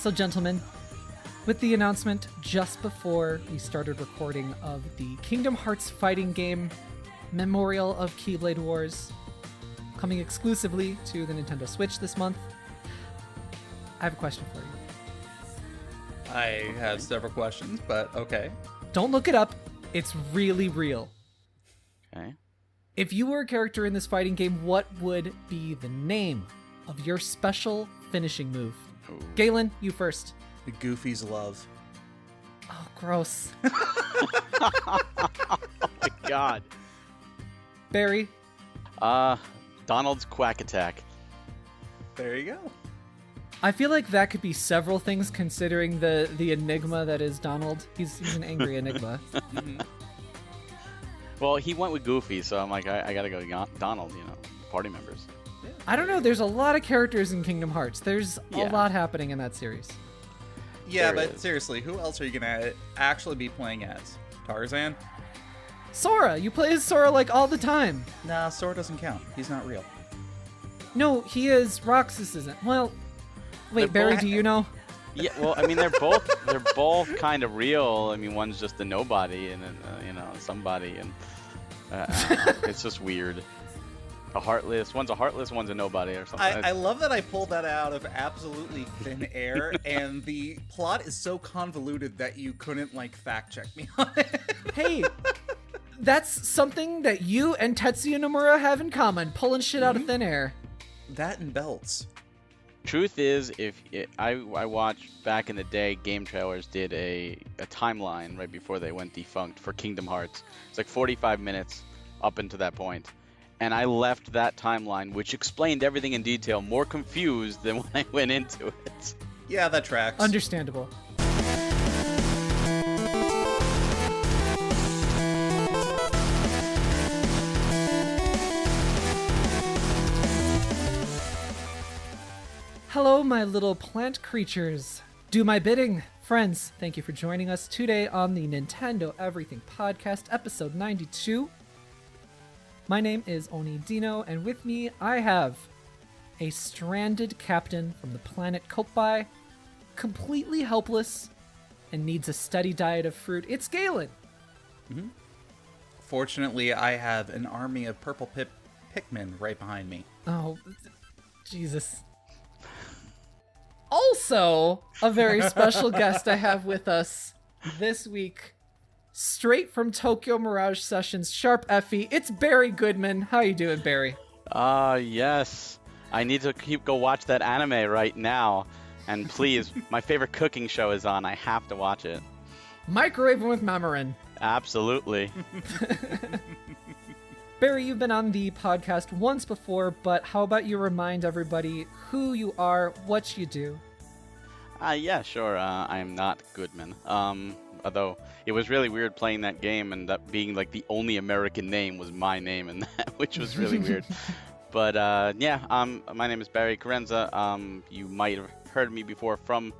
So, gentlemen, with the announcement just before we started recording of the Kingdom Hearts fighting game Memorial of Keyblade Wars coming exclusively to the Nintendo Switch this month, I have a question for you. I have several questions, but okay. Don't look it up. It's really real. Okay. If you were a character in this fighting game, what would be the name of your special finishing move? Ooh. Galen, you first. The Goofy's Love. Oh, gross. Oh my god. Barry. Donald's Quack Attack. There you go. I feel like that could be several things considering the enigma that is Donald. He's an angry enigma. Mm-hmm. Well, he went with Goofy, so I'm like, I gotta go Donald, party members. I don't know, there's a lot of characters in Kingdom Hearts. There's a Yeah. lot happening in that series. Yeah, There but is. seriously, who else are you gonna actually be playing as? Tarzan? Sora! You play as Sora like all the time. Nah, Sora doesn't count. He's not real. No, he is. Roxas isn't. Well, wait, They're Barry, both- do you know? Yeah, well, I mean, they're both kind of real. I mean, one's just a nobody, and then somebody, and it's just weird. One's a heartless, one's a nobody, or something. I love that I pulled that out of absolutely thin air, and the plot is so convoluted that you couldn't, fact check me on it. Hey, that's something that you and Tetsuya Nomura have in common, pulling shit out of thin air. That and belts. Truth is, I watched back in the day, Game Trailers did a timeline right before they went defunct for Kingdom Hearts. It's like 45 minutes up into that point. And I left that timeline, which explained everything in detail, more confused than when I went into it. Yeah, that tracks. Understandable. Hello, my little plant creatures. Do my bidding. Friends, thank you for joining us today on the Nintendo Everything Podcast, episode 92. My name is Oni Dino, and with me I have a stranded captain from the planet Kopai, completely helpless and needs a steady diet of fruit. It's Galen. Mm-hmm. Fortunately, I have an army of purple Pikmin right behind me. Oh, Jesus. Also, a very special guest I have with us this week, straight from Tokyo Mirage Sessions, Sharp Effie. It's Barry Goodman. How you doing, Barry? Yes. I need to go watch that anime right now. And please, my favorite cooking show is on. I have to watch it. Microwaving with Mamarin. Absolutely. Barry, you've been on the podcast once before, but how about you remind everybody who you are, what you do? Yeah, sure. I am not Goodman. Although it was really weird playing that game and that being like the only American name was my name in that, which was really weird. But my name is Barry Carenza. You might have heard me before from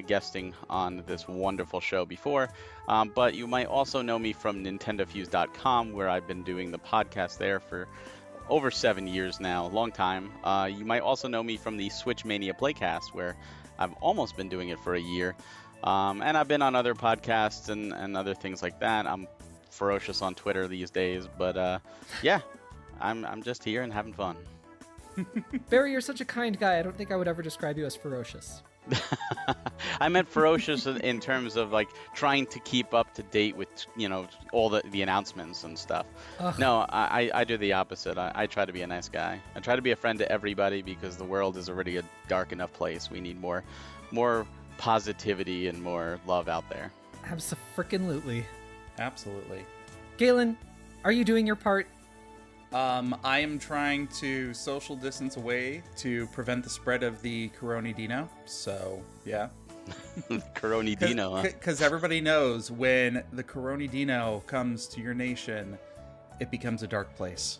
guesting on this wonderful show before. But you might also know me from NintendoFuse.com, where I've been doing the podcast there for over 7 years now, long time. You might also know me from the Switch Mania Playcast, where I've almost been doing it for a year. And I've been on other podcasts and other things like that. I'm ferocious on Twitter these days, but I'm just here and having fun. Barry, you're such a kind guy. I don't think I would ever describe you as ferocious. I meant ferocious in terms of like trying to keep up to date with all the announcements and stuff. Ugh. No, I do the opposite. I try to be a nice guy. I try to be a friend to everybody because the world is already a dark enough place. We need more positivity and more love out there. Abso-frickin-lutely. Absolutely. Galen, are you doing your part? I am trying to social distance away to prevent the spread of the Oni Dino. So, yeah. Oni Dino, huh? Because everybody knows when the Oni Dino comes to your nation, it becomes a dark place.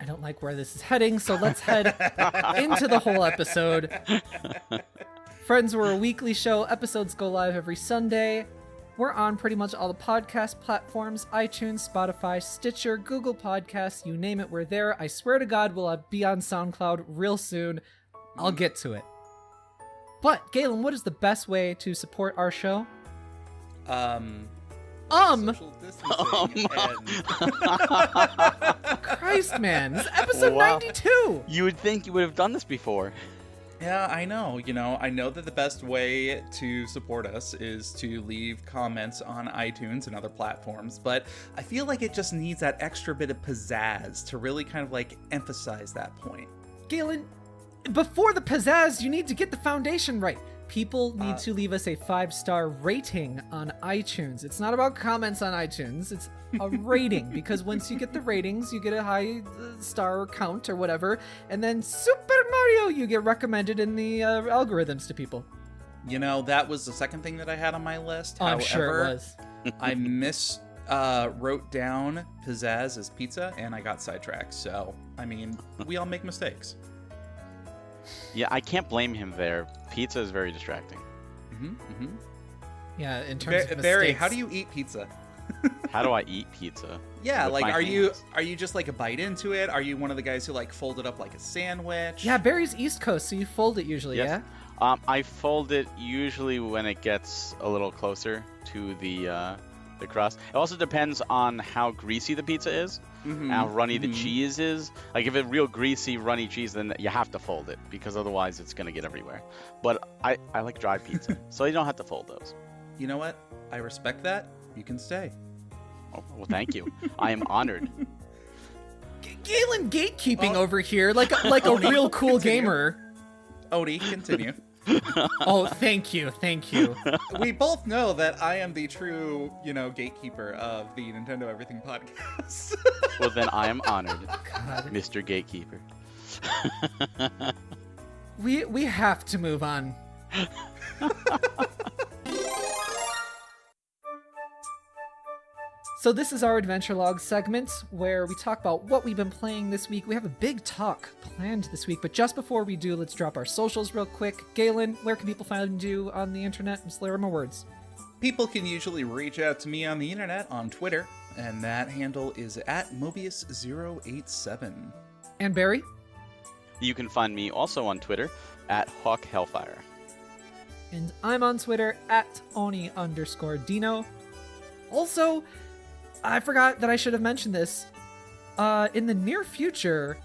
I don't like where this is heading, so let's head into the whole episode. Friends, we're a weekly show. Episodes go live every Sunday. We're on pretty much all the podcast platforms, iTunes, Spotify, Stitcher, Google Podcasts, you name it, we're there. I swear to God, we'll be on SoundCloud real soon. I'll get to it. But, Galen, what is the best way to support our show? Social distancing and... Christ, man. This is episode Wow. 92. You would think you would have done this before. Yeah, I know. I know that the best way to support us is to leave comments on iTunes and other platforms, but I feel like it just needs that extra bit of pizzazz to really kind of like emphasize that point. Galen, before the pizzazz, you need to get the foundation right. People need to leave us a 5-star rating on iTunes. It's not about comments on iTunes. It's a rating, because once you get the ratings, you get a high star count or whatever, and then Super Mario, you get recommended in the algorithms to people. That was the second thing that I had on my list. Oh, I'm sure it was. I wrote down pizzazz as pizza, and I got sidetracked. So, we all make mistakes. Yeah, I can't blame him there. Pizza is very distracting. Yeah, in terms of mistakes. Barry, how do you eat pizza? How do I eat pizza? Yeah, With like, my are hands? you just like a bite into it? Are you one of the guys who like fold it up like a sandwich? Yeah, Barry's East Coast, so you fold it usually, Yes. yeah? I fold it usually when it gets a little closer to the crust. It also depends on how greasy the pizza is, and how runny the cheese is. Like if it's real greasy, runny cheese, then you have to fold it, because otherwise it's gonna get everywhere. But I like dry pizza, so you don't have to fold those. You know what? I respect that. You can stay. Oh, well, thank you. I am honored. Galen gatekeeping over here, like a real cool continue. gamer. Odie, continue. Oh, thank you. We both know that I am the true, gatekeeper of the Nintendo Everything podcast. Well, then I am honored, God. Mr. Gatekeeper. We have to move on. So this is our Adventure Log segment where we talk about what we've been playing this week. We have a big talk planned this week, but just before we do, let's drop our socials real quick. Galen, where can people find you on the internet? Just layer more words. People can usually reach out to me on the internet on Twitter, and that handle is at Mobius087. And Barry? You can find me also on Twitter at Hawk Hellfire. And I'm on Twitter at Oni_Dino. Also, I forgot that I should have mentioned this. In the near future,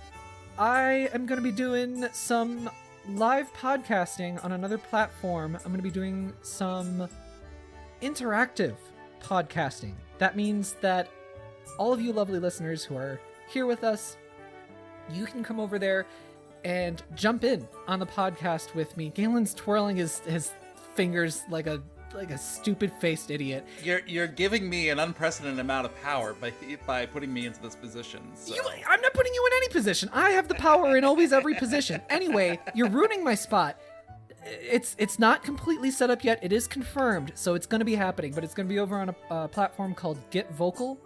I am going to be doing some live podcasting on another platform. I'm going to be doing some interactive podcasting. That means that all of you lovely listeners who are here with us, you can come over there and jump in on the podcast with me. Galen's twirling his fingers like a stupid-faced idiot. You're giving me an unprecedented amount of power by putting me into this position. So. I'm not putting you in any position. I have the power in always every position. Anyway, you're ruining my spot. It's not completely set up yet. It is confirmed, so it's going to be happening, but it's going to be over on a platform called Get Vocal,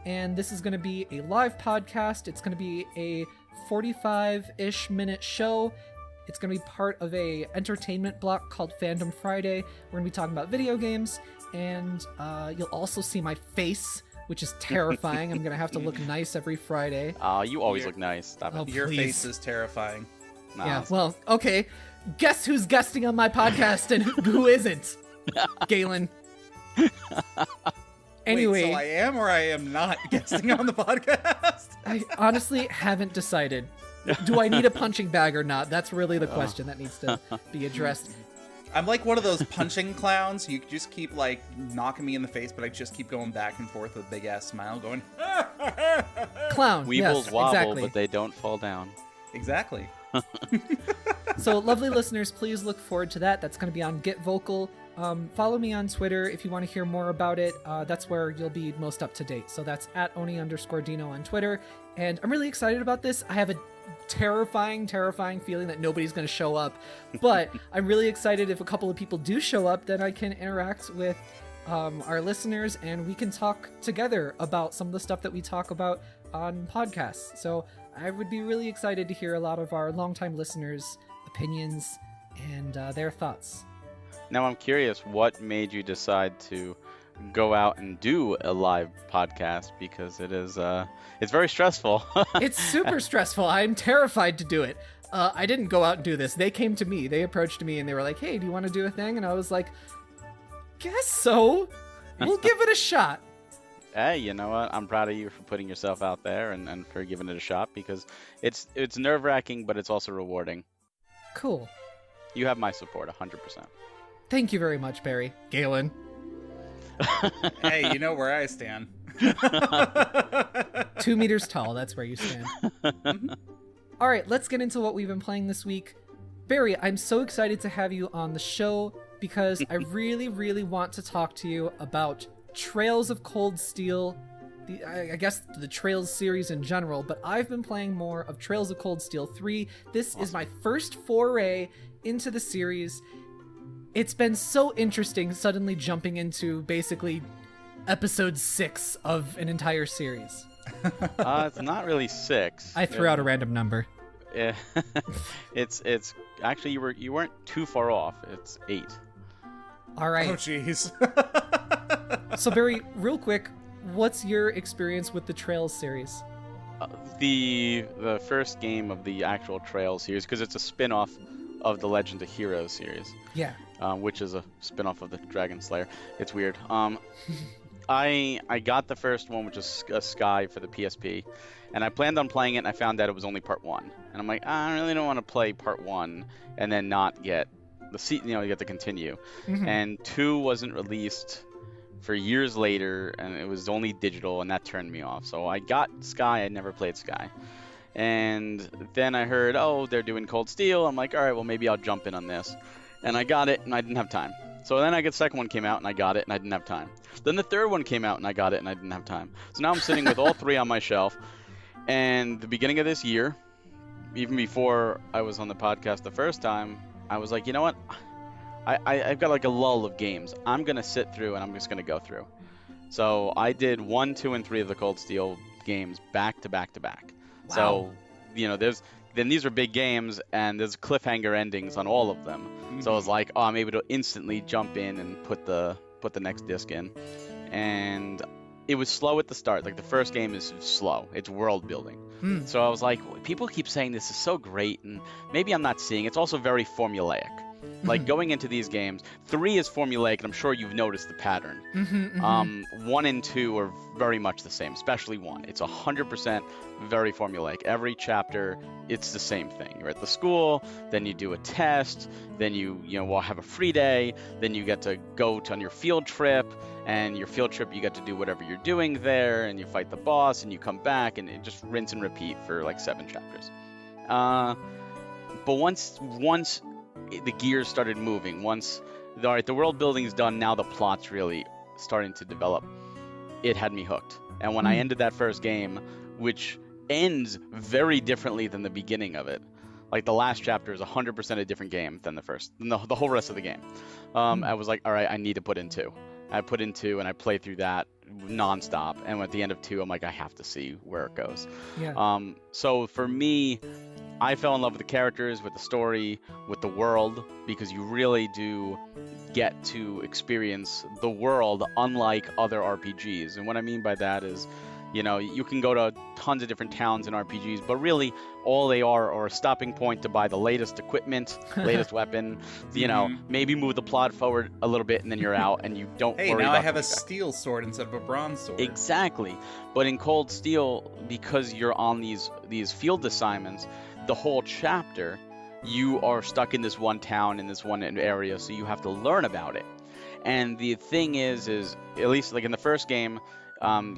and this is going to be a live podcast. It's going to be a 45-ish minute show. It's going to be part of a entertainment block called Fandom Friday. We're going to be talking about video games, and you'll also see my face, which is terrifying. I'm going to have to look nice every Friday. You always look nice. Stop it. Oh, Your please. face is terrifying. Nah, Yeah, well, okay. Guess who's guesting on my podcast and who isn't? Galen. Anyway, Wait, so I am or I am not guesting on the podcast? I honestly haven't decided. Do I need a punching bag or not? That's really the question that needs to be addressed. I'm like one of those punching clowns. You just keep like knocking me in the face, but I just keep going back and forth with a big ass smile going, Clown. Weebles yes, wobble, exactly. but they don't fall down. Exactly. So, lovely listeners, please look forward to that. That's going to be on Get Vocal. Follow me on Twitter if you want to hear more about it. That's where you'll be most up to date. So that's at Oni_Dino on Twitter. And I'm really excited about this. I have a terrifying feeling that nobody's going to show up. But I'm really excited if a couple of people do show up, then I can interact with our listeners and we can talk together about some of the stuff that we talk about on podcasts. So I would be really excited to hear a lot of our longtime listeners' opinions and their thoughts. Now I'm curious, what made you decide to go out and do a live podcast? Because it is, it's very stressful. It's super stressful. I'm terrified to do it. I didn't go out and do this. They came to me. They approached me and they were like, hey, do you want to do a thing? And I was like, guess so. We'll give it a shot. Hey, you know what? I'm proud of you for putting yourself out there and for giving it a shot, because it's nerve-wracking, but it's also rewarding. Cool. You have my support, 100%. Thank you very much, Barry. Galen. Hey, you know where I stand. 2 meters tall, that's where you stand. All right, let's get into what we've been playing this week. Barry, I'm so excited to have you on the show because I really, really want to talk to you about Trails of Cold Steel, I guess the Trails series in general, but I've been playing more of Trails of Cold Steel 3. This is my first foray into the series. It's been so interesting suddenly jumping into basically episode 6 of an entire series. It's not really 6. I threw out a random number. Yeah. it's actually you weren't too far off. It's 8. All right. Oh, jeez. So Barry, real quick, what's your experience with the Trails series? The first game of the actual Trails series, because it's a spin-off of the Legend of Heroes series. Yeah. Which is a spin-off of the Dragon Slayer. It's weird. I got the first one, which is Sky for the PSP, and I planned on playing it, and I found out it was only part 1. And I'm like, I really don't want to play part 1 and then not get you get to continue. Mm-hmm. And 2 wasn't released for years later, and it was only digital, and that turned me off. So I got Sky. I never played Sky. And then I heard, oh, they're doing Cold Steel. I'm like, all right, well, maybe I'll jump in on this. And I got it, and I didn't have time. So then the second one came out, and I got it, and I didn't have time. Then the third one came out, and I got it, and I didn't have time. So now I'm sitting with all 3 on my shelf. And the beginning of this year, even before I was on the podcast the first time, I was like, you know what? I've got like a lull of games. I'm going to sit through, and I'm just going to go through. So I did 1, 2, and 3 of the Cold Steel games back to back to back. Wow. So, these are big games, and there's cliffhanger endings on all of them. Mm-hmm. So I was like, oh, I'm able to instantly jump in and put the next disc in. And it was slow at the start. Like, the first game is slow. It's world building. So I was like, well, people keep saying this is so great, and maybe I'm not seeing. It's also very formulaic. Like, going into these games, 3 is formulaic, and I'm sure you've noticed the pattern. 1 and 2 are very much the same, especially 1. It's 100% very formulaic. Every chapter, it's the same thing. You're at the school, then you do a test, then you will have a free day, then you get to go on your field trip, and your field trip, you get to do whatever you're doing there, and you fight the boss, and you come back, and it just rinse and repeat for like 7 chapters. But once the gears started moving, the world building's done, now the plot's really starting to develop, it had me hooked. And when I ended that first game, which ends very differently than the beginning of it, like the last chapter is 100% a different game than the whole rest of the game. I was like, all right, I need to put in 2. I put in 2, and I played through that nonstop. And at the end of 2, I'm like, I have to see where it goes. Yeah. So for me, I fell in love with the characters, with the story, with the world, because you really do get to experience the world unlike other RPGs. And what I mean by that is, you can go to tons of different towns in RPGs, but really all they are a stopping point to buy the latest equipment, latest weapon, maybe move the plot forward a little bit, and then you're out, and you don't worry about... Hey, now I have a steel sword instead of a bronze sword. Exactly. But in Cold Steel, because you're on these field assignments, the whole chapter, you are stuck in this one town, in this one area, so you have to learn about it. And the thing is at least like in the first game,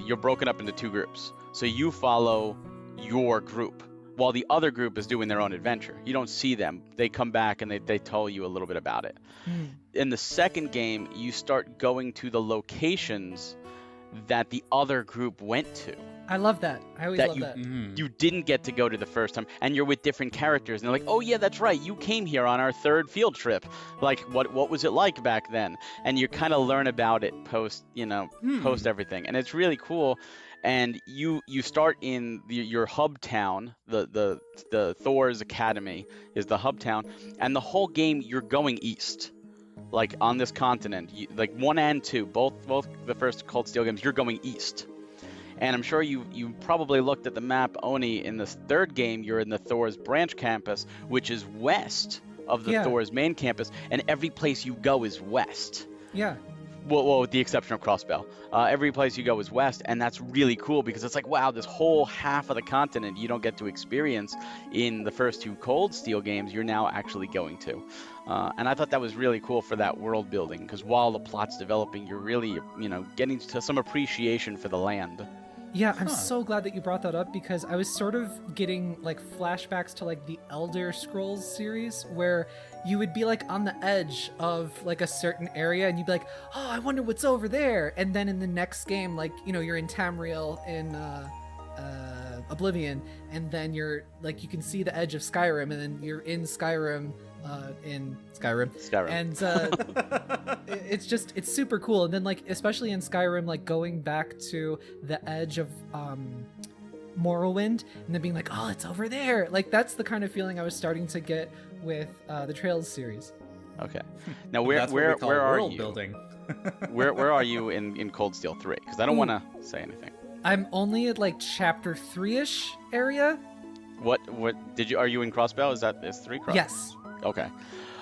you're broken up into 2 groups. So you follow your group while the other group is doing their own adventure. You don't see them. They come back and they tell you a little bit about it. In the second game, you start going to the locations that the other group went to. I love that. I always love that. You didn't get to go to the first time, and you're with different characters, and they're like, oh yeah, that's right, you came here on our 3rd field trip. Like, what was it like back then? And you kind of learn about it post everything, and it's really cool. And you start in your hub town, the Thor's Academy is the hub town, and the whole game you're going east. Like, on this continent, like 1 and 2, both the first Cold Steel games, you're going east. And I'm sure you probably looked at the map, Oni. In this third game, you're in the Thor's branch campus, which is west of the Thor's main campus, and every place you go is west. Yeah. Well, with the exception of Crossbell. Every place you go is west, and that's really cool because it's like, wow, this whole half of the continent you don't get to experience in the first two Cold Steel games, you're now actually going to. And I thought that was really cool for that world building, because while the plot's developing, you're really, getting to some appreciation for the land. Yeah, I'm so glad that you brought that up, because I was sort of getting like flashbacks to like the Elder Scrolls series, where you would be like on the edge of like a certain area and you'd be like, oh, I wonder what's over there. And then in the next game, like, you're in Tamriel in Oblivion, and then you're like, you can see the edge of Skyrim, and then you're in Skyrim. And it's super cool. And then like, especially in Skyrim, like going back to the edge of Morrowind and then being like, oh, it's over there. Like, that's the kind of feeling I was starting to get with the Trails series. Okay. Now where are you? Building. where are you in Cold Steel 3? Because I don't want to say anything. I'm only at like chapter 3-ish area. What are you in Crossbell? Is 3 Crossbell? Yes. Okay.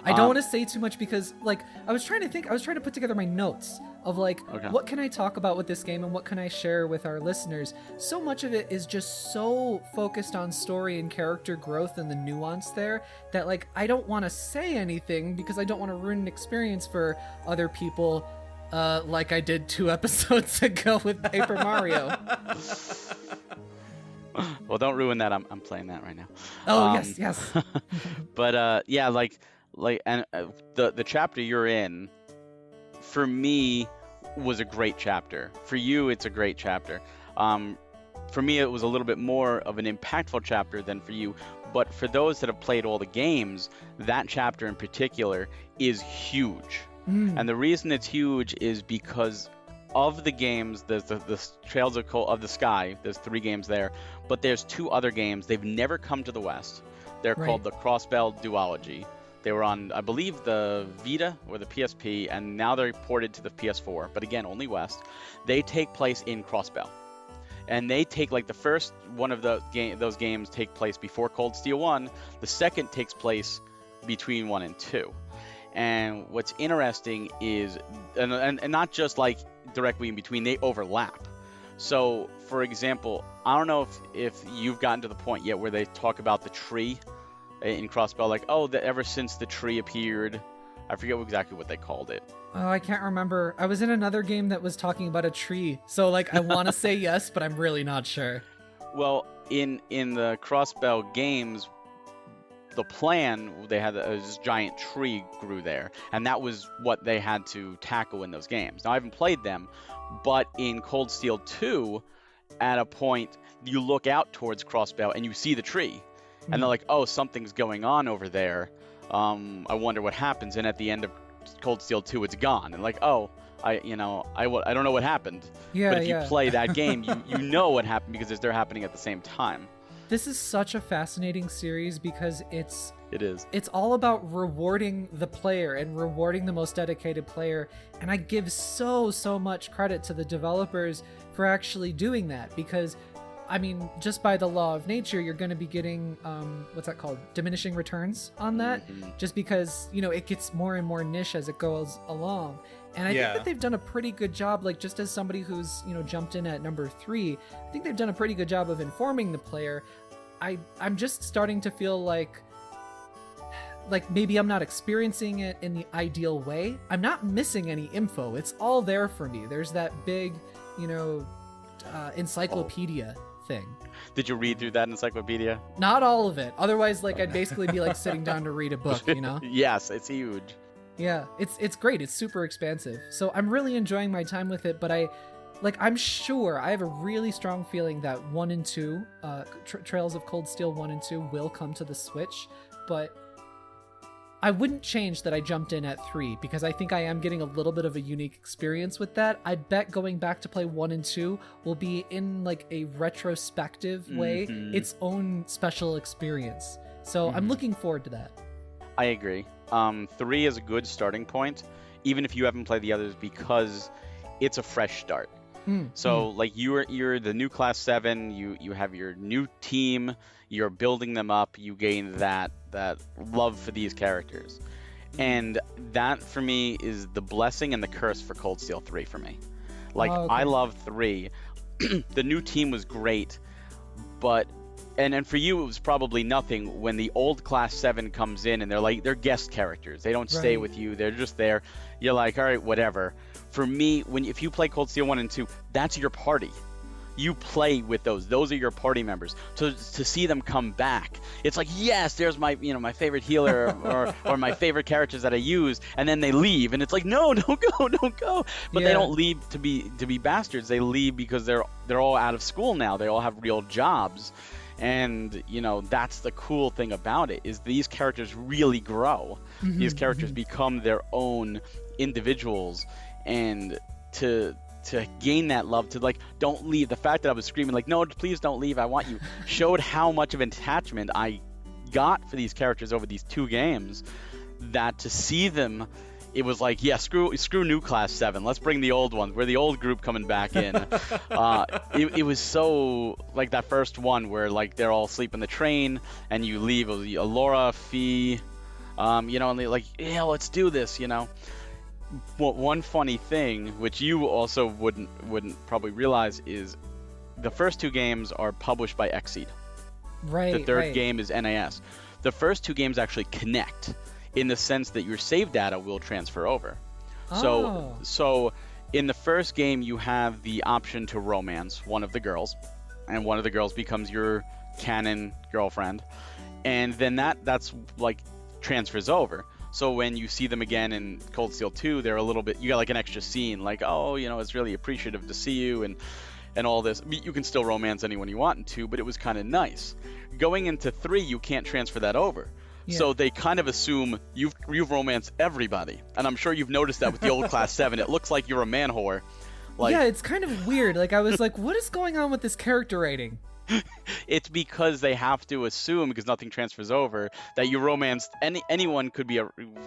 I don't want to say too much because, like, I was trying to put together my notes of, like, what can I talk about with this game and what can I share with our listeners? So much of it is just so focused on story and character growth and the nuance there that, like, I don't want to say anything because I don't want to ruin an experience for other people, like I did 2 episodes ago with Paper Mario. Well, don't ruin that. I'm playing that right now. Oh, yes. But yeah, and the chapter you're in, for me, was a great chapter. For you, it's a great chapter. For me, it was a little bit more of an impactful chapter than for you. But for those that have played all the games, that chapter in particular is huge. And the reason it's huge is because of the games, there's the Trails of the Sky. There's 3 games there, but there's 2 other games. They've never come to the West. They're called the Crossbell Duology. They were on, I believe, the Vita or the PSP, and now they're ported to the PS4. But again, only West. They take place in Crossbell, and they take like the first one of those games take place before Cold Steel 1. The second takes place between 1 and 2. And what's interesting is, and not just like directly in between, they overlap. So, for example, I don't know if you've gotten to the point yet where they talk about the tree in Crossbell, like, oh, that ever since the tree appeared, I forget exactly what they called it. Oh, I can't remember. I was in another game that was talking about a tree, so like I want to say yes, but I'm really not sure. Well, in the Crossbell games, the plan, they had this giant tree grew there, and that was what they had to tackle in those games. Now, I haven't played them, but in Cold Steel 2, at a point, you look out towards Crossbell and you see the tree, and they're like, oh, something's going on over there. I wonder what happens. And at the end of Cold Steel 2, it's gone. And like, oh, I don't know what happened. Yeah, but if you play that game, you know what happened because they're happening at the same time. This is such a fascinating series because it's all about rewarding the player and rewarding the most dedicated player. And I give so much credit to the developers for actually doing that, because I mean, just by the law of nature, you're going to be getting, what's that called? Diminishing returns on that, just because, it gets more and more niche as it goes along. And I think that they've done a pretty good job, like, just as somebody who's, jumped in at number 3, I think they've done a pretty good job of informing the player. I'm just starting to feel like maybe I'm not experiencing it in the ideal way. I'm not missing any info. It's all there for me. There's that big, encyclopedia thing. Did you read through that encyclopedia? Not all of it. Otherwise, I'd basically be sitting down to read a book, Yes, it's huge. Yeah, it's great. It's super expansive. So I'm really enjoying my time with it, but I'm sure, I have a really strong feeling that 1 and 2, Trails of Cold Steel 1 and 2 will come to the Switch, but I wouldn't change that I jumped in at 3, because I think I am getting a little bit of a unique experience with that. I bet going back to play 1 and 2 will be, in a retrospective way, its own special experience. So I'm looking forward to that. I agree. 3 is a good starting point, even if you haven't played the others, because it's a fresh start. So like you're the new class 7, you have your new team, you're building them up, you gain that love for these characters. And that for me is the blessing and the curse for Cold Steel 3 for me. Like I love 3. The new team was great, but and for you it was probably nothing when the old class 7 comes in and they're guest characters. They don't stay with you. They're just there. You're like, all right, whatever. For me, if you play Cold Steel 1 and 2, that's your party. You play with those. Those are your party members. So to see them come back, it's like, yes, there's my my favorite healer or my favorite characters that I use, and then they leave, and it's like, no, don't go. But they don't leave to be bastards. They leave because they're all out of school now. They all have real jobs. And that's the cool thing about it, is these characters really grow. These characters become their own individuals, and to gain that love, to like, don't leave. The fact that I was screaming like, no, please don't leave, I want you, showed how much of an attachment I got for these characters over these 2 games, that to see them, it was like, yeah, screw new class 7. Let's bring the old ones. We're the old group coming back in. It was so like that first one where like they're all asleep in the train and you leave. Laura, Fee, and they're like, yeah, let's do this. Well, one funny thing, which you also wouldn't probably realize, is the first 2 games are published by Xseed. Right. The third game is NAS. The first 2 games actually connect, in the sense that your save data will transfer over. So in the first game, you have the option to romance one of the girls, and one of the girls becomes your canon girlfriend, and then that's like transfers over. So when you see them again in Cold Steel 2, they're a little bit, you got like an extra scene, like, oh, it's really appreciative to see you and all this. You can still romance anyone you want to, but it was kind of nice. Going into 3, you can't transfer that over. Yeah. So they kind of assume you've romanced everybody. And I'm sure you've noticed that with the old class 7. It looks like you're a man whore. Yeah, it's kind of weird. Like, I was like, what is going on with this character rating? It's because they have to assume, because nothing transfers over, that you romanced anyone could be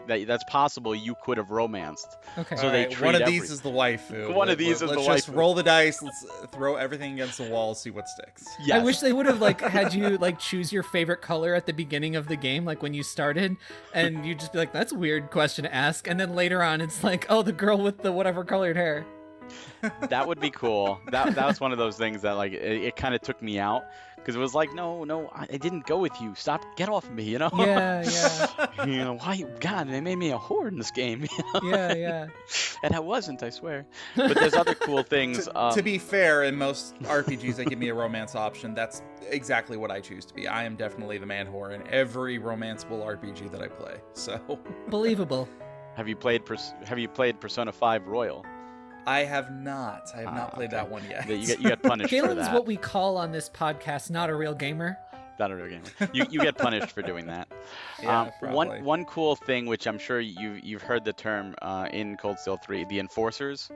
that's possible. You could have romanced. Okay. So they treat one of these is the waifu. Let's just roll the dice. Let's throw everything against the wall. See what sticks. Yes. I wish they would have had you choose your favorite color at the beginning of the game, like when you started, and you just be like, that's a weird question to ask, and then later on it's like, oh, the girl with the whatever colored hair. That would be cool. That was one of those things that it kind of took me out, because it was like, no, I didn't go with you. Stop, get off of me, Yeah. Why? God, they made me a whore in this game. Yeah. And I wasn't, I swear. But there's other cool things. To be fair, in most RPGs that give me a romance option, that's exactly what I choose to be. I am definitely the man whore in every romanceable RPG that I play. So believable. Have you played Persona 5 Royal? I have not. I have not played that one yet. You get punished for that. Galen's what we call on this podcast not a real gamer. Not a real gamer. You get punished for doing that. Yeah, one cool thing, which I'm sure you've heard the term in Cold Steel 3, the enforcers.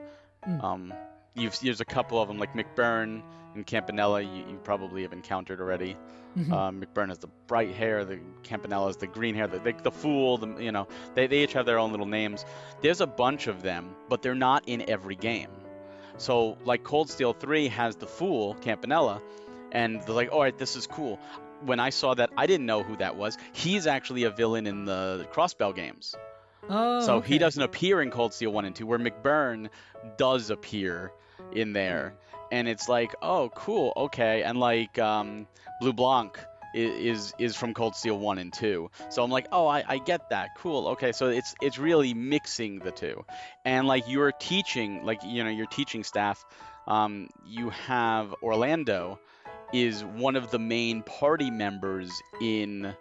There's a couple of them, like McBurn and Campanella. You probably have encountered already. McBurn has the bright hair, the Campanella has the green hair, the fool. They each have their own little names. There's a bunch of them, but they're not in every game. So like Cold Steel 3 has the fool, Campanella, and they're like, all right, this is cool. When I saw that, I didn't know who that was. He's actually a villain in the Crossbell games. So he doesn't appear in Cold Steel 1 and 2, where McBurn does appear in there. And it's like, oh, cool, okay. And like Blue Blanc is from Cold Steel 1 and 2. So I'm like, oh, I get that. Cool, okay. So it's really mixing the two. And like your teaching staff, you have Orlando is one of the main party members in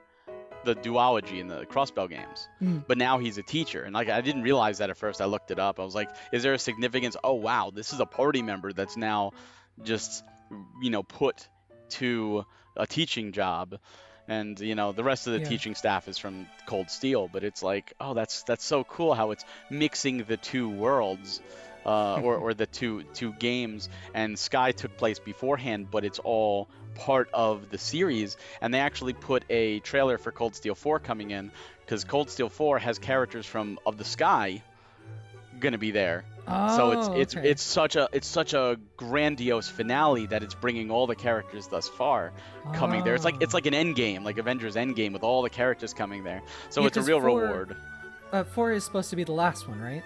the duology in the Crossbell games, but now he's a teacher, and like I didn't realize that at first. I looked it up. I was like, is there a significance? Oh wow, this is a party member that's now just put to a teaching job, and the rest of the teaching staff is from Cold Steel. But it's like, oh, that's so cool how it's mixing the two worlds, or the two games. And Sky took place beforehand, but it's all part of the series. And they actually put a trailer for Cold Steel 4 coming in, because Cold Steel 4 has characters of the Sky gonna be there, So it's okay. it's such a grandiose finale that it's bringing all the characters thus far coming there. It's like an end game, like Avengers Endgame with all the characters coming there. So Yeah, it's a 'cause real 4 reward. 4 is supposed to be the last one, right?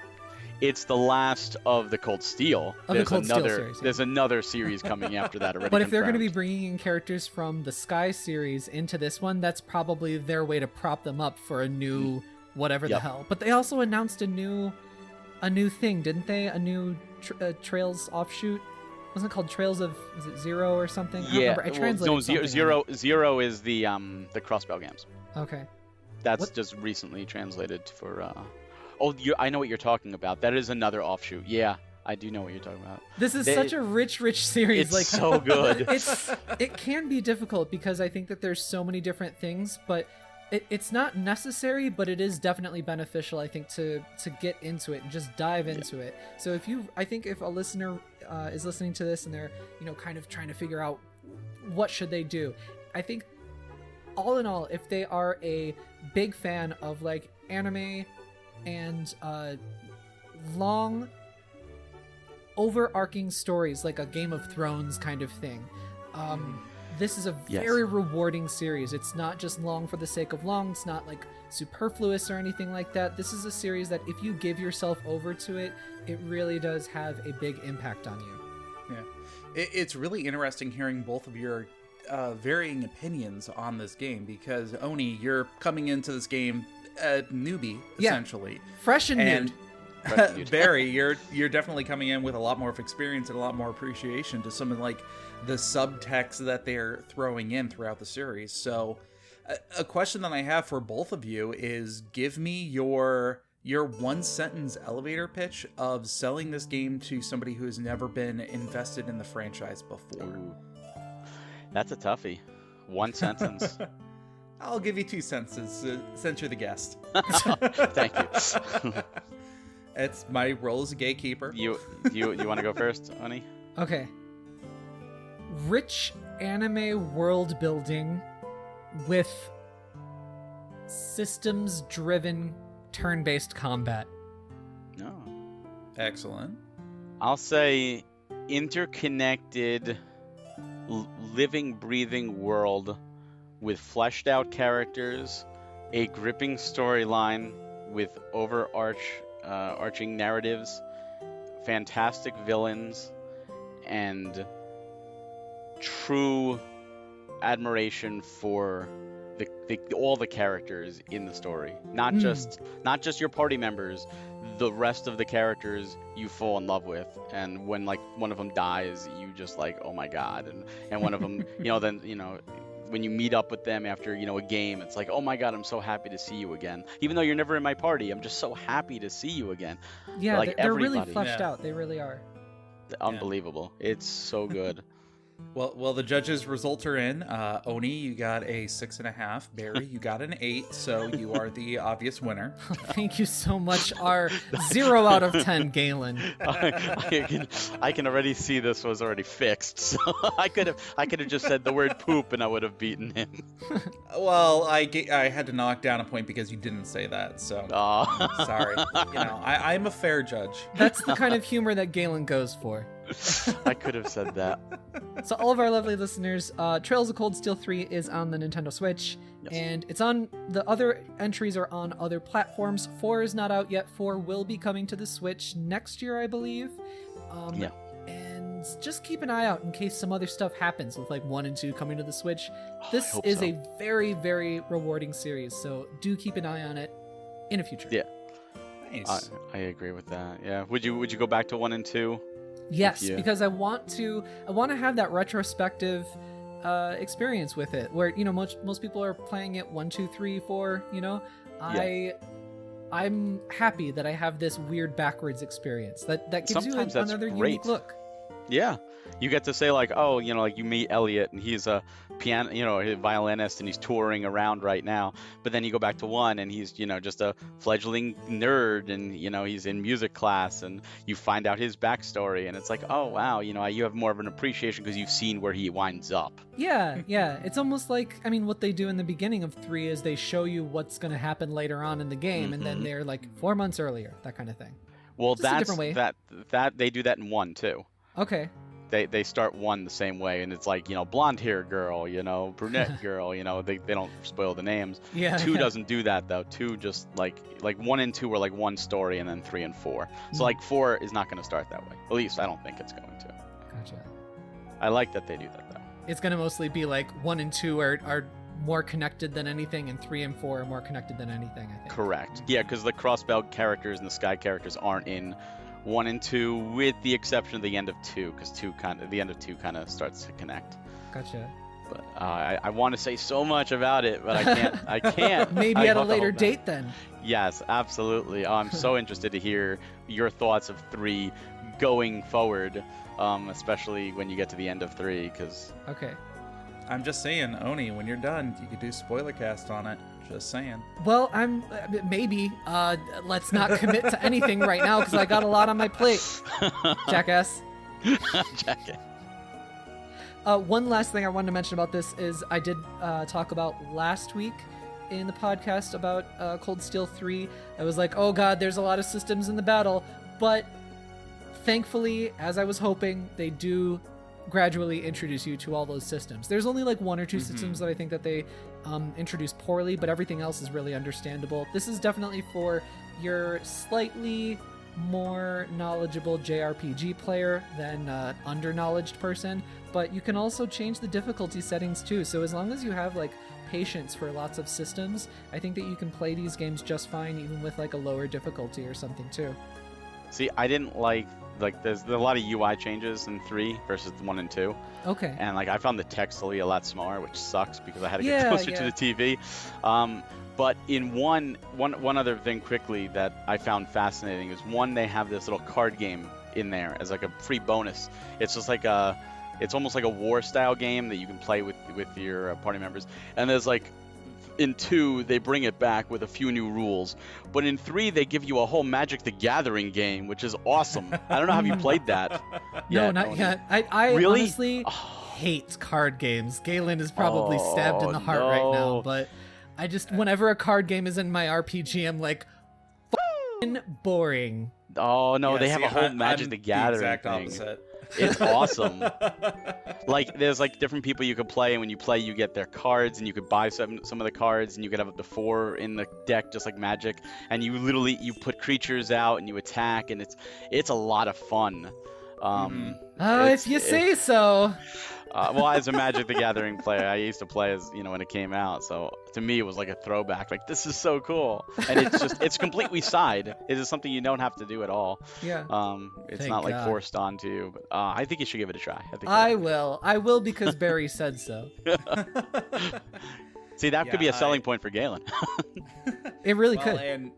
It's the last of the Cold Steel. Of the Cold Steel series, yeah. There's another series coming after that already. But if they're going to be confirmed. bringing in characters from the Sky series into this one, that's probably their way to prop them up for a new whatever the Yep. hell. But they also announced a new thing, didn't they? A new Trails offshoot. Wasn't it called Trails of is it Zero or something? I don't remember. I translated no, something. Zero is the Crossbow Games. Okay. That's What? just recently translated for. I know what you're talking about. That is another offshoot. Yeah, I do know what you're talking about. This is such a rich series. It's like so good. it can be difficult because I think that there's so many different things, but it's not necessary, but it is definitely beneficial, I think, to get into it and just dive into it. So I think if a listener is listening to this and they're, kind of trying to figure out what should they do, I think all in all, if they are a big fan of like anime and long overarching stories like a Game of Thrones kind of thing, this is a very rewarding series. It's not just long for the sake of long. It's not like superfluous or anything like that. This is a series that if you give yourself over to it, it really does have a big impact on you. Yeah, it's really interesting hearing both of your varying opinions on this game, because Oni, you're coming into this game a newbie, essentially. Fresh and nude. Barry, you're definitely coming in with a lot more of experience and a lot more appreciation to some of like the subtext that they're throwing in throughout the series. So a question that I have for both of you is, give me your one sentence elevator pitch of selling this game to somebody who has never been invested in the franchise before. Ooh. That's a toughie. One sentence. I'll give you 2 sentences since you're the guest. Thank you. It's my role as a gatekeeper. You want to go first, Oni? Okay. Rich anime world building with systems-driven turn-based combat. No. Excellent. I'll say interconnected, living, breathing world with fleshed out characters, a gripping storyline with arching narratives, fantastic villains, and true admiration for all the characters in the story. Not just your party members, the rest of the characters you fall in love with, and when like one of them dies, you just like, oh my god, and one of them, when you meet up with them after a game, it's like, oh my god, I'm so happy to see you again. Even though you're never in my party, I'm just so happy to see you again. Yeah, like they're really everybody. fleshed out. They really are. Unbelievable. It's so good. Well, the judges' results are in. Oni, you got a 6.5. Barry, you got an 8. So you are the obvious winner. Thank you so much. Our 0 out of 10, Galen. I can already see this was already fixed. So I could have just said the word poop and I would have beaten him. Well, I had to knock down a point because you didn't say that. So sorry. I'm a fair judge. That's the kind of humor that Galen goes for. I could have said that. So all of our lovely listeners, Trails of Cold Steel 3 is on the Nintendo Switch, and it's on, the other entries are on other platforms. 4 is not out yet. 4 will be coming to the Switch next year, I believe. And just keep an eye out in case some other stuff happens with like 1 and 2 coming to the Switch. This is a very, very rewarding series, so do keep an eye on it in the future. Yeah. Nice. I agree with that. Yeah. Would you go back to 1 and 2? Yes, because I want to have that retrospective experience with it, where most people are playing it 1, 2, 3, 4. I'm happy that I have this weird backwards experience that gives Sometimes you another unique look. Yeah, you get to say like, oh, like you meet Elliot and he's a piano, a violinist, and he's touring around right now. But then you go back to 1 and he's, just a fledgling nerd, and he's in music class, and you find out his backstory, and it's like, oh wow, you have more of an appreciation because you've seen where he winds up. Yeah. It's almost like, what they do in the beginning of 3 is they show you what's going to happen later on in the game, and then they're like 4 months earlier, that kind of thing. Well, Just a different way. that they do that in 1 too. Okay. They start 1 the same way, and it's like, blonde hair girl, brunette girl, they don't spoil the names. Yeah. 2 doesn't do that though. 2 just like 1 and 2 are like one story, and then 3 and 4. So like 4 is not going to start that way. At least I don't think it's going to. Gotcha. I like that they do that though. It's going to mostly be like 1 and 2 are more connected than anything, and 3 and 4 are more connected than anything, I think. Correct. Yeah, because the crossbelt characters and the sky characters aren't in 1 and 2, with the exception of the end of 2, because the end of 2 kind of starts to connect. Gotcha. But I want to say so much about it, but I can't. Maybe I at a have to later hold back. date then. Yes, absolutely. I'm so interested to hear your thoughts of 3 going forward, especially when you get to the end of 3, because... Okay. I'm just saying, Oni, when you're done, you could do spoiler cast on it. Just saying. Well, maybe. Let's not commit to anything right now because I got a lot on my plate. Jackass. Jackass. One last thing I wanted to mention about this is I did talk about last week in the podcast about Cold Steel 3. I was like, oh god, there's a lot of systems in the battle, but thankfully, as I was hoping, they do gradually introduce you to all those systems. There's only like 1 or 2 systems that I think that they introduced poorly, but everything else is really understandable. This is definitely for your slightly more knowledgeable JRPG player than under-knowledged person, but you can also change the difficulty settings too. So as long as you have like patience for lots of systems, I think that you can play these games just fine, even with like a lower difficulty or something too. See, I didn't like there's a lot of UI changes in 3 versus 1 and 2. Okay. And like I found the text to be a lot smaller, which sucks because I had to get closer to the TV. But in one other thing quickly that I found fascinating is, 1, they have this little card game in there as like a free bonus. It's just like it's almost like a war style game that you can play with your party members. And there's like, in 2, they bring it back with a few new rules. But in 3, they give you a whole Magic the Gathering game, which is awesome. I don't know, have you played that? No, not yet. I Really? honestly hate card games. Galen is probably stabbed in the heart right now, but I just, whenever a card game is in my RPG, I'm like, f***ing boring. Oh, no, Yeah, they have see, a whole I'm Magic the Gathering exact thing. opposite. It's awesome. Like, there's like different people you can play, and when you play, you get their cards, and you could buy some of the cards, and you could have up to 4 in the deck, just like Magic. And you put creatures out, and you attack, and it's a lot of fun. If you say so. Well, as a Magic the Gathering player, I used to play as when it came out. So to me, it was like a throwback. Like, this is so cool, and it's completely side. It is something you don't have to do at all. Yeah. It's Thank not like God. forced onto you. But I think you should give it a try. I will because Barry said so. See, that could be a selling point for Galen. It really Well, could. and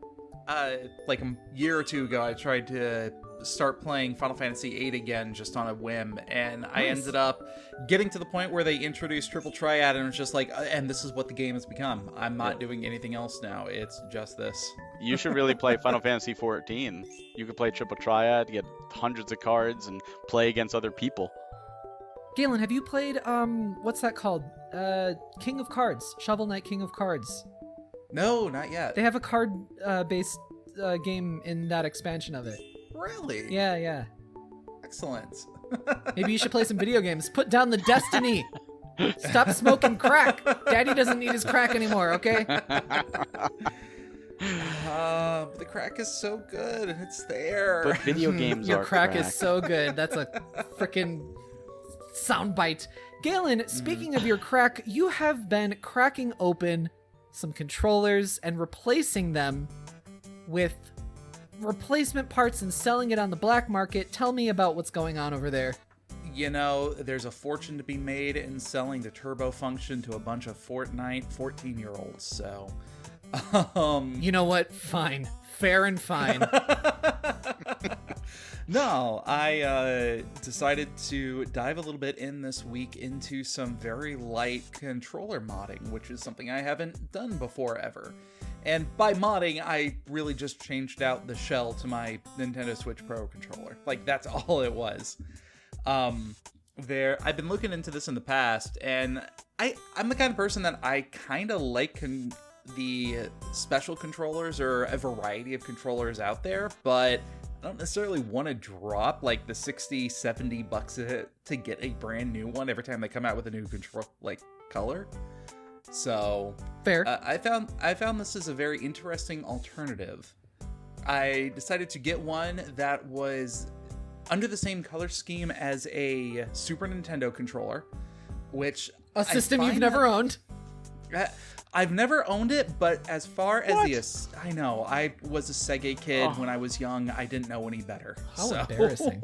like a year or 2 ago, I tried to start playing Final Fantasy VIII again just on a whim, and I ended up getting to the point where they introduced Triple Triad, and it was just like, and this is what the game has become. I'm not doing anything else now. It's just this. You should really play Final Fantasy 14. You could play Triple Triad, get hundreds of cards, and play against other people. Galen, have you played what's that called? King of Cards, Shovel Knight King of Cards. No, not yet. They have a card based game in that expansion of it. Really? Yeah. Excellent. Maybe you should play some video games. Put down the Destiny. Stop smoking crack. Daddy doesn't need his crack anymore, okay? The crack is so good, and it's there. But video games Your are crack is so good. That's a freaking soundbite. Galen, speaking of your crack, you have been cracking open some controllers and replacing them with replacement parts and selling it on the black market. Tell me about what's going on over there. There's a fortune to be made in selling the turbo function to a bunch of Fortnite 14-year-olds, so... You know what? Fine. Fair and fine. No, I decided to dive a little bit in this week into some very light controller modding, which is something I haven't done before ever. And by modding, I really just changed out the shell to my Nintendo Switch Pro controller. Like, that's all it was. I've been looking into this in the past, and I'm the kind of person that I kind of like the special controllers, or a variety of controllers out there, but I don't necessarily want to drop like the 60, 70 bucks to get a brand new one every time they come out with a new control color. So fair. I found this is a very interesting alternative. I decided to get one that was under the same color scheme as a Super Nintendo controller, which a system you've never owned. I've never owned it, but as far as I know, I was a Sega kid when I was young. I didn't know any better. How embarrassing.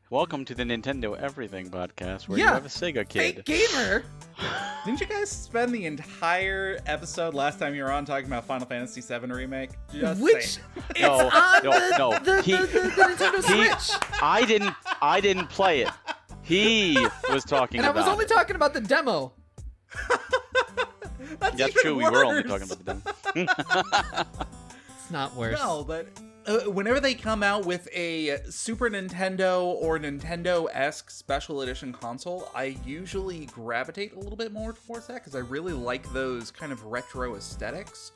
Welcome to the Nintendo Everything podcast, where you have a Sega kid. Fake gamer! Didn't you guys spend the entire episode last time you were on talking about Final Fantasy VII Remake? Just Which saying. no. The Nintendo Switch. I didn't play it. He was talking and about it. I was only talking about the demo. That's true. Worse. We were only talking about the demo. It's not worse. No, but whenever they come out with a Super Nintendo or Nintendo-esque special edition console, I usually gravitate a little bit more towards that because I really like those kind of retro aesthetics.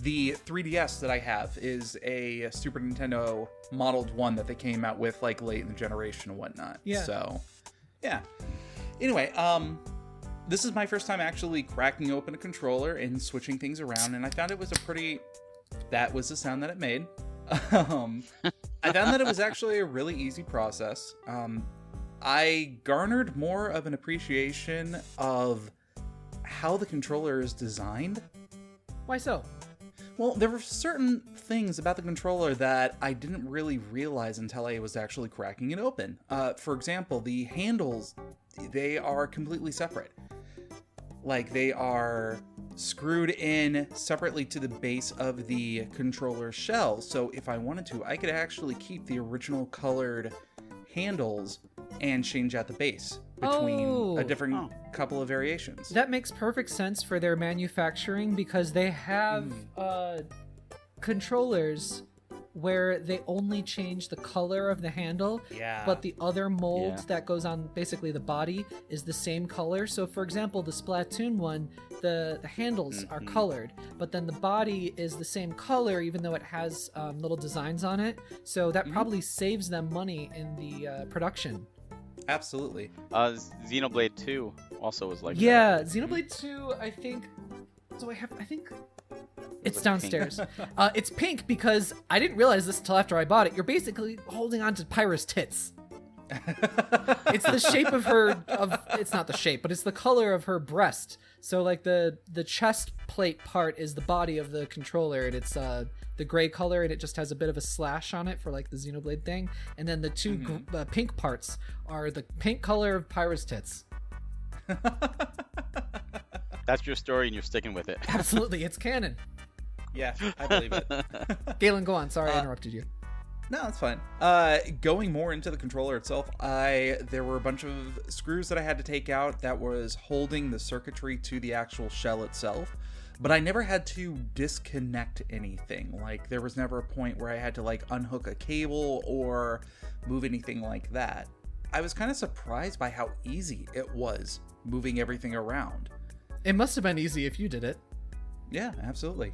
The 3DS that I have is a Super Nintendo modeled one that they came out with like late in the generation and whatnot. Yeah. So, yeah. Anyway, this is my first time actually cracking open a controller and switching things around, and I found it was that was the sound that it made. I found that it was actually a really easy process. I garnered more of an appreciation of how the controller is designed. Why so? Well, there were certain things about the controller that I didn't really realize until I was actually cracking it open. For example, the handles, they are completely separate. Like, they are screwed in separately to the base of the controller shell. So if I wanted to, I could actually keep the original colored handles and change out the base between a different couple of variations. That makes perfect sense for their manufacturing because they have controllers where they only change the color of the handle, but the other mold that goes on basically the body is the same color. So for example, the Splatoon one, the handles are colored, but then the body is the same color even though it has little designs on it. So that probably saves them money in the production. Absolutely. Xenoblade 2 also was like that. Xenoblade 2, I think... So I think... It's downstairs. It's pink because I didn't realize this until after I bought it. You're basically holding on to Pyra's tits. It's the shape of her... It's not the shape, but it's the color of her breast. So like the chest plate part is the body of the controller, and it's the gray color, and it just has a bit of a slash on it for like the Xenoblade thing. And then the two pink parts are the pink color of Pyra's tits. That's your story, and you're sticking with it. Absolutely, it's canon. Yeah, I believe it. Galen, go on. Sorry, I interrupted you. No, it's fine. Going more into the controller itself, there were a bunch of screws that I had to take out that was holding the circuitry to the actual shell itself, but I never had to disconnect anything. Like, there was never a point where I had to, like, unhook a cable or move anything like that. I was kind of surprised by how easy it was moving everything around. It must have been easy if you did it. Yeah, absolutely.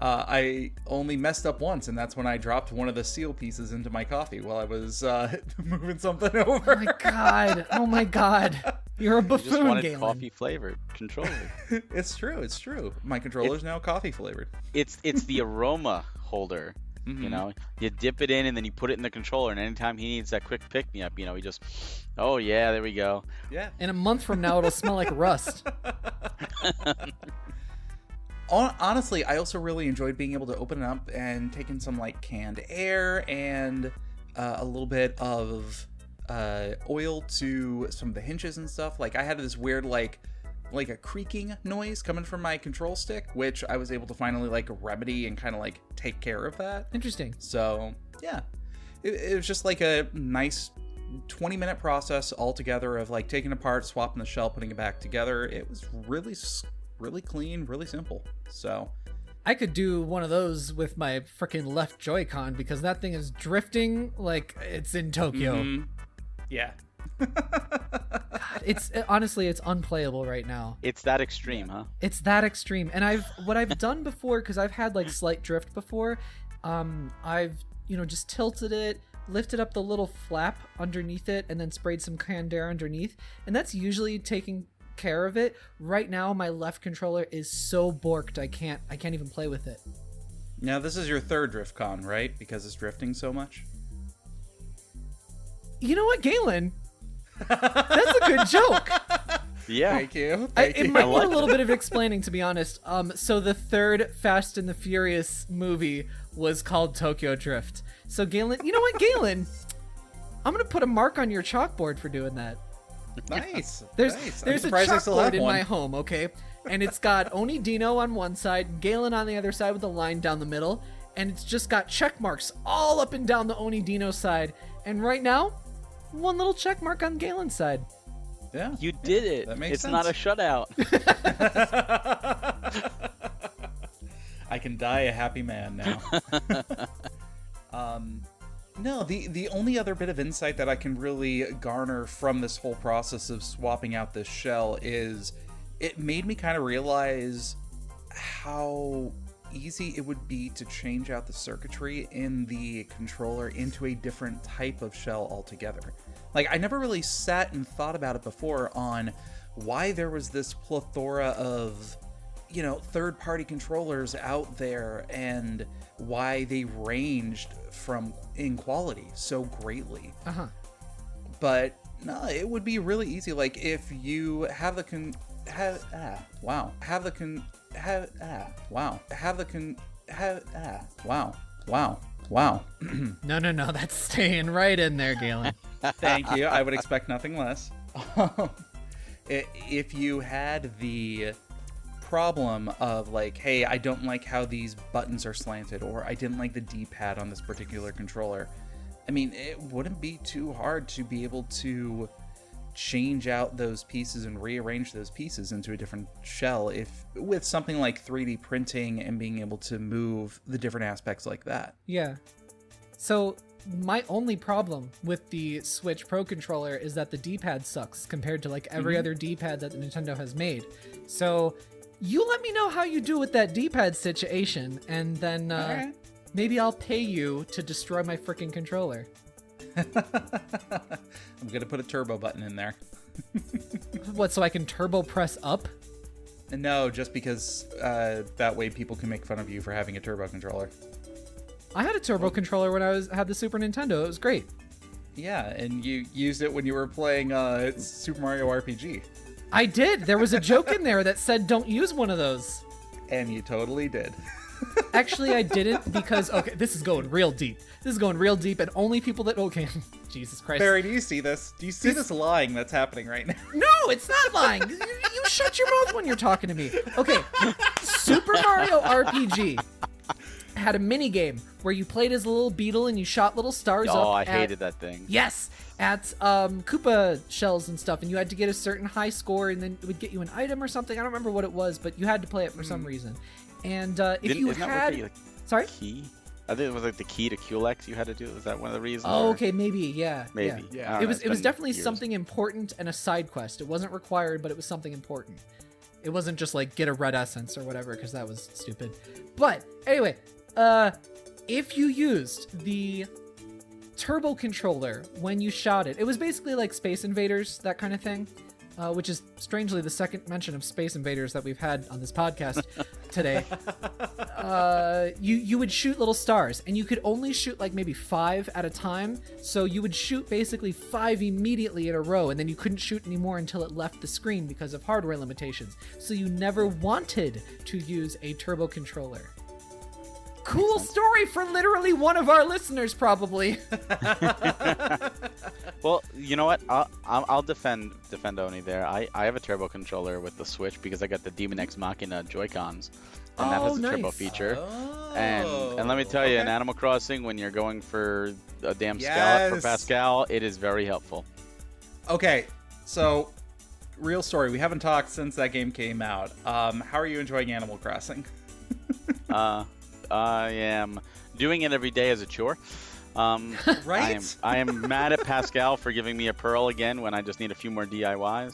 I only messed up once, and that's when I dropped one of the seal pieces into my coffee while I was moving something over. Oh my god. You're a buffoon, You just wanted Galen. coffee-flavored controller. It's true. My controller's now coffee-flavored. It's the aroma holder. You know, you dip it in and then you put it in the controller, and anytime he needs that quick pick-me-up, you know, he just, oh yeah, there we go. Yeah. In a month from now, it'll smell like rust. Honestly, I also really enjoyed being able to open it up and take in some like canned air and a little bit of oil to some of the hinges and stuff. Like, I had this weird like a creaking noise coming from my control stick, which I was able to finally like remedy and kind of like take care of that. Interesting. So yeah, it was just like a nice 20-minute process altogether of like taking it apart, swapping the shell, putting it back together. It was really clean, really simple. So I could do one of those with my freaking left Joy-Con because that thing is drifting like it's in Tokyo. Yeah. God, it's honestly, it's unplayable right now. It's that extreme, huh? It's that extreme. And what I've done before, because I've had like slight drift before, I've, just tilted it, lifted up the little flap underneath it, and then sprayed some canned air underneath. And that's usually taking care of it. Right now, my left controller is so borked, I can't even play with it. Now, this is your third DriftCon, right? Because it's drifting so much? You know what, Galen? That's a good joke. Yeah. Thank you. It might need a little bit of explaining, to be honest. So the third Fast and the Furious movie was called Tokyo Drift. So Galen, you know what, Galen? I'm going to put a mark on your chalkboard for doing that. Nice. There's a chalkboard in one. my home, okay? And it's got Oni Dino on one side, Galen on the other side with a line down the middle, and it's just got check marks all up and down the Oni Dino side. And right now, one little check mark on Galen's side. Yeah. You did it. That makes it's sense. not a shutout. I can die a happy man now. No, the only other bit of insight that I can really garner from this whole process of swapping out this shell is it made me kind of realize how easy it would be to change out the circuitry in the controller into a different type of shell altogether. Like, I never really sat and thought about it before on why there was this plethora of, third-party controllers out there and why they ranged in quality so greatly. Uh-huh. But no, it would be really easy. Like, if you have wow. No, that's staying right in there, Galen. Thank you. I would expect nothing less. If you had the problem of like, hey, I don't like how these buttons are slanted, or I didn't like the D-pad on this particular controller, I mean, it wouldn't be too hard to be able to change out those pieces and rearrange those pieces into a different shell with something like 3D printing and being able to move the different aspects like that. Yeah. So my only problem with the Switch Pro controller is that the D-pad sucks compared to like every other D-pad that Nintendo has made. So you let me know how you do with that D-pad situation, and then Alright. maybe I'll pay you to destroy my freaking controller. I'm gonna put a turbo button in there. What, so I can turbo press up? No, just because that way people can make fun of you for having a turbo controller. I had a turbo controller when I had the Super Nintendo. It was great. Yeah, and you used it when you were playing Super Mario RPG. I did. There was a joke in there that said, don't use one of those. And you totally did. Actually, I didn't because, okay, this is going real deep. And only people that, okay, Jesus Christ. Barry, do you see this? Do you see this lying that's happening right now? No, it's not lying. You shut your mouth when you're talking to me. Okay, Super Mario RPG had a mini game where you played as a little beetle and you shot little stars up. Oh, I hated that thing. Yes, at Koopa shells and stuff, and you had to get a certain high score, and then it would get you an item or something. I don't remember what it was, but you had to play it for some reason. And if you had, sorry, key. I think it was like the key to QLEX you had to do. Was that one of the reasons? Oh, okay, maybe, yeah. Maybe. Yeah. It was definitely something important and a side quest. It wasn't required, but it was something important. It wasn't just like get a red essence or whatever, because that was stupid. But anyway, if you used the turbo controller when you shot it, it was basically like Space Invaders, that kind of thing. Which is strangely the second mention of Space Invaders that we've had on this podcast today. You would shoot little stars, and you could only shoot like maybe 5 at a time. So you would shoot basically 5 immediately in a row, and then you couldn't shoot anymore until it left the screen because of hardware limitations. So you never wanted to use a turbo controller. Cool story for literally one of our listeners, probably. Well, you know what? I'll defend Oni there. I have a turbo controller with the Switch because I got the Demon X Machina Joy-Cons, and that has a turbo feature. And let me tell you, in Animal Crossing, when you're going for a damn scallop for Pascal, it is very helpful. Okay, so real story. We haven't talked since that game came out. How are you enjoying Animal Crossing? I am doing it every day as a chore. Right? I am mad at Pascal for giving me a pearl again when I just need a few more DIYs.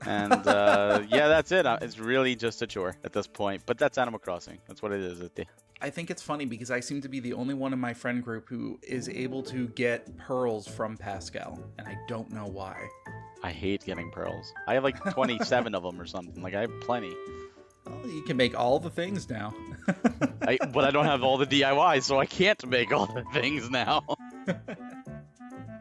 And yeah, that's it. It's really just a chore at this point. But that's Animal Crossing. That's what it is. I think it's funny because I seem to be the only one in my friend group who is able to get pearls from Pascal, and I don't know why. I hate getting pearls. I have like 27 of them or something. Like, I have plenty. Well, you can make all the things now. But I don't have all the DIY, so I can't make all the things now.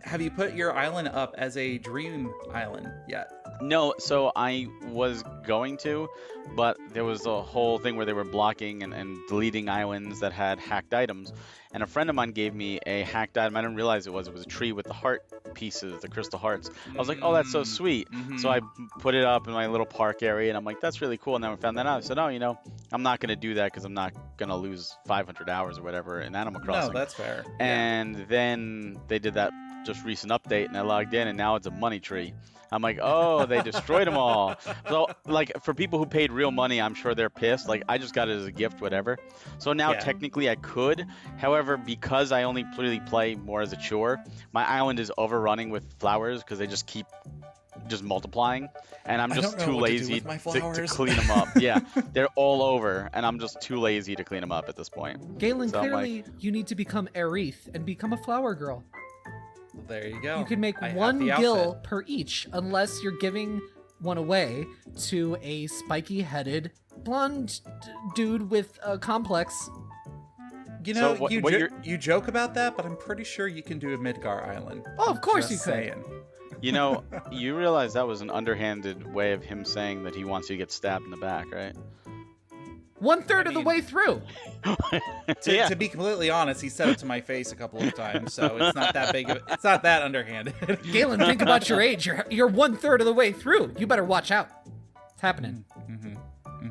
Have you put your island up as a dream island yet? No, so I was going to, but there was a whole thing where they were blocking and deleting islands that had hacked items. And a friend of mine gave me a hacked item. I didn't realize it was a tree with the heart pieces, the crystal hearts. I was like, oh, that's so sweet. So I put it up in my little park area, and I'm like, that's really cool. And then I found that out. I said, oh, I'm not going to do that because I'm not going to lose 500 hours or whatever in Animal Crossing. No, that's fair. And then they did that just recent update, and I logged in, and now it's a money tree. I'm like, oh, they destroyed them all. So, like, for people who paid real money, I'm sure they're pissed. Like, I just got it as a gift, whatever. So now, technically, I could. However, because I only really play more as a chore, my island is overrunning with flowers because they just keep multiplying. And I'm just too lazy to clean them up. Yeah, they're all over, and I'm just too lazy to clean them up at this point. Galen, so clearly, you need to become Aerith and become a flower girl. Well, there you go. You can make one gill per each, unless you're giving one away to a spiky-headed blonde dude with a complex. You know, you joke about that, but I'm pretty sure you can do a Midgar Island. Oh, of course you could. You know, you realize that was an underhanded way of him saying that he wants you to get stabbed in the back, right? 1/3 of the way through. To be completely honest, he said it to my face a couple of times, so it's not that big. It's not that underhanded. Galen, think about your age. You're 1/3 of the way through. You better watch out. It's happening.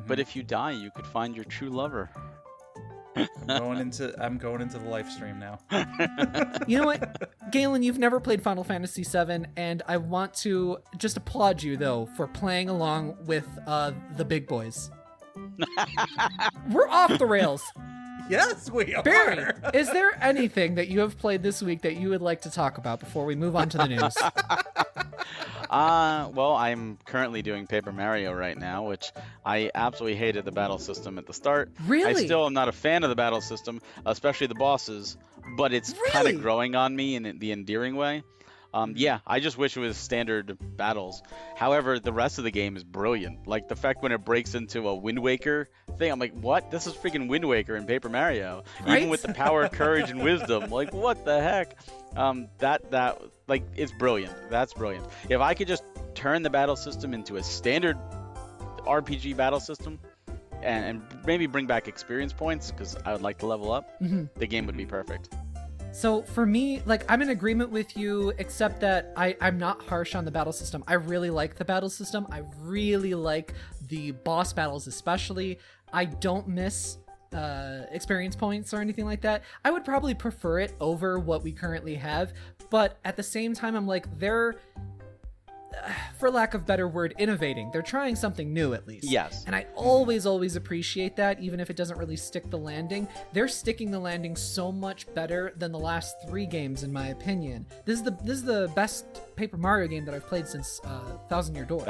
But if you die, you could find your true lover. I'm going into the live stream now. You know what, Galen? You've never played Final Fantasy VII, and I want to just applaud you though for playing along with the big boys. We're off the rails. Yes, we are. Barry, is there anything that you have played this week that you would like to talk about before we move on to the news? Well, I'm currently doing Paper Mario right now, which I absolutely hated the battle system at the start. Really? I still am not a fan of the battle system, especially the bosses, but it's kind of growing on me in the endearing way. Yeah, I just wish it was standard battles. However, the rest of the game is brilliant. Like, the fact when it breaks into a Wind Waker thing, I'm like, what? This is freaking Wind Waker in Paper Mario. Right? Even with the power, courage, and wisdom. Like, what the heck? Like, it's brilliant. That's brilliant. If I could just turn the battle system into a standard RPG battle system, and maybe bring back experience points, because I would like to level up, the game would be perfect. So for me, like, I'm in agreement with you, except that I'm not harsh on the battle system. I really like the battle system. I really like the boss battles especially. I don't miss experience points or anything like that. I would probably prefer it over what we currently have, but at the same time, I'm like, they're, for lack of better word, innovating. They're trying something new at least. Yes. And I always appreciate that, even if it doesn't really stick the landing. They're sticking the landing so much better than the last 3 games, in my opinion. This is the best Paper Mario game that I've played since Thousand Year Door.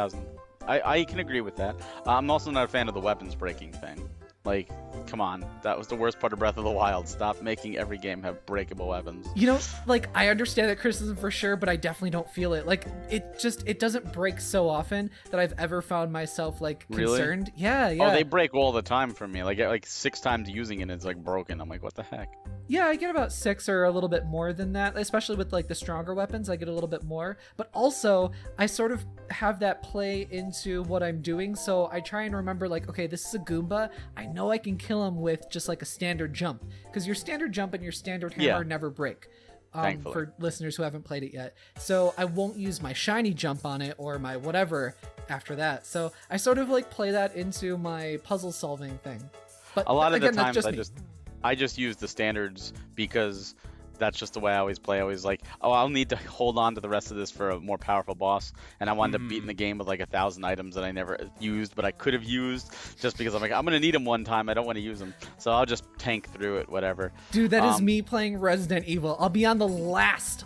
I can agree with that. I'm also not a fan of the weapons breaking thing. Like, come on, that was the worst part of Breath of the Wild. Stop making every game have breakable weapons. You know, like, I understand that criticism for sure, but I definitely don't feel it. Like, it doesn't break so often that I've ever found myself, like, concerned. Really? Yeah. Oh, they break all the time for me. Like 6 times using it, it's, like, broken. I'm like, what the heck? Yeah, I get about 6 or a little bit more than that, especially with, like, the stronger weapons. I get a little bit more. But also, I sort of have that play into what I'm doing, so I try and remember, like, okay, this is a Goomba. I know I can kill him with just, like, a standard jump, because your standard jump and your standard hammer never break. For listeners who haven't played it yet. So I won't use my shiny jump on it or my whatever after that. So I sort of, like, play that into my puzzle solving thing. But a lot of again, the times I just use the standards because that's just the way I always play. I always like, oh, I'll need to hold on to the rest of this for a more powerful boss, and I wound up beating the game with like 1,000 items that I never used, but I could have used, just because I'm like, I'm gonna need them one time. I don't want to use them, so I'll just tank through it, whatever. Dude, that is me playing Resident Evil. I'll be on the last.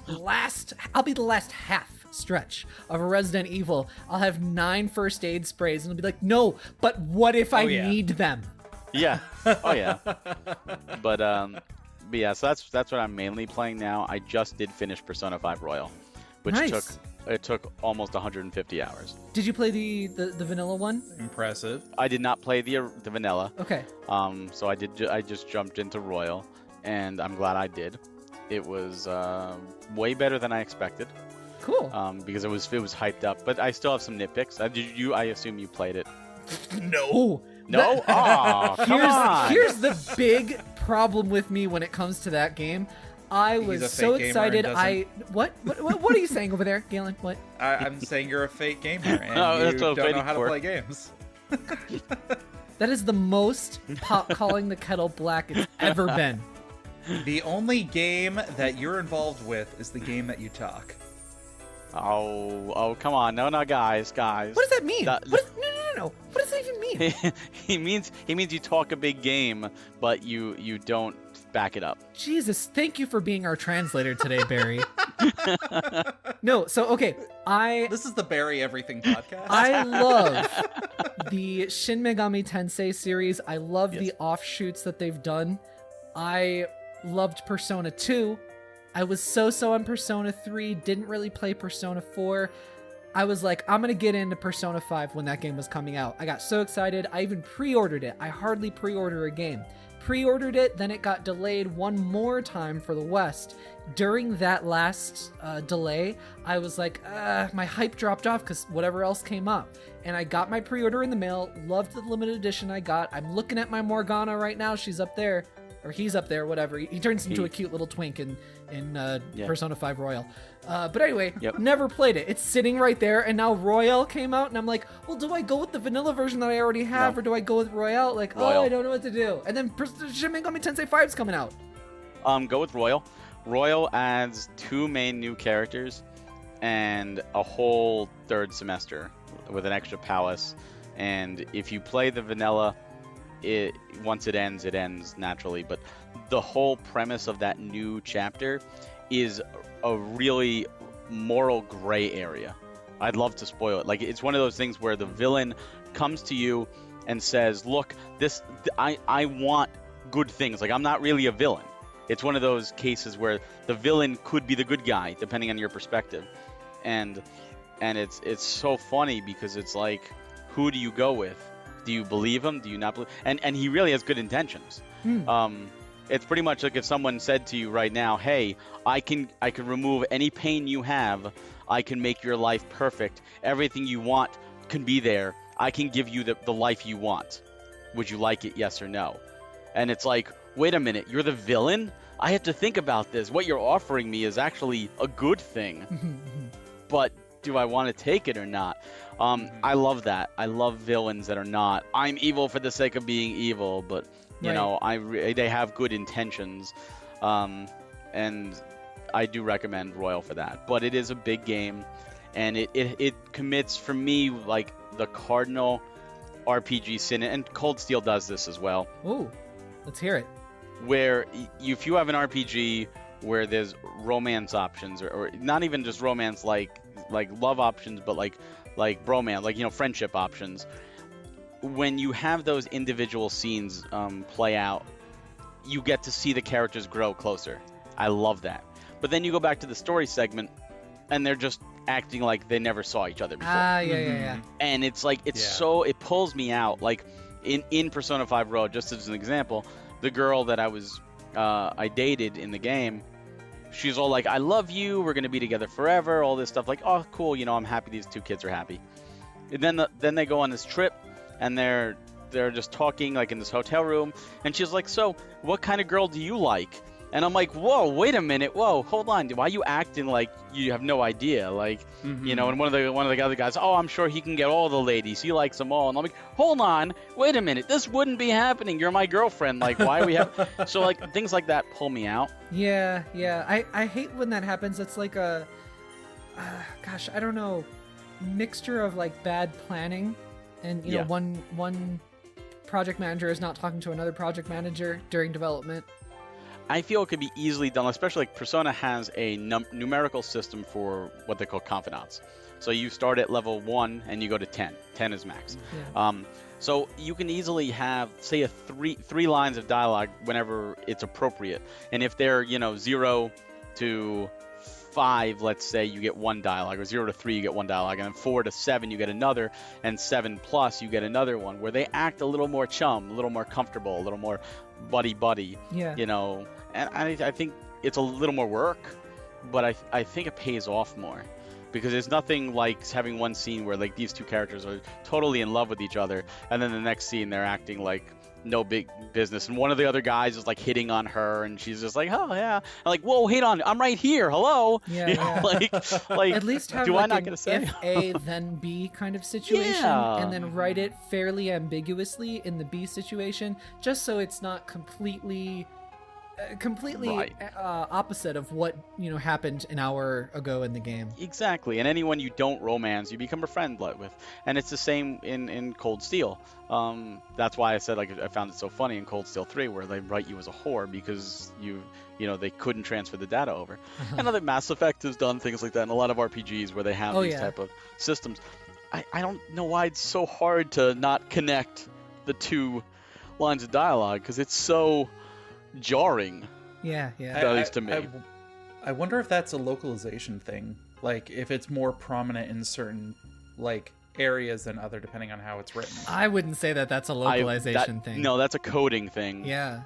I'll be the last half stretch of a Resident Evil. I'll have 9 first aid sprays, and I'll be like, no, but what if I need them? Yeah. Oh yeah. But yeah. So that's what I'm mainly playing now. I just did finish Persona 5 Royal, which Nice. took almost 150 hours. Did you play the vanilla one? Impressive. I did not play the vanilla. Okay. So I just jumped into Royal, and I'm glad I did. It was way better than I expected. Cool. Because it was hyped up, but I still have some nitpicks. I assume you played it. No. No? Oh, come on. Here's the big problem with me when it comes to that game. I He's was a so fake gamer excited. and What are you saying over there, Galen? What? I'm saying you're a fake gamer and Oh, you that's what I was don't know waiting how to for. play games. That is the most pot calling the kettle black it's ever been. The only game that you're involved with is the game that you talk. Oh, come on. No, guys. What does that mean? No. What does that even mean? he means you talk a big game, but you don't back it up. Jesus, thank you for being our translator today, Barry. No, so okay, This is the Barry Everything podcast. I love the Shin Megami Tensei series. I love the offshoots that they've done. I loved Persona 2. I was so on Persona 3, didn't really play Persona 4. I was like, I'm going to get into Persona 5 when that game was coming out. I got so excited. I even pre-ordered it. I hardly pre-order a game. Pre-ordered it, then it got delayed one more time for the West. During that last delay, I was like, my hype dropped off because whatever else came up. And I got my pre-order in the mail, loved the limited edition I got. I'm looking at my Morgana right now. She's up there. Or he's up there, whatever. He turns into a cute little twink in Persona 5 Royal. But anyway, never played it. It's sitting right there, and now Royal came out, and I'm like, well, do I go with the vanilla version that I already have, or do I go with Royal? Like, Royal. I don't know what to do. And then Shin Megami Tensei 5's coming out. Go with Royal. Royal adds 2 main new characters and a whole third semester with an extra palace. And if you play the vanilla, once it ends naturally. But the whole premise of that new chapter is a really moral gray area. I'd love to spoil it. Like, it's one of those things where the villain comes to you and says, look, I want good things. Like, I'm not really a villain. It's one of those cases where the villain could be the good guy, depending on your perspective. And it's so funny because it's like, who do you go with? Do you believe him? Do you not believe? And he really has good intentions. It's pretty much like if someone said to you right now, "Hey, I can remove any pain you have. I can make your life perfect. Everything you want can be there. I can give you the life you want. Would you like it? Yes or no?" And it's like, wait a minute, you're the villain? I have to think about this. What you're offering me is actually a good thing. But do I want to take it or not? I love that. I love villains that are not, I'm evil for the sake of being evil, but you know, they have good intentions. And I do recommend Royal for that. But it is a big game, and it commits, for me, like the cardinal RPG sin, and Cold Steel does this as well. Ooh, let's hear it. Where if you have an RPG where there's romance options, or not even just romance like love options, but like bromance, like, you know, friendship options. When you have those individual scenes play out, you get to see the characters grow closer. I love that. But then you go back to the story segment, and they're just acting like they never saw each other before. Yeah. And it's like, it pulls me out. Like in Persona 5 Royal, just as an example, the girl that I dated in the game, she's all like, I love you, we're going to be together forever, all this stuff. Like, oh, cool, you know, I'm happy these 2 kids are happy. And then they go on this trip, and they're just talking, like, in this hotel room, and she's like, so, what kind of girl do you like? And I'm like, whoa, wait a minute, whoa, hold on, why are you acting like you have no idea? Like, you know, and one of the other guys, oh, I'm sure he can get all the ladies, he likes them all. And I'm like, hold on, wait a minute, this wouldn't be happening, you're my girlfriend, like, why are we have... So, like, things like that pull me out. Yeah. I hate when that happens. It's like a, gosh, I don't know, mixture of, like, bad planning, and, you know, one project manager is not talking to another project manager during development. I feel it could be easily done, especially like Persona has a numerical system for what they call confidants. So you start at level 1 and you go to 10. 10 is max. Yeah. So you can easily have, say, a three lines of dialogue whenever it's appropriate. And if they're, 0 to 5, let's say, you get one dialogue, or 0 to 3, you get one dialogue, and then 4 to 7, you get another, and 7 plus, you get another one, where they act a little more chum, a little more comfortable, a little more buddy, Yeah. And I think it's a little more work, but I think it pays off more. Because there's nothing like having one scene where like these two characters are totally in love with each other, and then the next scene they're acting like no big business, and one of the other guys is like hitting on her, and she's just like, oh yeah, and like, whoa, hit on, I'm right here, hello. Yeah. Like At least have do like I not an gonna say? if A then B kind of situation, Yeah. and then write it fairly ambiguously in the B situation, just so it's not completely Right. opposite of what happened an hour ago in the game. Exactly, and anyone you don't romance, you become a friend with, and it's the same in Cold Steel. That's why I said like I found it so funny in Cold Steel 3, where they write you as a whore because they couldn't transfer the data over. I know that Mass Effect has done things like that, and a lot of RPGs where they have these type of systems. I don't know why it's so hard to not connect the two lines of dialogue, because it's so jarring. Yeah. At least to me. I wonder if that's a localization thing. Like, if it's more prominent in certain, like, areas than other, depending on how it's written. I wouldn't say that that's a localization thing. No, that's a coding thing. Yeah.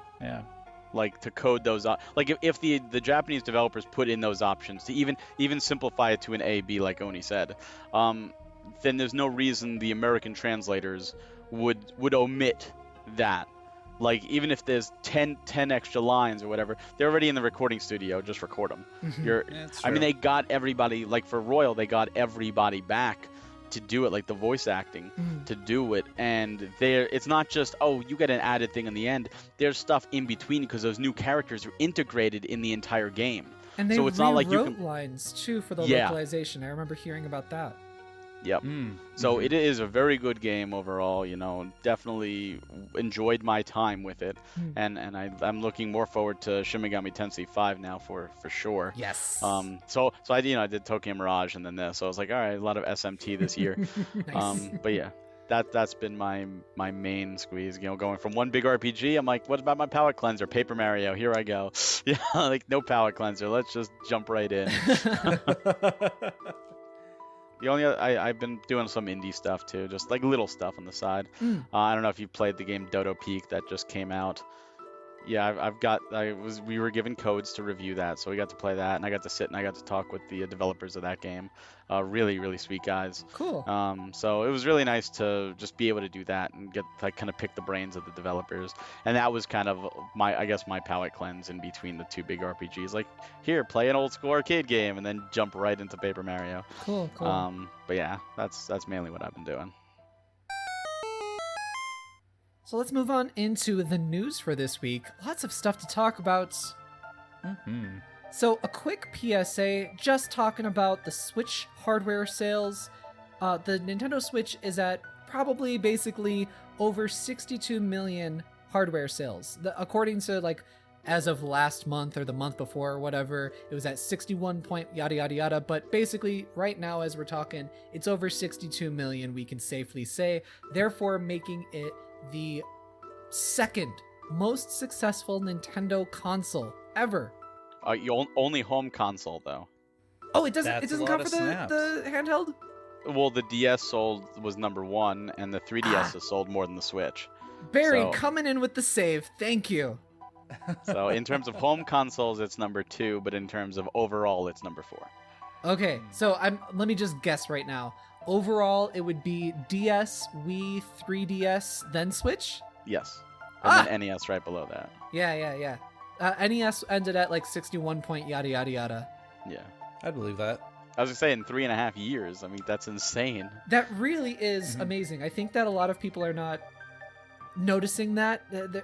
Like, to code those like if the Japanese developers put in those options to even simplify it to an A B, like Oni said, then there's no reason the American translators would omit that. Like, even if there's 10 extra lines or whatever, they're already in the recording studio. Just record them. I mean, they got everybody, like for Royal, they got everybody back to do it, like the voice acting to do it. And it's not just, oh, you get an added thing in the end. There's stuff in between because those new characters are integrated in the entire game. And they so it's not like you rewrote lines too for the localization. I remember hearing about that. Yep. So it is a very good game overall. Definitely enjoyed my time with it, and I'm looking more forward to Shin Megami Tensei 5 now for sure. Yes. So I did Tokyo Mirage and then this. So I was like, all right, a lot of SMT this year. Nice. But yeah, that's been my main squeeze. Going from one big RPG, I'm like, what about my palate cleanser? Paper Mario, here I go. Yeah, like no palate cleanser. Let's just jump right in. The only I've been doing some indie stuff too, just like little stuff on the side. I don't know if you played the game Dodo Peak that just came out. Yeah, we were given codes to review that, so we got to play that, and I got to sit and I got to talk with the developers of that game. Really, really sweet guys. Cool. So it was really nice to just be able to do that and get like kind of pick the brains of the developers, and that was kind of my palate cleanse in between the two big RPGs. Like, here, play an old school arcade game, and then jump right into Paper Mario. Cool. But yeah, that's mainly what I've been doing. So let's move on into the news for this week. Lots of stuff to talk about. So a quick PSA, just talking about the Switch hardware sales. The Nintendo Switch is at probably basically over 62 million hardware sales. According to like as of last month or the month before or whatever, it was at 61 point yada yada yada. But basically right now as we're talking, it's over 62 million, we can safely say, therefore making it the second most successful Nintendo console ever. Only home console though. Oh, it doesn't That's a count lot for of the snaps. handheld? Well, the DS was number 1, and the 3DS has sold more than the Switch. Barry So- coming in with the save. Thank you. So in terms of home consoles, it's number 2, but in terms of overall, it's number 4. Okay, so let me just guess right now. Overall, it would be DS, Wii, 3DS, then Switch? Yes. And then NES right below that. Yeah. NES ended at like 61 point yada yada yada. Yeah. I'd believe that. I was gonna say in 3.5 years. I mean, that's insane. That really is amazing. I think that a lot of people are not noticing that.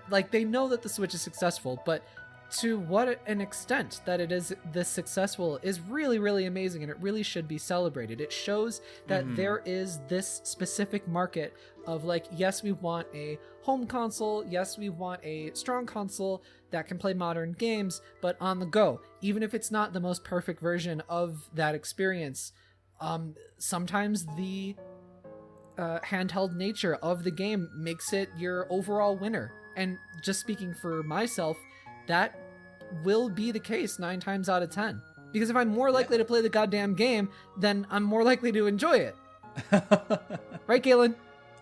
Like, they know that the Switch is successful, but to what an extent that it is this successful is really, really amazing, and it really should be celebrated. It shows that there is this specific market of like, yes, we want a home console, yes, we want a strong console that can play modern games, but on the go, even if it's not the most perfect version of that experience. Sometimes the handheld nature of the game makes it your overall winner. And just speaking for myself, that will be the case 9 times out of 10. Because if I'm more likely to play the goddamn game, then I'm more likely to enjoy it. Right, Galen?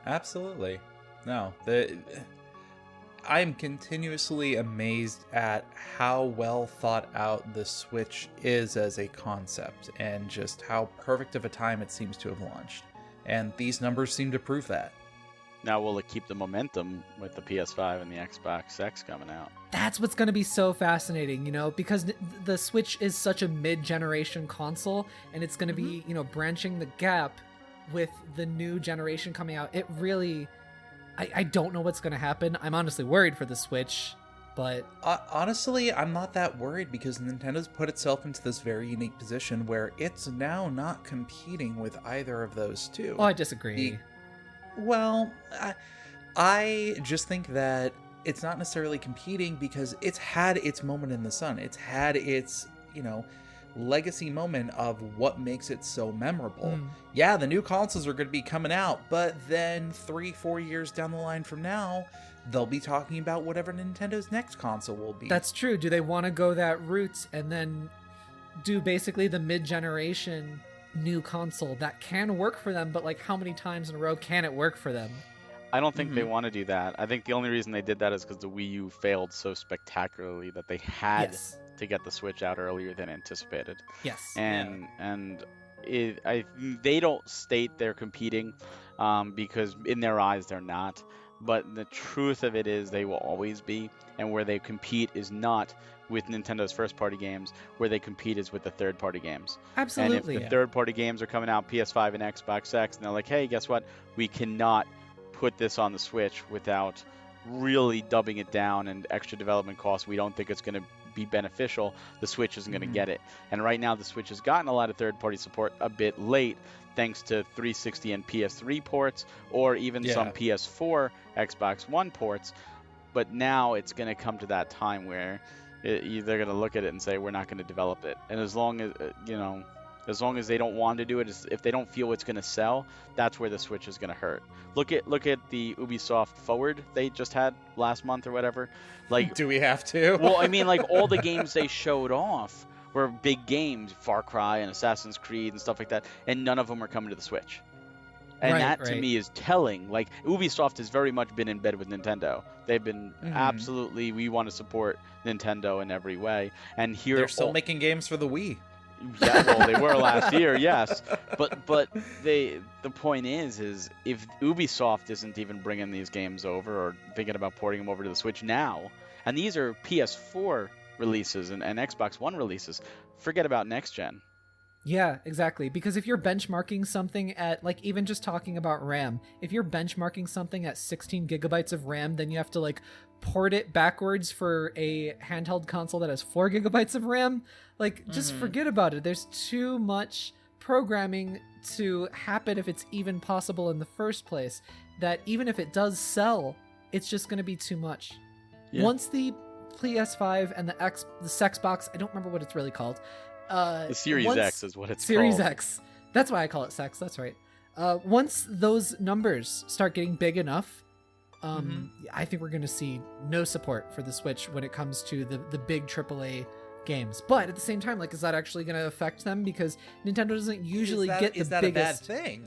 Absolutely. No, I'm continuously amazed at how well thought out the Switch is as a concept, and just how perfect of a time it seems to have launched. And these numbers seem to prove that. Now, will it keep the momentum with the PS5 and the Xbox X coming out? That's what's going to be so fascinating, because the Switch is such a mid-generation console, and it's going to be, branching the gap with the new generation coming out. It really, I don't know what's going to happen. I'm honestly worried for the Switch, but... honestly, I'm not that worried, because Nintendo's put itself into this very unique position where it's now not competing with either of those two. Oh, I disagree. Well, I just think that it's not necessarily competing because it's had its moment in the sun. It's had its, legacy moment of what makes it so memorable. Yeah, the new consoles are going to be coming out, but then 3-4 years down the line from now, they'll be talking about whatever Nintendo's next console will be. That's true. Do they want to go that route and then do basically the mid-generation new console that can work for them, but how many times in a row can it work for them? I don't think they want to do that. I think the only reason they did that is because the Wii U failed so spectacularly that they had to get the Switch out earlier than anticipated. Yes. They don't state they're competing because in their eyes they're not. But the truth of it is they will always be, and where they compete is not with Nintendo's first-party games. Where they compete is with the third-party games. Absolutely. And if the third-party games are coming out PS5 and Xbox X, and they're like, hey, guess what? We cannot put this on the Switch without really dubbing it down and extra development costs. We don't think it's going to be beneficial. The Switch isn't going to get it. And right now, the Switch has gotten a lot of third-party support a bit late, thanks to 360 and PS3 ports, or even some PS4, Xbox One ports. But now it's going to come to that time where they're going to look at it and say, we're not going to develop it. And as long as they don't want to do it, if they don't feel it's going to sell, that's where the Switch is going to hurt. Look at the Ubisoft Forward they just had last month or whatever. Do we have to? Well, I mean, all the games they showed off were big games, Far Cry and Assassin's Creed and stuff like that, and none of them are coming to the Switch. And to me is telling. Ubisoft has very much been in bed with Nintendo. They've been absolutely, we want to support Nintendo in every way. And here they're still making games for the Wii. Yeah, well, they were last year, yes. But the point is if Ubisoft isn't even bringing these games over or thinking about porting them over to the Switch now, and these are PS4 releases and Xbox One releases, forget about next gen. Yeah, exactly. Because if you're benchmarking something at, even just talking about RAM, if you're benchmarking something at 16 gigabytes of RAM, then you have to, port it backwards for a handheld console that has 4 gigabytes of RAM. Just forget about it. There's too much programming to happen if it's even possible in the first place, that even if it does sell, it's just going to be too much. Yeah. Once the PS5 and the Xbox, I don't remember what it's really called, the Series X is what it's Series called. X. That's why I call it Sex. That's right. Once those numbers start getting big enough, I think we're going to see no support for the Switch when it comes to the big AAA games. But at the same time, is that actually going to affect them? Because Nintendo doesn't usually get the biggest... Is that a bad thing?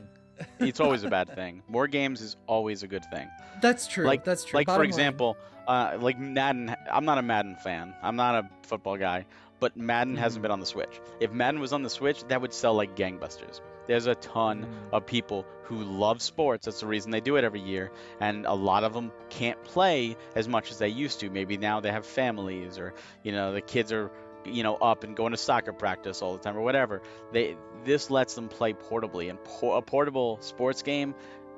It's always a bad thing. More games is always a good thing. That's true. That's true. For example, Madden. I'm not a Madden fan. I'm not a football guy. But Madden hasn't been on the Switch. If Madden was on the Switch, that would sell like gangbusters. There's a ton of people who love sports. That's the reason they do it every year. And a lot of them can't play as much as they used to. Maybe now they have families, or, the kids are, up and going to soccer practice all the time or whatever. This lets them play portably. And a portable sports game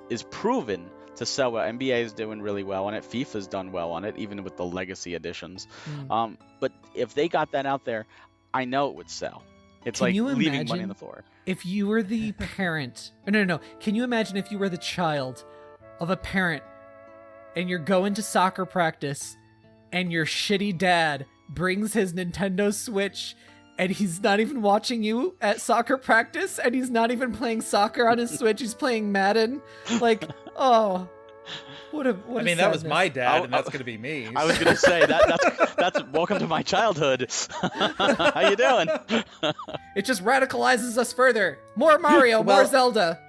is proven to sell well. NBA is doing really well on it. FIFA's done well on it, even with the legacy editions. But if they got that out there, I know it would sell. It's like leaving money on the floor. If you were the parent... No. Can you imagine if you were the child of a parent and you're going to soccer practice and your shitty dad brings his Nintendo Switch and he's not even watching you at soccer practice, and he's not even playing soccer on his Switch. He's playing Madden. Like, oh, what a that was my dad, I- and that's gonna be me. I was gonna say that's welcome to my childhood. How you doing? It just radicalizes us further. More Mario, more Well- Zelda.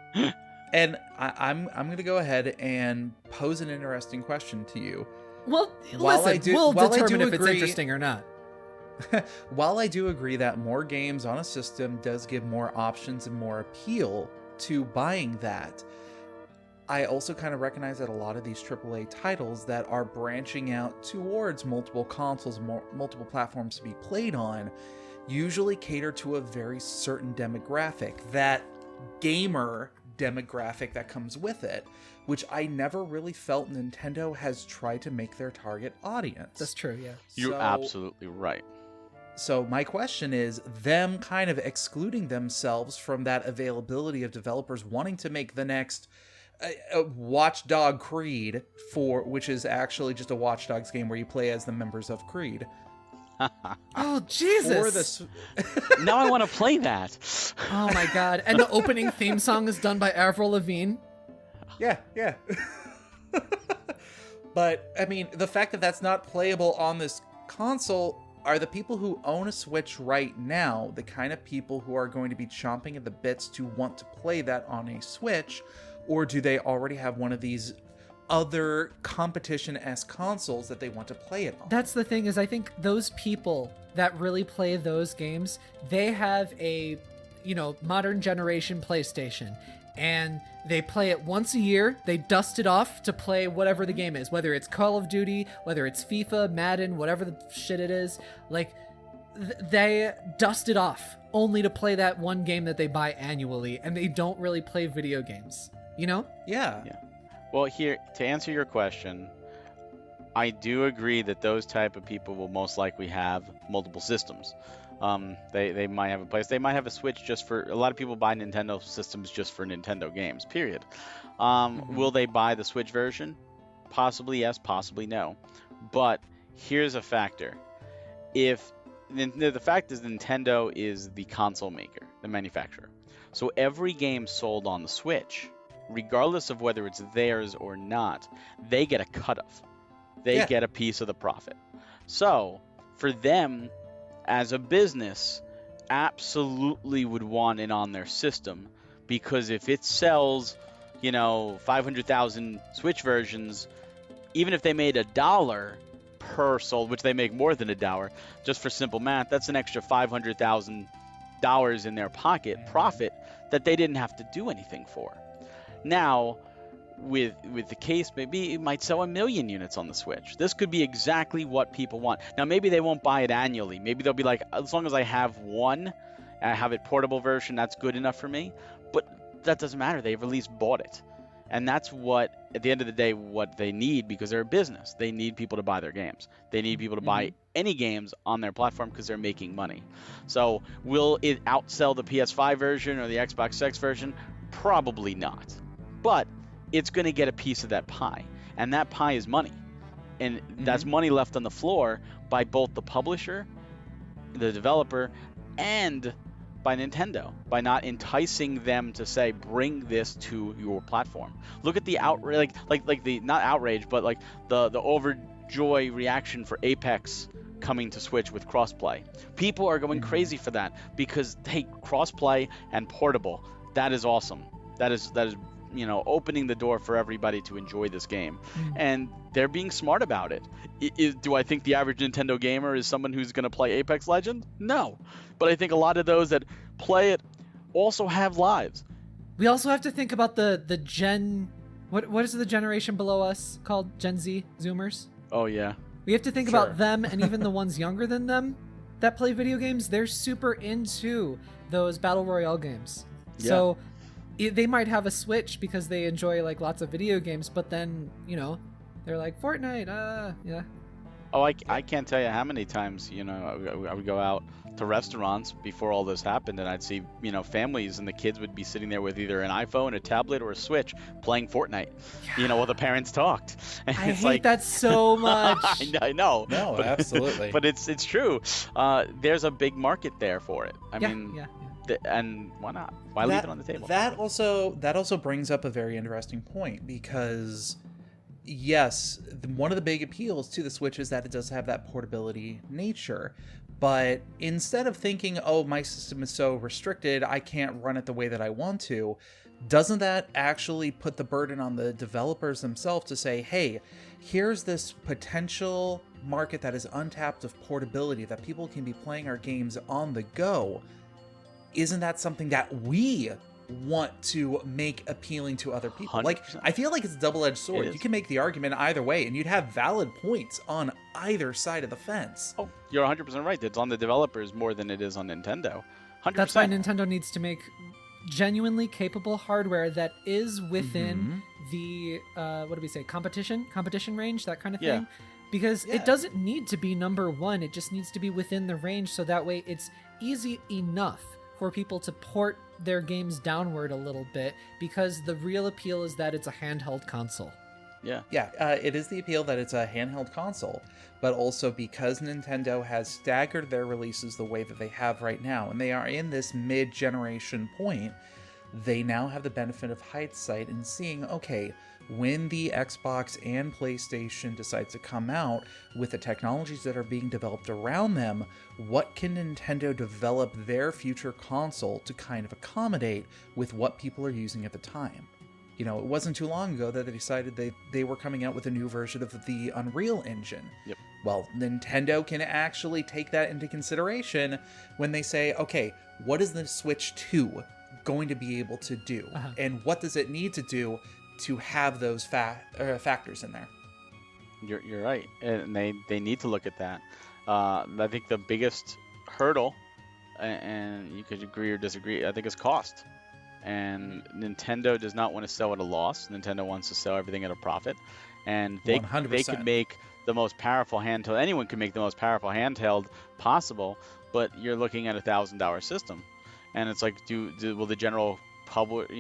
And I'm gonna go ahead and pose an interesting question to you. Well, While I listen, do- we'll while I determine do if it's agree- interesting or not. While I do agree that more games on a system does give more options and more appeal to buying that, I also kind of recognize that a lot of these AAA titles that are branching out towards multiple consoles, multiple platforms to be played on, usually cater to a very certain demographic, that gamer demographic that comes with it, which I never really felt Nintendo has tried to make their target audience. That's true, yeah. You're So- absolutely right. So my question is, them kind of excluding themselves from that availability of developers wanting to make the next Watchdog Creed, which is actually just a Watch Dogs game where you play as the members of Creed. Oh, Jesus. For the Now I want to play that. Oh, my God. And the opening theme song is done by Avril Lavigne. Yeah. But, I mean, the fact that that's not playable on this console, are the people who own a Switch right now the kind of people who are going to be chomping at the bits to want to play that on a Switch, or do they already have one of these other competition-esque consoles that they want to play it on? That's the thing, is I think those people that really play those games, they have a, modern generation PlayStation, and they play it once a year. They dust it off to play whatever the game is, whether it's Call of Duty, whether it's FIFA, Madden, whatever the shit it is. Like, they dust it off only to play that one game that they buy annually, and they don't really play video games, Yeah. Well, here, to answer your question, I do agree that those type of people will most likely have multiple systems. They might have a place. They might have a Switch just for. A lot of people buy Nintendo systems just for Nintendo games. Period. Will they buy the Switch version? Possibly yes, possibly no. But here's a factor: if the fact is Nintendo is the console maker, the manufacturer, so every game sold on the Switch, regardless of whether it's theirs or not, they get a cut of. They get a piece of the profit. So for them, as a business, absolutely would want it on their system, because if it sells, 500,000 Switch versions, even if they made $1 per sold, which they make more than $1, just for simple math, that's an extra $500,000 in their pocket profit that they didn't have to do anything for. Now, with the case, maybe it might sell 1 million units on the Switch. This could be exactly what people want. Now, maybe they won't buy it annually. Maybe they'll be like, as long as I have one, and I have it portable version, that's good enough for me. But that doesn't matter. They've at least bought it. And that's what, at the end of the day, what they need, because they're a business. They need people to buy their games. They need people to buy any games on their platform because they're making money. So will it outsell the PS5 version or the Xbox X version? Probably not. But it's going to get a piece of that pie, and that pie is money, and that's money left on the floor by both the publisher, the developer, and by Nintendo, by not enticing them to say, bring this to your platform. Look at the outrage, like the not outrage, but like the overjoy reaction for Apex coming to Switch with crossplay. People are going crazy for that because, hey, crossplay and portable, that is awesome. That is opening the door for everybody to enjoy this game. And they're being smart about it. Do I think the average Nintendo gamer is someone who's going to play Apex Legends? No. But I think a lot of those that play it also have lives. We also have to think about the Gen... What is the generation below us called? Gen Z? Zoomers? Oh, yeah. We have to think about them, and even the ones younger than them that play video games. They're super into those Battle Royale games. Yeah. So they might have a Switch because they enjoy like lots of video games, but then they're like Fortnite, yeah. Oh, I can't tell you how many times, I would go out to restaurants before all this happened, and I'd see, families, and the kids would be sitting there with either an iPhone, a tablet, or a Switch playing Fortnite, while the parents talked. And I it's hate that so much. I know. No, but, absolutely. But it's true. There's a big market there for it. I mean, and why not? Why leave it on the table? That also brings up a very interesting point, because yes, one of the big appeals to the Switch is that it does have that portability nature. But instead of thinking, oh, my system is so restricted, I can't run it the way that I want to, doesn't that actually put the burden on the developers themselves to say, hey, here's this potential market that is untapped of portability, that people can be playing our games on the go? Isn't that something that we want to make appealing to other people? 100%. Like, I feel like it's a double-edged sword. You can make the argument either way, and you'd have valid points on either side of the fence. Oh, you're 100% right. It's on the developers more than it is on Nintendo. 100%. That's why Nintendo needs to make genuinely capable hardware that is within the what do we say, competition range, that kind of thing. Because it doesn't need to be number one. It just needs to be within the range, so that way it's easy enough for people to port their games downward a little bit, because the real appeal is that it's a handheld console. It is the appeal that it's a handheld console, but also because Nintendo has staggered their releases the way that they have right now, and they are in this mid-generation point, they now have the benefit of hindsight in seeing, okay, when the Xbox and PlayStation decide to come out with the technologies that are being developed around them, what can Nintendo develop their future console to kind of accommodate with what people are using at the time? It wasn't too long ago that they decided they were coming out with a new version of the Unreal Engine. Yep. Well, Nintendo can actually take that into consideration when they say, okay, what is the Switch 2 going to be able to do? And what does it need to do to have those factors in there? You're right, and they need to look at that. I think the biggest hurdle, and you could agree or disagree, I think is cost. And Nintendo does not want to sell at a loss. Nintendo wants to sell everything at a profit, and they could make the most powerful handheld. Anyone can make the most powerful handheld possible, but you're looking at $1,000 system, and it's like, will the general public,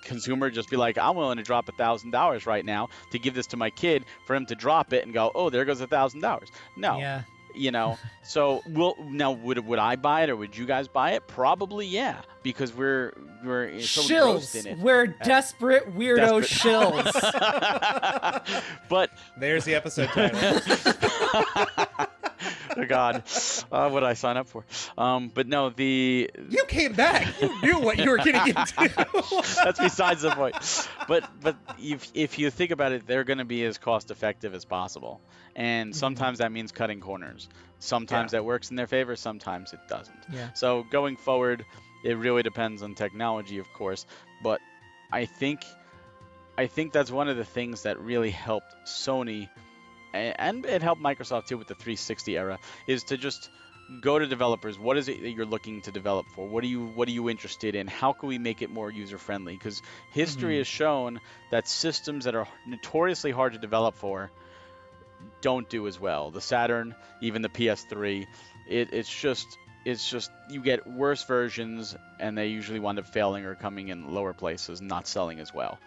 consumer just be like, I'm willing to drop $1,000 right now to give this to my kid for him to drop it and go, oh, there goes $1,000? No. Yeah. So would I buy it, or would you guys buy it? Probably, yeah, because we're so engrossed in it. We're desperate weirdo shills. But there's the episode title. Oh God, what did I sign up for? But no, you came back. You knew what you were getting into. That's besides the point. But if you think about it, they're going to be as cost effective as possible, and sometimes that means cutting corners. Sometimes that works in their favor. Sometimes it doesn't. Yeah. So going forward, it really depends on technology, of course. But I think that's one of the things that really helped Sony. And it helped Microsoft too with the 360 era, is to just go to developers. What is it that you're looking to develop for? What are you interested in? How can we make it more user friendly? Because history has shown that systems that are notoriously hard to develop for don't do as well. The Saturn, even the PS3, it's just you get worse versions, and they usually wind up failing or coming in lower places, and not selling as well.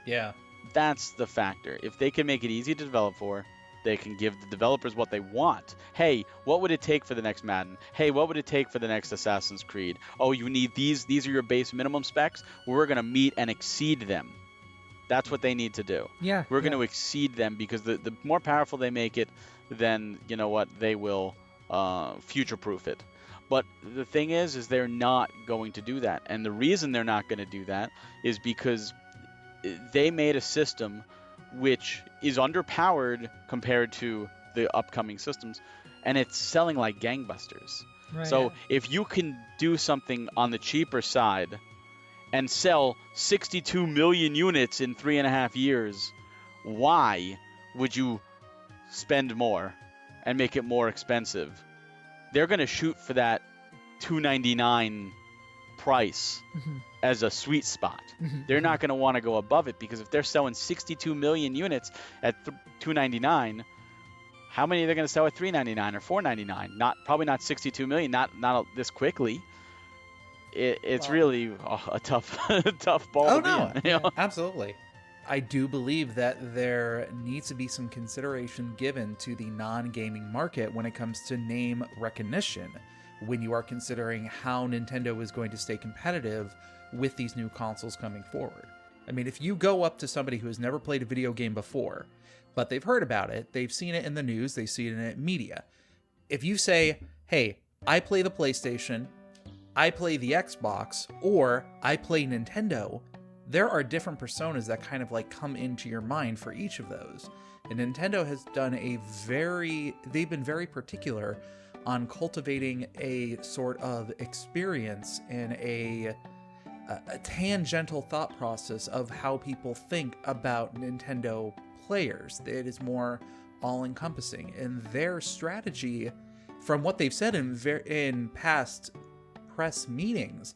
Yeah, that's the factor. If they can make it easy to develop for, they can give the developers what they want. Hey, what would it take for the next Madden? Hey, what would it take for the next Assassin's Creed? Oh, you need these are your base minimum specs? We're going to meet and exceed them. That's what they need to do. Yeah. We're going to exceed them, because the more powerful they make it, then, you know what, they will future-proof it. But the thing is they're not going to do that. And the reason they're not going to do that is because they made a system which is underpowered compared to the upcoming systems, and it's selling like gangbusters. Right. So if you can do something on the cheaper side and sell 62 million units in 3.5 years, why would you spend more and make it more expensive? They're going to shoot for that $299 price as a sweet spot. They're not going to want to go above it, because if they're selling 62 million units at $299, how many are they going to sell at $3.99 or $4.99? Probably not 62 million. Not this quickly. It's really a tough tough ball to be in. Yeah, absolutely. I do believe that there needs to be some consideration given to the non-gaming market when it comes to name recognition, when you are considering how Nintendo is going to stay competitive with these new consoles coming forward. I mean, if you go up to somebody who has never played a video game before, but they've heard about it, they've seen it in the news, they've seen it in media. If you say, hey, I play the PlayStation, I play the Xbox, or I play Nintendo, there are different personas that kind of like come into your mind for each of those. And Nintendo has done they've been very particular on cultivating a sort of experience and a tangential thought process of how people think about Nintendo players. It is more all-encompassing. And their strategy, from what they've said in past press meetings,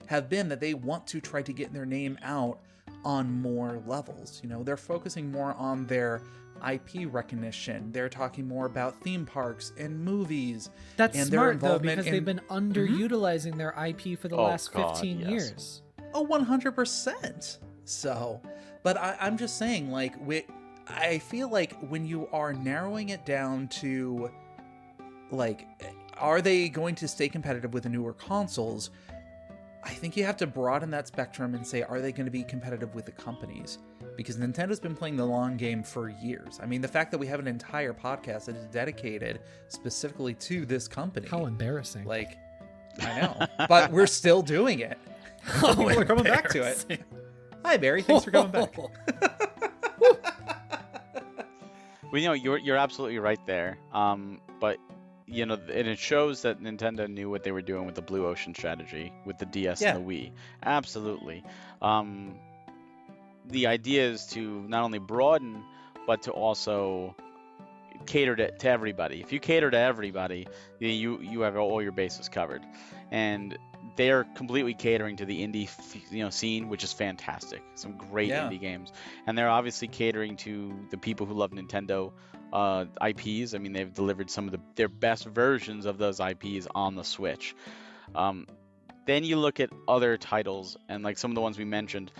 have been that they want to try to get their name out on more levels. You know, they're focusing more on their IP recognition. They're talking more about theme parks and movies. That's and smart, though, because they've been underutilizing their IP for the last 15 years. Oh, 100%. So, but I'm just saying, like, I feel like when you are narrowing it down to, like, are they going to stay competitive with the newer consoles? I think you have to broaden that spectrum and say, are they going to be competitive with the companies? Because Nintendo's been playing the long game for years. I mean, the fact that we have an entire podcast that is dedicated specifically to this company. How embarrassing. Like, I know. But we're still doing it. People are coming back to it. Hi, Barry. Thanks for coming back. Well, you know, you're absolutely right there. But you know, and it shows that Nintendo knew what they were doing with the Blue Ocean strategy, with the DS and the Wii. Absolutely. The idea is to not only broaden, but to also cater to everybody. If you cater to everybody, you have all your bases covered. And they're completely catering to the indie scene, which is fantastic. Some great indie games. And they're obviously catering to the people who love Nintendo IPs. I mean, they've delivered some of their best versions of those IPs on the Switch. Then you look at other titles, and like some of the ones we mentioned,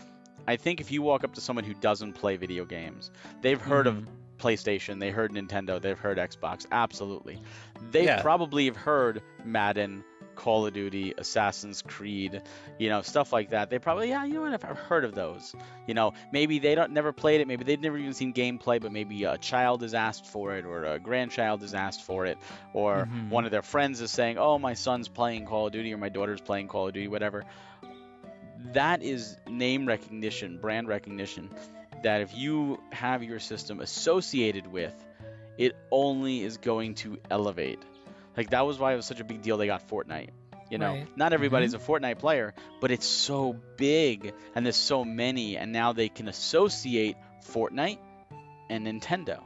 I think if you walk up to someone who doesn't play video games, they've heard of PlayStation, they heard Nintendo, they've heard Xbox, absolutely. They probably have heard Madden, Call of Duty, Assassin's Creed, you know, stuff like that. They probably, you know what, I've heard of those. You know, maybe they never played it, maybe they've never even seen gameplay, but maybe a child is asked for it, or a grandchild is asked for it, or one of their friends is saying, oh, my son's playing Call of Duty, or my daughter's playing Call of Duty, whatever. That is name recognition, brand recognition, that if you have your system associated with, it only is going to elevate. Like, that was why it was such a big deal they got Fortnite. You know, not everybody's a Fortnite player, but it's so big, and there's so many, and now they can associate Fortnite and Nintendo.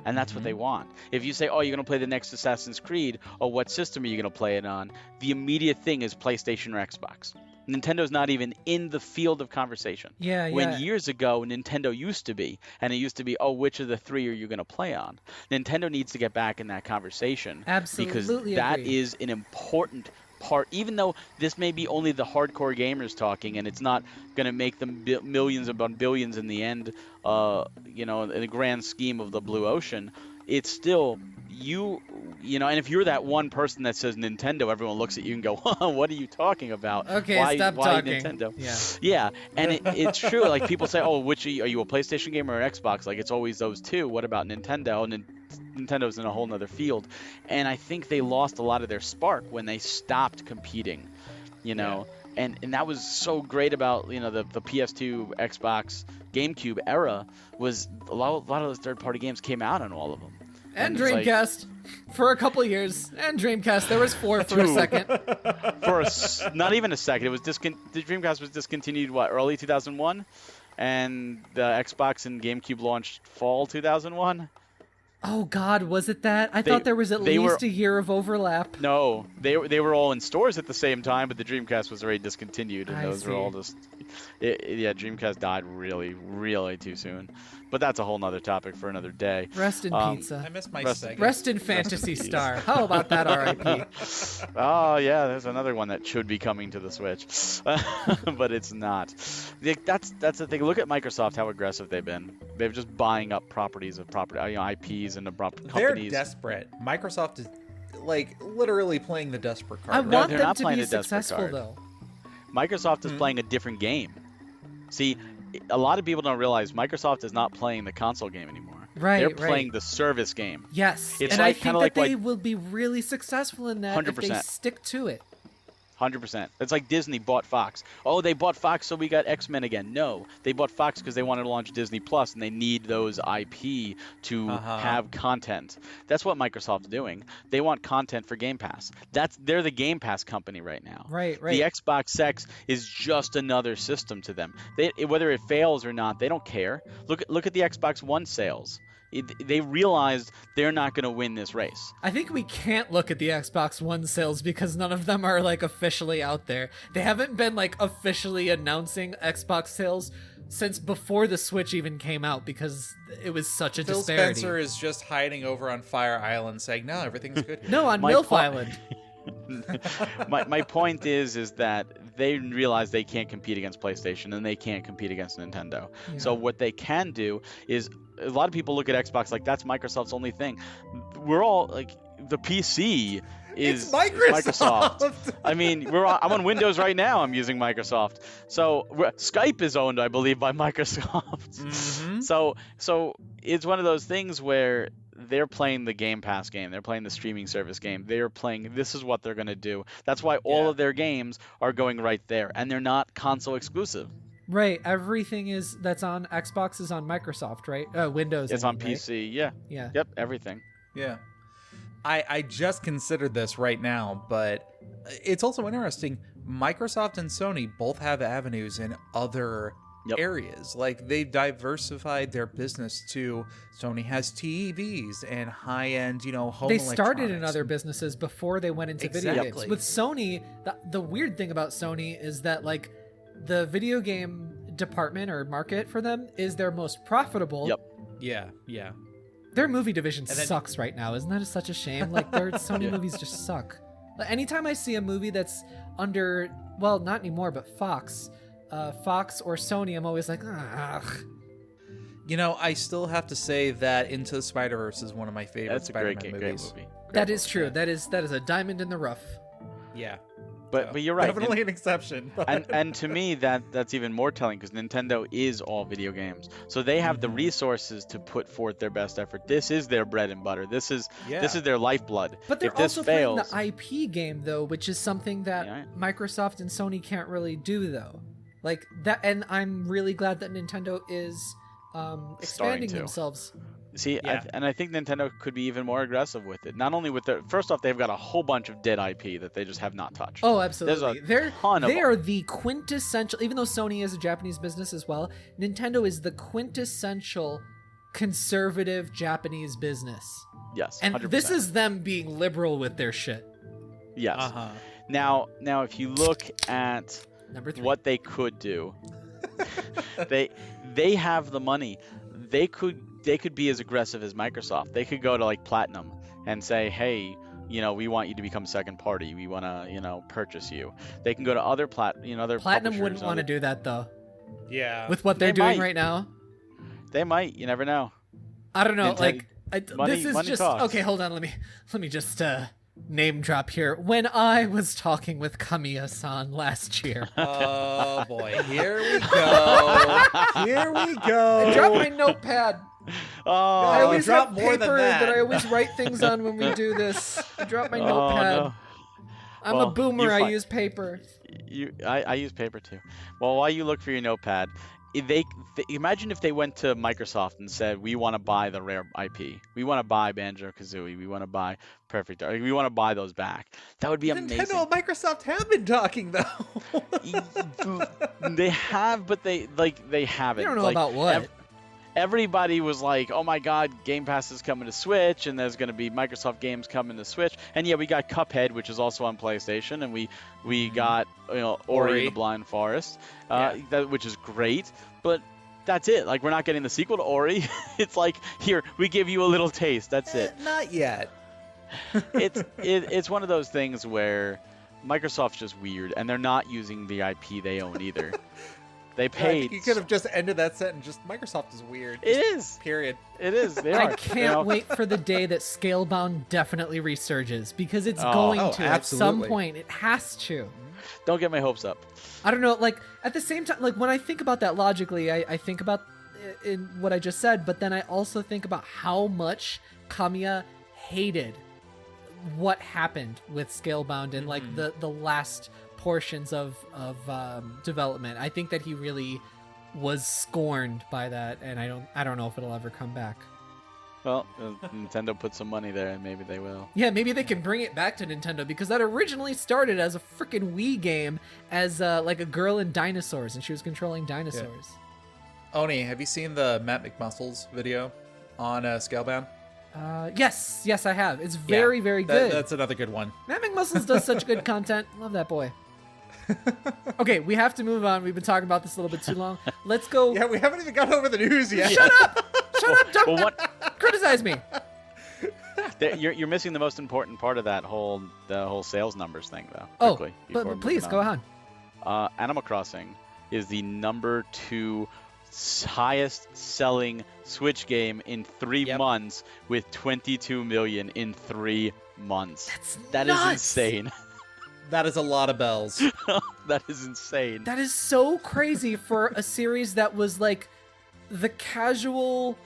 And that's what they want. If you say, oh, you're going to play the next Assassin's Creed, or what system are you going to play it on? The immediate thing is PlayStation or Xbox. Nintendo's not even in the field of conversation. When years ago, Nintendo used to be, and it used to be, oh, which of the three are you going to play on? Nintendo needs to get back in that conversation. Absolutely. Because that is an important part, even though this may be only the hardcore gamers talking, and it's not going to make them millions upon billions in the end, you know, in the grand scheme of the Blue Ocean, it's still... You know, and if you're that one person that says Nintendo, everyone looks at you and go, what are you talking about? Okay, why talking. Nintendo? Yeah, and it's true. Like, people say, oh, which are you, a PlayStation gamer or an Xbox? Like, it's always those two. What about Nintendo? And Nintendo's in a whole nother field. And I think they lost a lot of their spark when they stopped competing, you know. And that was so great about, you know, the PS2, Xbox, GameCube era, was a lot of those third-party games came out on all of them. And Dreamcast for a couple years. And Dreamcast, there was 4 for a second. Not even a second. It was the Dreamcast was discontinued early 2001, and the Xbox and GameCube launched fall 2001. Oh God, was it that? I thought there was at least a year of overlap. No, they were all in stores at the same time, but the Dreamcast was already discontinued, and those were all just. Yeah, Dreamcast died really, really too soon. But that's a whole nother topic for another day. Rest in pizza. I miss my Sega. Rest in Phantasy Star. How about that, R.I.P.? Oh yeah, there's another one that should be coming to the Switch, but it's not. That's the thing. Look at Microsoft, how aggressive they've been. They're just buying up properties of IPs and companies. They're desperate. Microsoft is like literally playing the desperate card. I right? want they're them not to playing be a desperate successful, card. though. Microsoft is playing a different game. See, a lot of people don't realize Microsoft is not playing the console game anymore. Right, They're playing the service game. Yes, It's and like, I kinda think that like they will be really successful in that if they 100%. stick to it. 100%. It's like Disney bought Fox. Oh, they bought Fox so we got X-Men again. No, they bought Fox because they wanted to launch Disney Plus and they need those IP to have content. That's what Microsoft's doing. They want content for Game Pass. They're the Game Pass company right now. Right. The Xbox X is just another system to them. Whether it fails or not, they don't care. Look at the Xbox One sales. They realized they're not going to win this race. I think we can't look at the Xbox One sales because none of them are like officially out there. They haven't been like officially announcing Xbox sales since before the Switch even came out because it was such a Phil disparity. Spencer is just hiding over on Fire Island saying, no, everything's good. No, on My MILF po- Island. my point is that they realize they can't compete against PlayStation and they can't compete against Nintendo. Yeah. So what they can do is, a lot of people look at Xbox like that's Microsoft's only thing. We're all like, the PC is It's Microsoft. I mean, I'm on Windows right now. I'm using Microsoft. So Skype is owned, I believe, by Microsoft. Mhm. So it's one of those things where they're playing the Game Pass game. They're playing the streaming service game. They're playing, this is what they're going to do. That's why all of their games are going right there. And they're not console exclusive. Right, everything that's on Xbox is on Microsoft, right? Windows. It's I on mean, right? PC. Yeah. Yeah. Yep, everything. Yeah. I just considered this right now, but it's also interesting. Microsoft and Sony both have avenues in other areas. Like, they've diversified their business to, Sony has TVs and high-end, home They started in electronics. other businesses before they went into video games. Exactly. With Sony, the weird thing about Sony is that, like, the video game department or market for them is their most profitable. Yep. Yeah. Their movie division And then- sucks right now. Isn't that such a shame? Like, their Sony movies just suck. Like, anytime I see a movie that's under, well, not anymore, but Fox or Sony, I'm always like, ugh. I still have to say that Into the Spider-Verse is one of my favorite That's a Spider-Man great movies. movie. That is true. That is a diamond in the rough. Yeah. But you're right. Definitely an exception. and to me that's even more telling because Nintendo is all video games, so they have the resources to put forth their best effort. This is their bread and butter. This is their lifeblood. But they're if this also fails, playing the IP game though, which is something that Microsoft and Sony can't really do though. Like that, and I'm really glad that Nintendo is expanding themselves. See, I think Nintendo could be even more aggressive with it. Not only with first off, they've got a whole bunch of dead IP that they just have not touched. Oh, absolutely. There's a ton of they are the quintessential, even though Sony is a Japanese business as well, Nintendo is the quintessential conservative Japanese business. Yes, and 100%. this is them being liberal with their shit. Yes. Now, if you look at Number 3. what they could do, they have the money. They could be as aggressive as Microsoft. They could go to like Platinum and say, hey, we want you to become second party. We want to, purchase you. They can go to other other Platinum publishers, wouldn't want to do that though. Yeah. With what they're They doing might. right now. They might. You never know. I don't know. Nintendo- This is money just talks. okay. Hold on. Let me just name drop here. When I was talking with Kamiya-san last year, Oh boy, here we go. Here we go. I dropped my notepad. Oh, I always drop have more than paper that. I always write things on when we do this. I dropped my oh, notepad. no. I'm Well, a boomer. you I fi- use paper. I use paper too. Well, while you look for your notepad, imagine if they went to Microsoft and said, we want to buy the Rare IP. We want to buy Banjo-Kazooie. We want to buy Perfect Dark. We want to buy those back. That would be amazing. Nintendo and Microsoft have been talking though. They have, but they haven't. You don't know Like, about what. everybody was like, oh my God, Game Pass is coming to Switch, and there's going to be Microsoft games coming to Switch. And yeah, we got Cuphead, which is also on PlayStation, and we got Ori and the Blind Forest, which is great. But that's it. Like, we're not getting the sequel to Ori. It's like, here, we give you a little taste. That's it. Not yet. It's one of those things where Microsoft's just weird, and they're not using the IP they own either. They paid. You could have just ended that sentence. Just Microsoft is weird. It is. Period. It is. They I are. can't wait for the day that Scalebound definitely resurges, because it's going to at some point. It has to. Don't get my hopes up. I don't know. Like, at the same time, like, when I think about that logically, I think about in what I just said, but then I also think about how much Kamiya hated what happened with Scalebound and like the last portions of development. I think that he really was scorned by that, and I don't know if it'll ever come back. Well, Nintendo put some money there, and maybe they will. Yeah, maybe they can bring it back to Nintendo, because that originally started as a freaking Wii game as like a girl in dinosaurs, and she was controlling dinosaurs. Yeah. Oni, have you seen the Matt McMuscles video on Scalebound? Yes, I have. It's very good. That's another good one. Matt McMuscles does such good content. Love that boy. Okay, we have to move on. We've been talking about this a little bit too long. Let's go. Yeah, we haven't even got over the news yet. Shut up! Don't criticize me. You're missing the most important part of the whole sales numbers thing, though. Oh, but please go on. Animal Crossing is the number 2 highest selling Switch game in 3 months, with 22 million in 3 months. That is insane. That is a lot of bells. That is insane. That is so crazy for a series that was like the casual,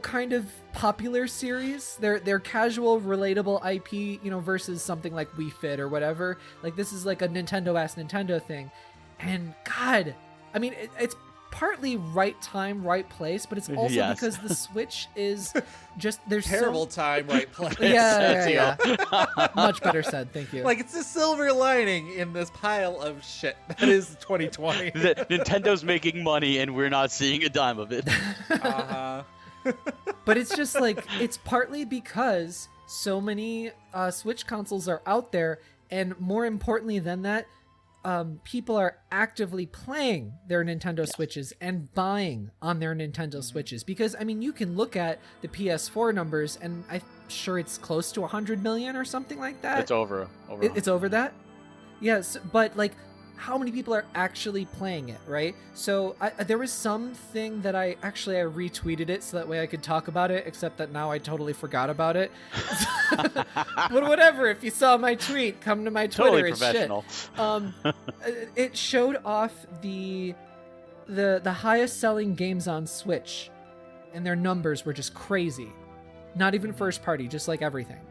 kind of popular series. Their casual, relatable IP, versus something like Wii Fit or whatever. Like, this is like a Nintendo-ass Nintendo thing. And God, I mean, it's partly right time, right place, but it's also because the Switch is just there's terrible time, right place. Yeah. Much better said. Thank you. Like, it's a silver lining in this pile of shit that is 2020. Nintendo's making money and we're not seeing a dime of it. But it's just like, it's partly because so many Switch consoles are out there, and more importantly than that, people are actively playing their Nintendo Switches and buying on their Nintendo Switches. Because, I mean, you can look at the PS4 numbers, and I'm sure it's close to 100 million or something like that. It's over. It's over that? Yes, but, like, how many people are actually playing it, right? So there was something that I retweeted it so that way I could talk about it, except that now I totally forgot about it. But whatever, if you saw my tweet, come to my Twitter. Totally professional. It showed off the highest selling games on Switch, and their numbers were just crazy. Not even first party, just like everything.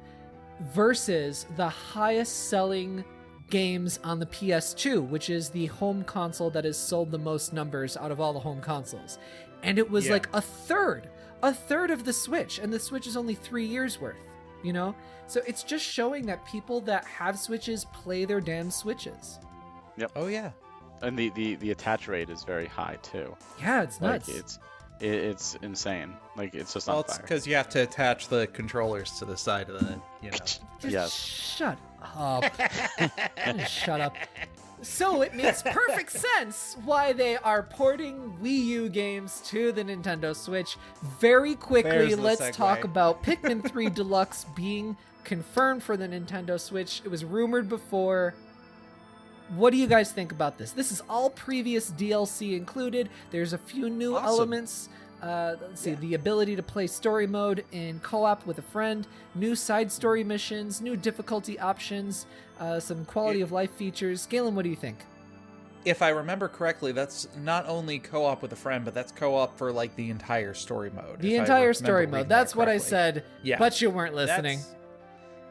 Versus the highest selling games on the PS2, which is the home console that has sold the most numbers out of all the home consoles. And it was like a third of the Switch, and the Switch is only 3 years worth, So it's just showing that people that have Switches play their damn Switches. Yep. Oh yeah. And the attach rate is very high too. Yeah, it's nuts. Like, it's insane. Like, it's just not it's because you have to attach the controllers to the side of the, Just shut up. Shut up. So it makes perfect sense why they are porting Wii U games to the Nintendo Switch. Very quickly, let's talk about Pikmin 3 Deluxe being confirmed for the Nintendo Switch. It was rumored before. What do you guys think about this? This is all previous DLC included. There's a few new elements. Let's see, the ability to play story mode in co-op with a friend, new side story missions, new difficulty options, some quality of life features. Galen, what do you think? If I remember correctly, that's not only co-op with a friend, but that's co-op for like the entire story mode. The entire story mode. That's what I said. Yeah. But you weren't listening.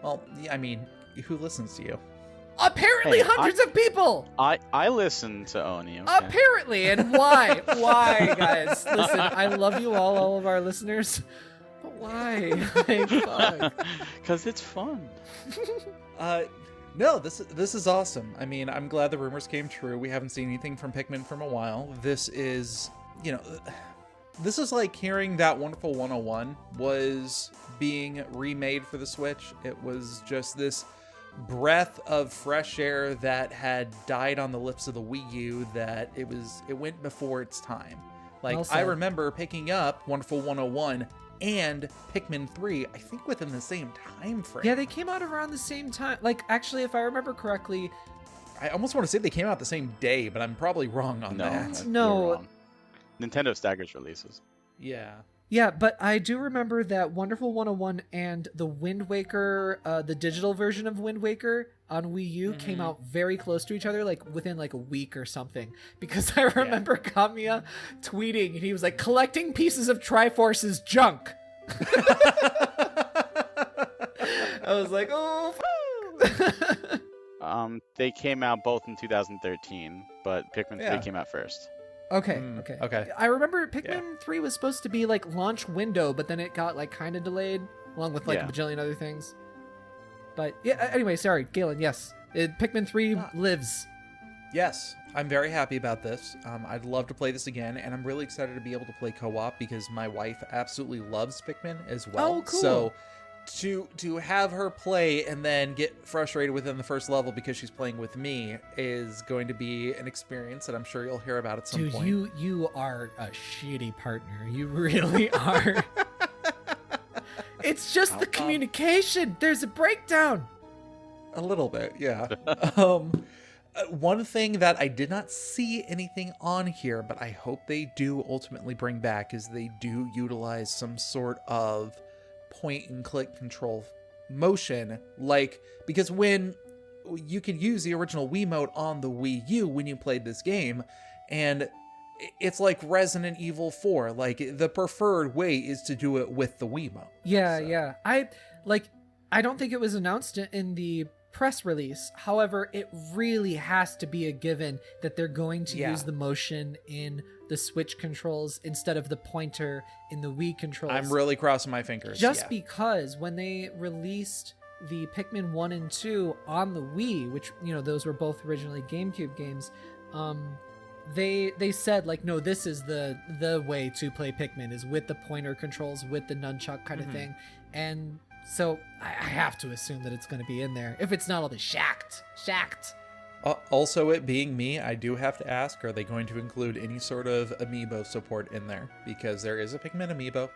Well, I mean, who listens to you? Apparently hundreds of people! I listen to Oni. Okay. Apparently, and why? Why, guys? Listen, I love you all of our listeners. But why? Because it's fun. No, this is awesome. I mean, I'm glad the rumors came true. We haven't seen anything from Pikmin from a while. This is, This is like hearing that Wonderful 101 was being remade for the Switch. It was just this breath of fresh air that had died on the lips of the Wii U, that it went before its time. Like, Well I said. remember picking up Wonderful 101 and Pikmin 3, I think within the same time frame. Yeah, they came out around the same time. Like, actually, if I remember correctly, I almost want to say they came out the same day, but I'm probably wrong on that. No. you're wrong. Nintendo staggers releases. Yeah. yeah, but I do remember that Wonderful 101 and the Wind Waker, the digital version of Wind Waker on Wii U came out very close to each other, like within like a week or something. Because I remember Kamiya tweeting, and he was like, collecting pieces of Triforce is junk. I was like, oh, They came out both in 2013, but Pikmin 3 Yeah. came out first. Okay, Mm, okay. okay. I remember Pikmin 3 was supposed to be like launch window, but then it got like kind of delayed, along with like Yeah. a bajillion other things. But yeah, anyway, sorry, Galen, yes. Pikmin 3 lives. Yes, I'm very happy about this. I'd love to play this again, and I'm really excited to be able to play co-op because my wife absolutely loves Pikmin as well. Oh, cool. So to have her play and then get frustrated within the first level because she's playing with me is going to be an experience that I'm sure you'll hear about at some Dude, point. you are a shitty partner. You really are. It's just the communication. There's a breakdown. A little bit, yeah. One thing that I did not see anything on here, but I hope they do ultimately bring back, is they do utilize some sort of point and click control motion, like, because when you could use the original Wiimote on the Wii U when you played this game, and it's like Resident Evil 4, like the preferred way is to do it with the Wiimote. Yeah, So- yeah. I don't think it was announced in the press release. However, it really has to be a given that they're going to Yeah. use the motion in the Switch controls instead of the pointer in the Wii controls. I'm really crossing my fingers. Just yeah. because when they released the Pikmin 1 and 2 on the Wii, which, those were both originally GameCube games, they said, like, no, this is the way to play Pikmin, is with the pointer controls, with the nunchuck kind of thing. And so I have to assume that it's going to be in there. If it's not, I'll be shacked. Also, it being me, I do have to ask, are they going to include any sort of amiibo support in there? Because there is a Pikmin amiibo.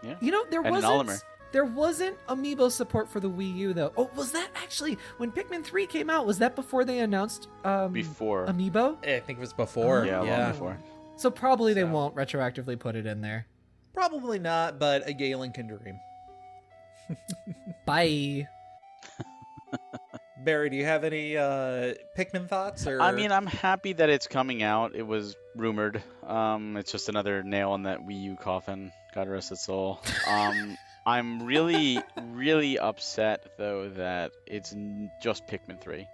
Yeah. There And an Oliver. wasn't amiibo support for the Wii U, though. Oh, was that actually, when Pikmin 3 came out, was that before they announced Before. amiibo? I think it was before. Yeah, long before. So probably they So. won't retroactively put it in there. Probably not, but a Galen can dream. Bye. Barry, do you have any Pikmin thoughts? Or... I mean, I'm happy that it's coming out. It was rumored. It's just another nail in that Wii U coffin. God rest its soul. I'm really, really upset, though, that it's just Pikmin 3.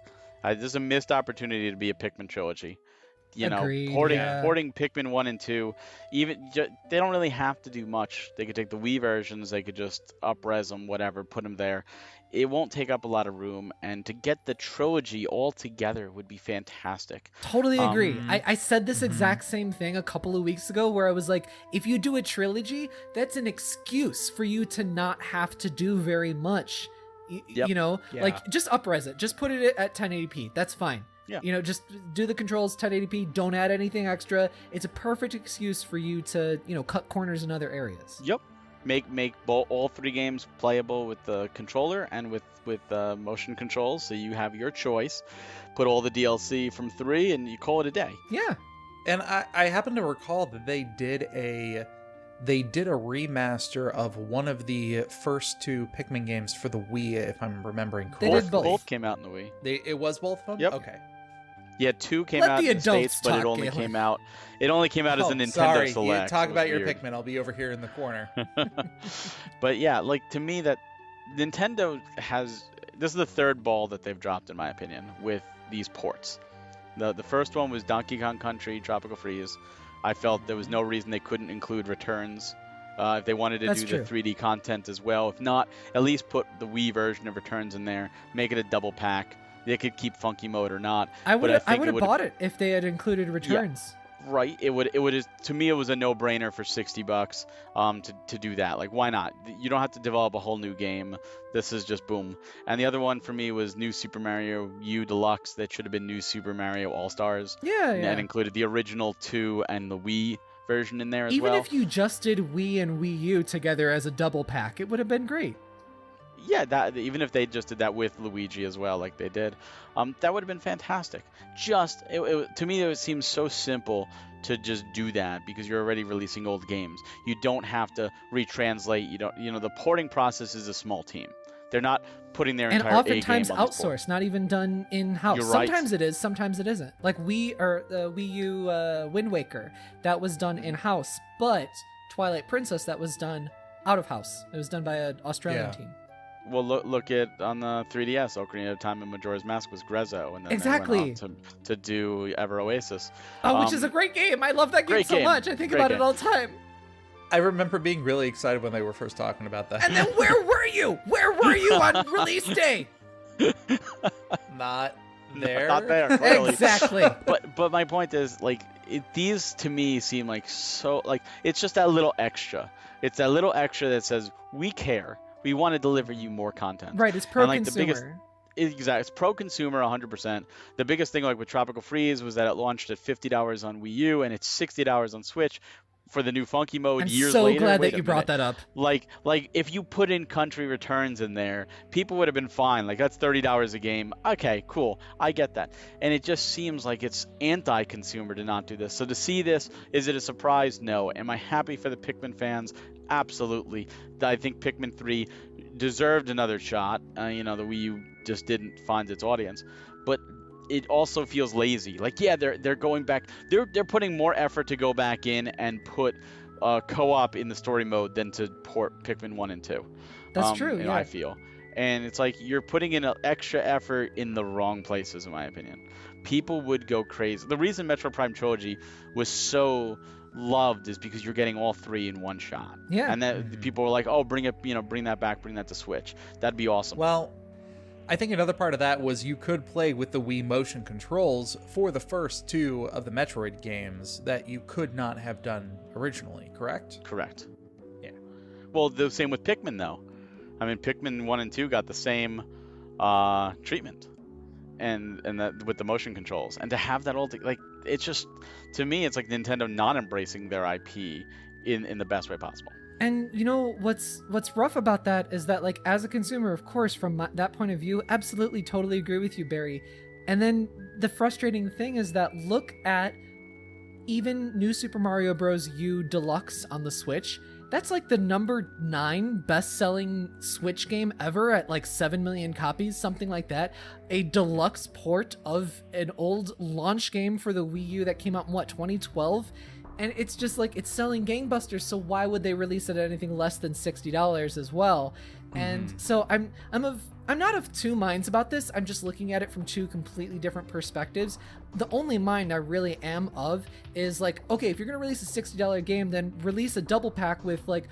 There's a missed opportunity to be a Pikmin trilogy. Agreed, Porting Pikmin 1 and 2, they don't really have to do much. They could take the Wii versions, they could just up-res them, whatever, put them there. It won't take up a lot of room, and to get the trilogy all together would be fantastic. Totally agree. I said this exact same thing a couple of weeks ago, where I was like, if you do a trilogy, that's an excuse for you to not have to do very much. Yep. Yeah. Like, just up-res it. Just put it at 1080p. That's fine. Yeah. Just do the controls 1080p. Don't add anything extra. It's a perfect excuse for you to, cut corners in other areas. Yep. Make all three games playable with the controller and with motion controls, so you have your choice. Put all the DLC from 3 and you call it a day. Yeah. And I happen to recall that they did a remaster of one of the first two Pikmin games for the Wii, if I'm remembering correctly. They did both. Both came out in the Wii. It was both of them? Yep. Okay. Yeah, 2 came Let out the in the adults States, but it talk, only Galen. came out. It only came out as a Nintendo sorry. Select. You talk It was about your weird. Pikmin. I'll be over here in the corner. But yeah, like, to me, that Nintendo has, this is the third ball that they've dropped, in my opinion, with these ports. The first one was Donkey Kong Country Tropical Freeze. I felt there was no reason they couldn't include returns. If they wanted to That's do true. the 3D content as well. If not, at least put the Wii version of Returns in there. Make it a double pack. They could keep Funky Mode or not. I would but have think it bought it if they had included returns. Right, it would to me it was a no-brainer for $60 to do that. Like, why not? You don't have to develop a whole new game. This is just boom. And the other one for me was New Super Mario U Deluxe. That should have been New Super Mario All-Stars. Yeah. And included the original 2 and the Wii version in there as Even well. if you just did Wii and Wii U together as a double pack, it would have been great. Yeah, that even if they just did that with Luigi as well, like they did, that would have been fantastic. To me, it seems so simple to just do that because you're already releasing old games. You don't have to retranslate. The porting process is a small team. They're not putting their entire A game on this oftentimes board. outsourced, not even done in-house. You're right. Sometimes it is, sometimes it isn't. Like the Wii U Wind Waker, that was done in-house, but Twilight Princess, that was done out of house. It was done by an Australian team. Well, look at on the 3DS, Ocarina of Time and Majora's Mask was Grezzo, and then Exactly. they went on to do Ever Oasis. Which is a great game. I love that game great so game. much. I think Great about game. it all the time. I remember being really excited when they were first talking about that. And then where were you? Where were you on release day? Not there. Not there, clearly. Exactly. But my point is, like, these to me seem like so, like, it's just that little extra. It's that little extra that says, we care. We want to deliver you more content. Right, it's pro-consumer. Exactly, it's pro-consumer 100%. The biggest thing, like with Tropical Freeze, was that it launched at $50 on Wii U and it's $60 on Switch for the new funky mode. I'm years so later. glad Wait that a you brought minute. that up. Like if you put in country returns in there, people would have been fine. Like, that's $30 a game. Okay, cool. I get that. And it just seems like it's anti-consumer to not do this. So to see this, is it a surprise? No. Am I happy for the Pikmin fans? Absolutely. I think Pikmin 3 deserved another shot. The Wii U just didn't find its audience. But it also feels lazy. Like, yeah, they're going back. They're putting more effort to go back in and put co-op in the story mode than to port Pikmin 1 and 2. That's true, yeah. I feel. And it's like you're putting in an extra effort in the wrong places, in my opinion. People would go crazy. The reason Metro Prime Trilogy was so loved is because you're getting all 3 in one shot. Yeah. And that people were like, oh, bring that back, bring that to Switch. That'd be awesome. Well, I think another part of that was you could play with the Wii motion controls for the first 2 of the Metroid games that you could not have done originally, correct? Correct. Yeah. Well, the same with Pikmin, though. I mean, Pikmin 1 and 2 got the same treatment, and that with the motion controls, and to have that all it's just, to me, it's like Nintendo not embracing their IP in the best way possible. And you know what's rough about that is that, like, as a consumer, of course, from that point of view, absolutely, totally agree with you, Barry. And then the frustrating thing is that look at even New Super Mario Bros. U Deluxe on the Switch. That's like the number 9 best-selling Switch game ever at like 7 million copies, something like that. A deluxe port of an old launch game for the Wii U that came out in 2012? And it's just like, it's selling gangbusters, so why would they release it at anything less than $60 as well? And so I'm not of two minds about this. I'm just looking at it from 2 completely different perspectives. The only mind I really am of is like, okay, if you're gonna release a $60 game, then release a double pack with like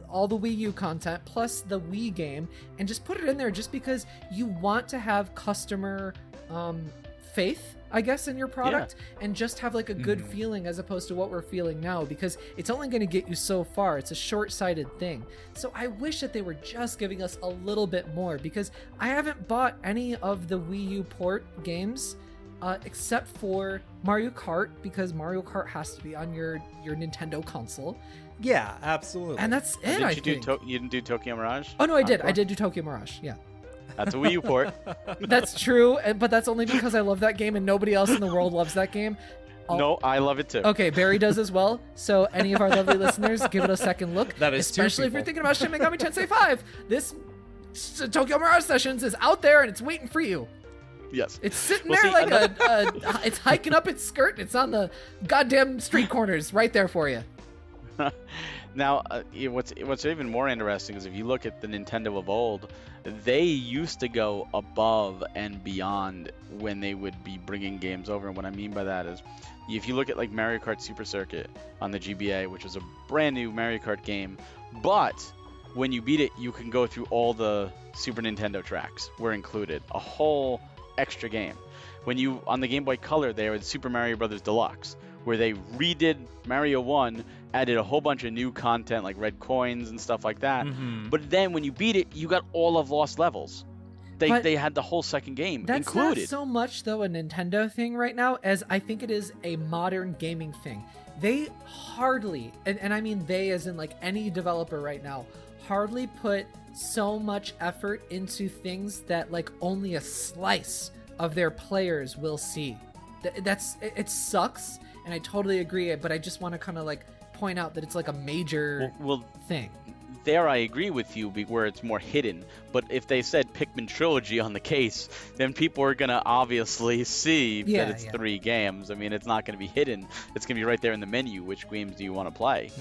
all the Wii U content plus the Wii game, and just put it in there just because you want to have customer faith, I guess, in your product, and just have like a good feeling as opposed to what we're feeling now, because it's only going to get you so far. It's a short-sighted thing. So I wish that they were just giving us a little bit more, because I haven't bought any of the Wii U port games except for Mario Kart, because Mario Kart has to be on your Nintendo console. Yeah, absolutely. And that's it, I think. You didn't do Tokyo Mirage? Oh, no, I did. I did do Tokyo Mirage, yeah. That's a Wii U port. That's true, but that's only because I love that game and nobody else in the world loves that game. No, I love it too. Okay, Barry does as well. So any of our lovely listeners, give it a second look. That is especially if you're thinking about Shin Megami Tensei 5. This Tokyo Mirage Sessions is out there and it's waiting for you. Yes. It's sitting there like it's hiking up its skirt. It's on the goddamn street corners right there for you. Now, what's even more interesting is if you look at the Nintendo of old, they used to go above and beyond when they would be bringing games over. And what I mean by that is, if you look at like Mario Kart Super Circuit on the GBA, which is a brand new Mario Kart game, but when you beat it, you can go through all the Super Nintendo tracks were included. A whole extra game. When you on the Game Boy Color, there was Super Mario Brothers Deluxe, where they redid Mario 1, added a whole bunch of new content like red coins and stuff like that. But then when you beat it, you got all of Lost Levels. They had the whole second game that's included. That's not so much, though, a Nintendo thing right now as I think it is a modern gaming thing. They hardly, and I mean they as in like any developer right now, hardly put so much effort into things that like only a slice of their players will see. It sucks, and I totally agree, but I just want to kind of like point out that it's like a major thing. There I agree with you, where it's more hidden. But if they said Pikmin Trilogy on the case, then people are going to obviously see that it's 3 games. I mean, it's not going to be hidden. It's going to be right there in the menu. Which games do you want to play?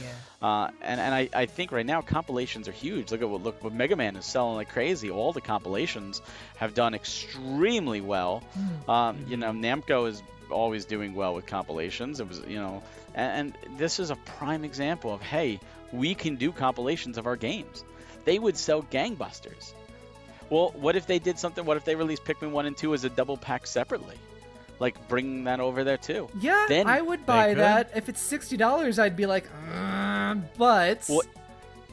Yeah. And I think right now compilations are huge. Look what Mega Man is selling like crazy. All the compilations have done extremely well. Namco is always doing well with compilations. It was, and this is a prime example of, hey, we can do compilations of our games. They would sell gangbusters. Well, what if they did something? What if they released Pikmin 1 and 2 as a double pack separately? Like, bring that over there too. Yeah, then I would buy that. If it's $60, I'd be like, but...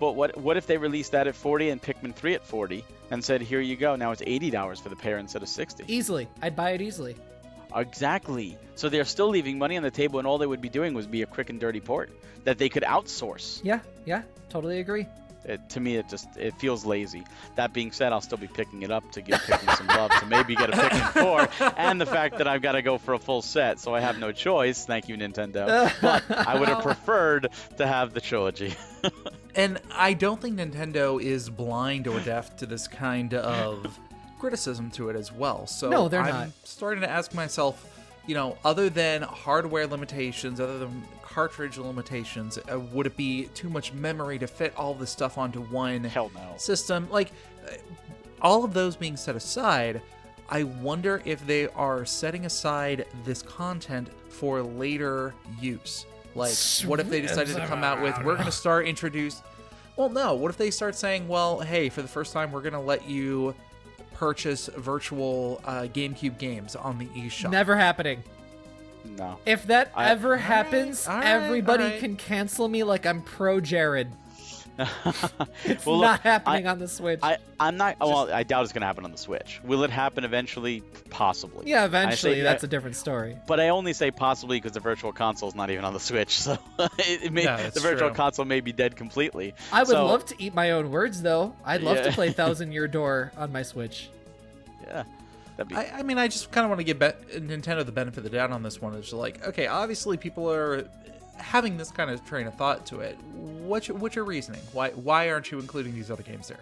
But what if they released that at $40 and Pikmin 3 at $40 and said, here you go, now it's $80 for the pair instead of $60? Easily. I'd buy it easily. Exactly. So they're still leaving money on the table, and all they would be doing was be a quick and dirty port that they could outsource. Yeah, totally agree. To me, it feels lazy. That being said, I'll still be picking it up to give Pikmin some love, to maybe get a Pikmin 4, and the fact that I've got to go for a full set, so I have no choice. Thank you, Nintendo. But I would have preferred to have the trilogy. And I don't think Nintendo is blind or deaf to this kind of criticism to it as well. So no, they're I'm not. starting to ask myself, other than hardware limitations, other than cartridge limitations, would it be too much memory to fit all this stuff onto one system? Like, all of those being set aside, I wonder if they are setting aside this content for later use. Like, what if they decided to come out with, we're going to start what if they start saying, well, hey, for the first time, we're going to let you purchase virtual GameCube games on the eShop. Never happening. No. If that ever happens, everybody all right. can cancel me like I'm pro Jared. It's Well, not look, happening on the Switch. I'm not. Well, I doubt it's going to happen on the Switch. Will it happen eventually? Possibly. Yeah, eventually. That's a different story. But I only say possibly because the Virtual Console is not even on the Switch, so the Virtual Console may be dead completely. I would love to eat my own words, though. I'd love to play Thousand Year Door on my Switch. Yeah. I mean, I just kind of want to give Nintendo the benefit of the doubt on this one. It's like, okay, obviously people are having this kind of train of thought to it. What's your reasoning? Why aren't you including these other games there?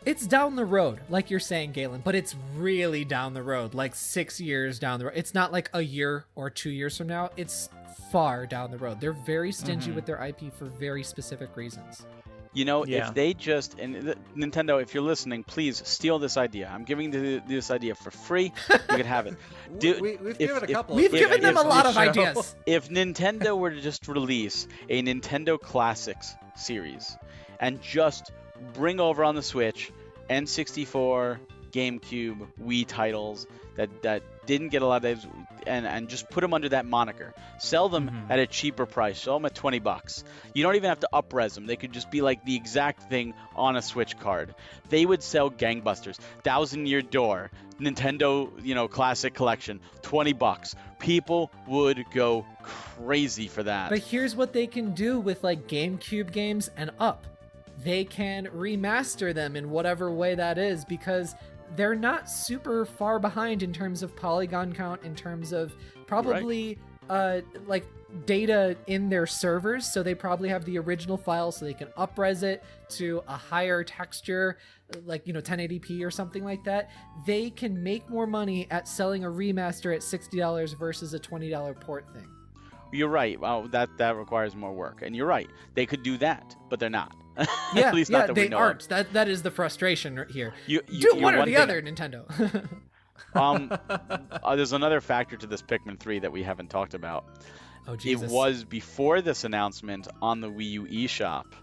It's down the road, like you're saying, Galen, but it's really down the road, like 6 years down the road. It's not like a year or 2 years from now. It's far down the road. They're very stingy with their IP for very specific reasons. If they just, and Nintendo, if you're listening, please steal this idea. I'm giving this idea for free. You can have it. We've given a couple. We've given them a lot of ideas. If Nintendo were to just release a Nintendo Classics series and just bring over on the Switch N64, GameCube, Wii titles that didn't get a lot of, and just put them under that moniker. Sell them at a cheaper price. Sell them at $20. You don't even have to up-res them. They could just be like the exact thing on a Switch card. They would sell gangbusters. Thousand Year Door, Nintendo, Classic Collection, $20. People would go crazy for that. But here's what they can do with like GameCube games and up. They can remaster them in whatever way that is, because they're not super far behind in terms of polygon count, in terms of probably like data in their servers. So they probably have the original file, so they can up-res it to a higher texture, like 1080p or something like that. They can make more money at selling a remaster at $60 versus a $20 port thing. You're right. Well, that requires more work, and you're right. They could do that, but they're not. Yeah, At least not that they we know aren't. of. That is the frustration here. Do one or the other, Nintendo. There's another factor to this Pikmin 3 that we haven't talked about. Oh, Jesus. It was before this announcement on the Wii U eShop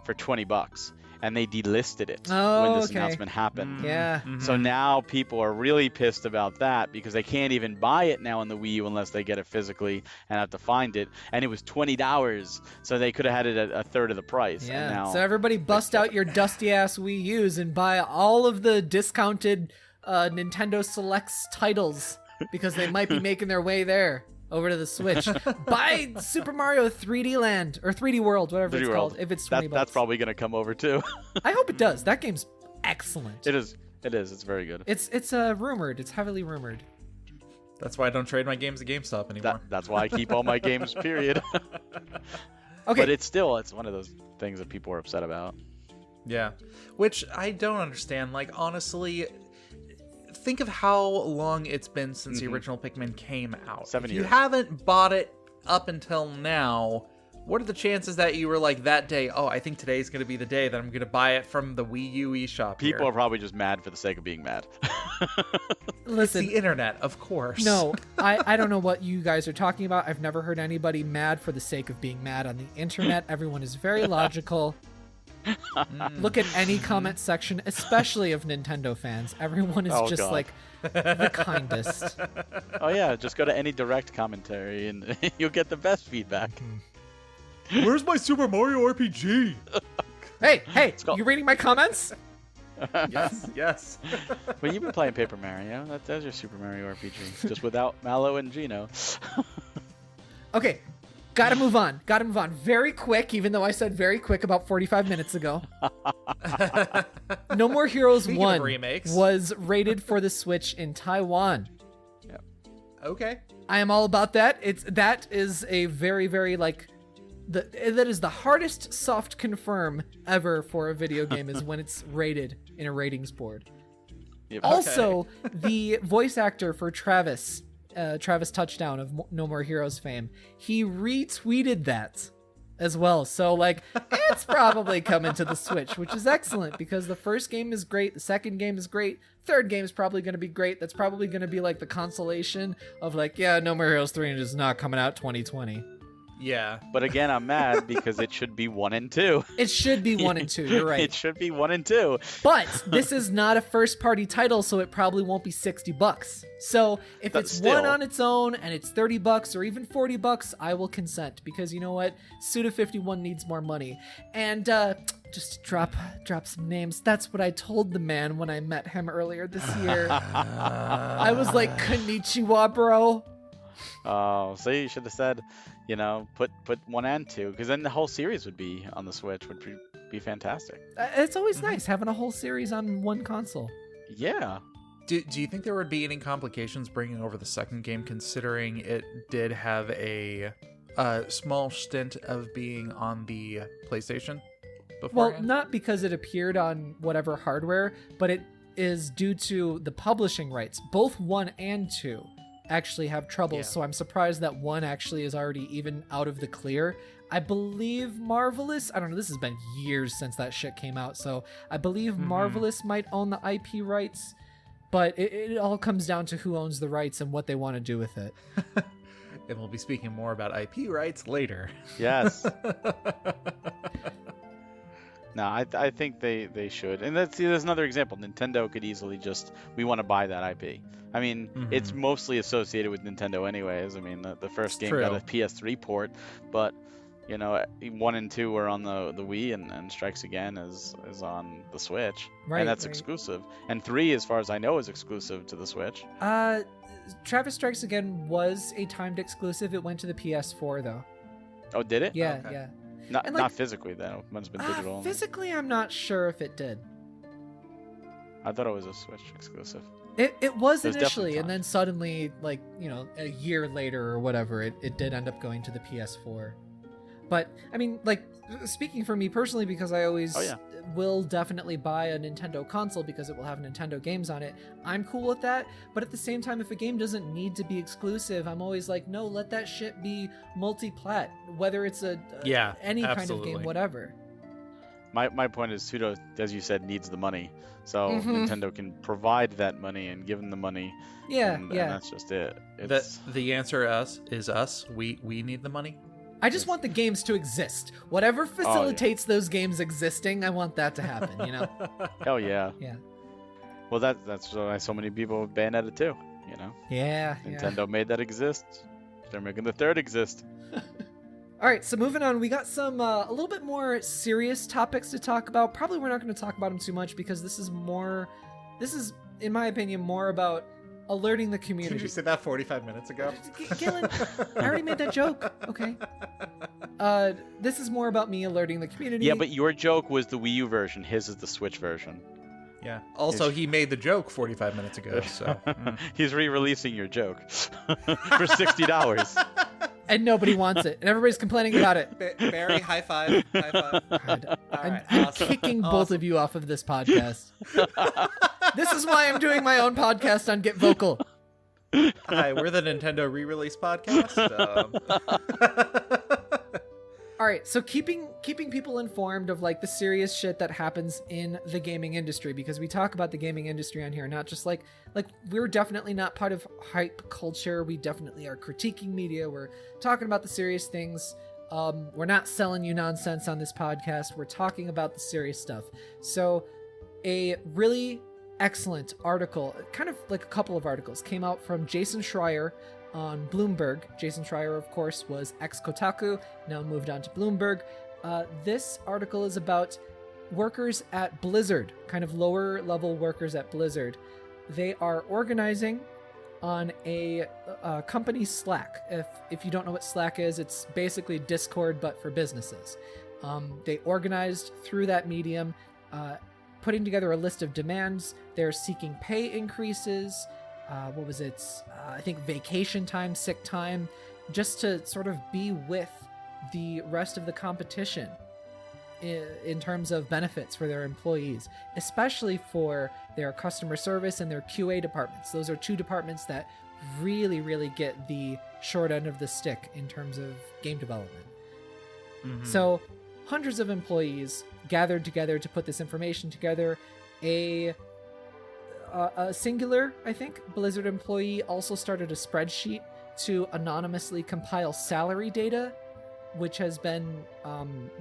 for $20. and they delisted it Oh, when this okay. announcement happened. Yeah. So now people are really pissed about that because they can't even buy it now on the Wii U unless they get it physically and have to find it. And it was $20, so they could have had it at a third of the price. Yeah. And now So everybody bust out your dusty ass Wii U's and buy all of the discounted Nintendo Selects titles because they might be making their way there over to the Switch. Buy Super Mario 3D Land or 3D World, whatever 3D it's World. called. If it's $20, That's probably going to come over too. I hope it does. That game's excellent. It is. It's very good. It's rumored. It's heavily rumored. That's why I don't trade my games at GameStop anymore. That's why I keep all my games, period. Okay. But it's one of those things that people are upset about. Yeah. Which I don't understand. Like, honestly, think of how long it's been since the original Pikmin came out. 7 If years. you haven't bought it up until now, what are the chances that you were like that day, oh, I think today's going to be the day that I'm going to buy it from the Wii U eShop People here. are probably just mad for the sake of being mad. It's Listen, the internet, of course. no, I don't know what you guys are talking about. I've never heard anybody mad for the sake of being mad on the internet. Everyone is very logical. Look at any comment section, especially of Nintendo fans. Everyone is Oh, just God. like the kindest. Oh yeah, just go to any direct commentary and you'll get the best feedback. Where's my Super Mario RPG? Hey, go. you reading my comments? Yes. Well, you've been playing Paper Mario. That's your Super Mario RPG, just without Mallow and Gino. Okay, gotta move on. Very quick, even though I said very quick about 45 minutes ago. No More Heroes Speaking of 1 remakes. was rated for the Switch in Taiwan. Okay. I am all about that. That is a very, very that is the hardest soft confirm ever for a video game is when it's rated in a ratings board. Yep. Also, the voice actor for Travis Touchdown of No More Heroes fame, he retweeted that as well. So it's probably coming to the Switch, which is excellent because the first game is great, the second game is great, third game is probably going to be great. That's probably going to be the consolation of No More Heroes 3 is not coming out 2020. Yeah. But again, I'm mad because it should be 1 and 2. It should be 1 and 2, you're right. It should be 1 and 2. But this is not a first-party title, so it probably won't be $60. So if But it's still. one on its own and it's $30 or even $40, I will consent because you know what? Suda51 needs more money. And just drop some names. That's what I told the man when I met him earlier this year. I was like, konnichiwa, bro. Oh, so you should have said, put 1 and 2, because then the whole series would be on the Switch, would be fantastic. It's always nice having a whole series on one console. Yeah. Do you think there would be any complications bringing over the second game, considering it did have a small stint of being on the PlayStation Well, beforehand? not because it appeared on whatever hardware, but it is due to the publishing rights. Both 1 and 2 actually have trouble, so I'm surprised that 1 actually is already even out of the clear. I believe Marvelous, I don't know, this has been years since that shit came out, so I believe Marvelous might own the IP rights, but it all comes down to who owns the rights and what they want to do with it. And we'll be speaking more about IP rights later. Yes. No, I think they should. And there's another example. Nintendo could easily we want to buy that IP. I mean, it's mostly associated with Nintendo anyways. I mean, the first game got a PS3 port, but, 1 and 2 were on the Wii, and Strikes Again is on the Switch. Right, and that's right. exclusive. And 3, as far as I know, is exclusive to the Switch. Travis Strikes Again was a timed exclusive. It went to the PS4, though. Oh, did it? Yeah, Okay. yeah. Not physically, though. It must have been digital. Physically, I'm not sure if it did. I thought it was a Switch exclusive. It was There's initially, definitely and then suddenly, a year later or whatever, it did end up going to the PS4. But, I mean, speaking for me personally, because I always will definitely buy a Nintendo console because it will have Nintendo games on it, I'm cool with that. But at the same time, if a game doesn't need to be exclusive, I'm always like, no, let that shit be multi-plat, whether it's any kind of game, whatever. My point is, Pseudo, as you said, needs the money. So Nintendo can provide that money and give them the money. Yeah, and yeah. that's just it. The answer is us. We need the money. I just want the games to exist. Whatever facilitates those games existing, I want that to happen, you know? Hell yeah. Yeah. Well, that's why so many people have Bayonetta too, you know? Yeah. Nintendo made that exist. They're making the third exist. All right, so moving on, we got some a little bit more serious topics to talk about. Probably we're not going to talk about them too much because this is, in my opinion, more about alerting the community. Did you say that 45 minutes ago? Galen, I already made that joke. Okay. This is more about me alerting the community. Yeah, but your joke was the Wii U version. His is the Switch version. Yeah. Also, he made the joke 45 minutes ago, so... He's re-releasing your joke for $60. And nobody wants it. And everybody's complaining about it. Barry, high five. High five. God, I'm right, awesome. kicking both of you off of this podcast. This is why I'm doing my own podcast on Get Vocal. Hi, we're the Nintendo re-release podcast. All right, so keeping people informed of like the serious shit that happens in the gaming industry, because we talk about the gaming industry on here, not just like we're definitely not part of hype culture. We definitely are critiquing media. We're talking about the serious things. We're not selling you nonsense on this podcast. We're talking about the serious stuff. So a really excellent article, kind of like a couple of articles, came out from Jason Schreier on Bloomberg. Jason Schreier, of course, was ex-Kotaku, now moved on to Bloomberg. This article is about workers at Blizzard, kind of lower level workers at Blizzard. They are organizing on a company Slack. If you don't know what Slack is, it's basically Discord, but for businesses. They organized through that medium, putting together a list of demands. They're seeking pay increases. I think vacation time, sick time, just to sort of be with the rest of the competition in terms of benefits for their employees, especially for their customer service and their QA departments. Those are two departments that really, really get the short end of the stick in terms of game development. Mm-hmm. So hundreds of employees gathered together to put this information together. A singular, I think, Blizzard employee also started a spreadsheet to anonymously compile salary data, which has been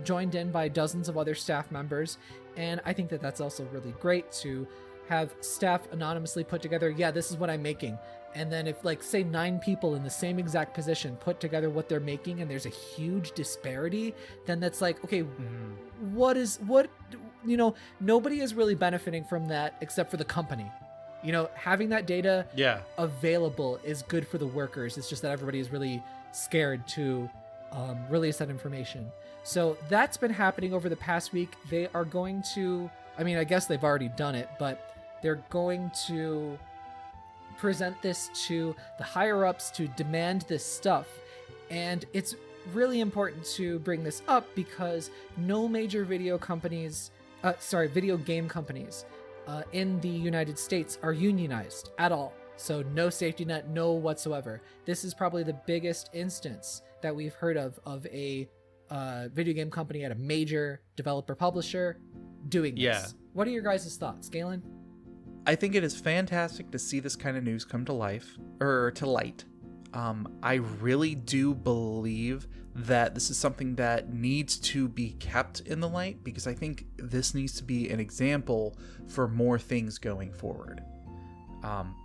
joined in by dozens of other staff members. And I think that that's also really great to have staff anonymously put together, yeah, this is what I'm making. And then if, like, say 9 people in the same exact position put together what they're making and there's a huge disparity, then that's like, okay, nobody is really benefiting from that except for the company. You know, having that data available is good for the workers. It's just that everybody is really scared to release that information. So that's been happening over the past week. They are going to, I mean, I guess they've already done it, but they're going to present this to the higher ups to demand this stuff. And it's really important to bring this up because no major video game companies in the United States are unionized at all. So no safety net, no whatsoever. This is probably the biggest instance that we've heard of a video game company at a major developer publisher doing this. Yeah. What are your guys' thoughts, Galen? I think it is fantastic to see this kind of news come to life, or to light. I really do believe that this is something that needs to be kept in the light, because I think this needs to be an example for more things going forward.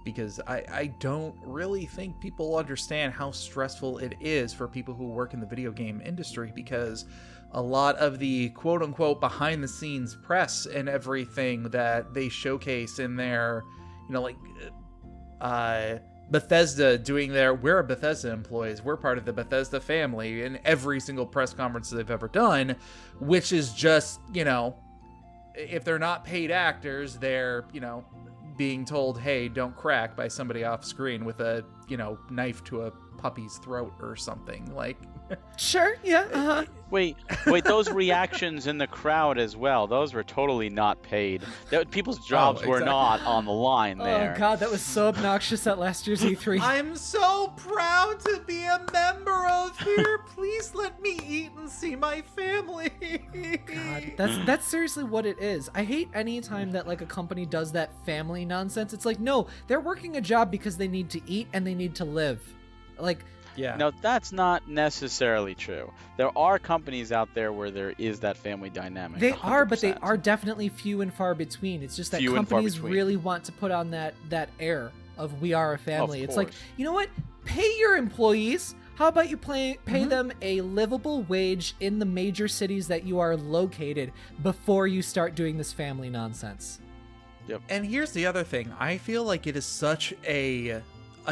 Because I don't really think people understand how stressful it is for people who work in the video game industry, because a lot of the quote-unquote behind-the-scenes press and everything that they showcase in their, Bethesda doing we're a Bethesda employees, we're part of the Bethesda family in every single press conference they've ever done, which is just, if they're not paid actors, they're, being told, hey, don't crack by somebody off screen with a, knife to a puppy's throat or something. Like, sure, yeah, uh-huh. Wait, those reactions in the crowd as well, those were totally not paid. People's jobs were not on the line there. Oh god, that was so obnoxious at last year's E3. I'm so proud to be a member of here. Please let me eat and see my family. God, that's seriously what it is. I hate any time that like a company does that family nonsense. It's like, no, they're working a job because they need to eat and they need to live. Like, Yeah. Now, that's not necessarily true. There are companies out there where there is that family dynamic. They are, but they 100%. are definitely few and far between. It's just that Few and far companies between. really want to put on that air of we are a family. Of It's like, course. you know what? Pay your employees. How about you pay them a livable wage in the major cities that you are located before you start doing this family nonsense? And here's the other thing. I feel like it is such a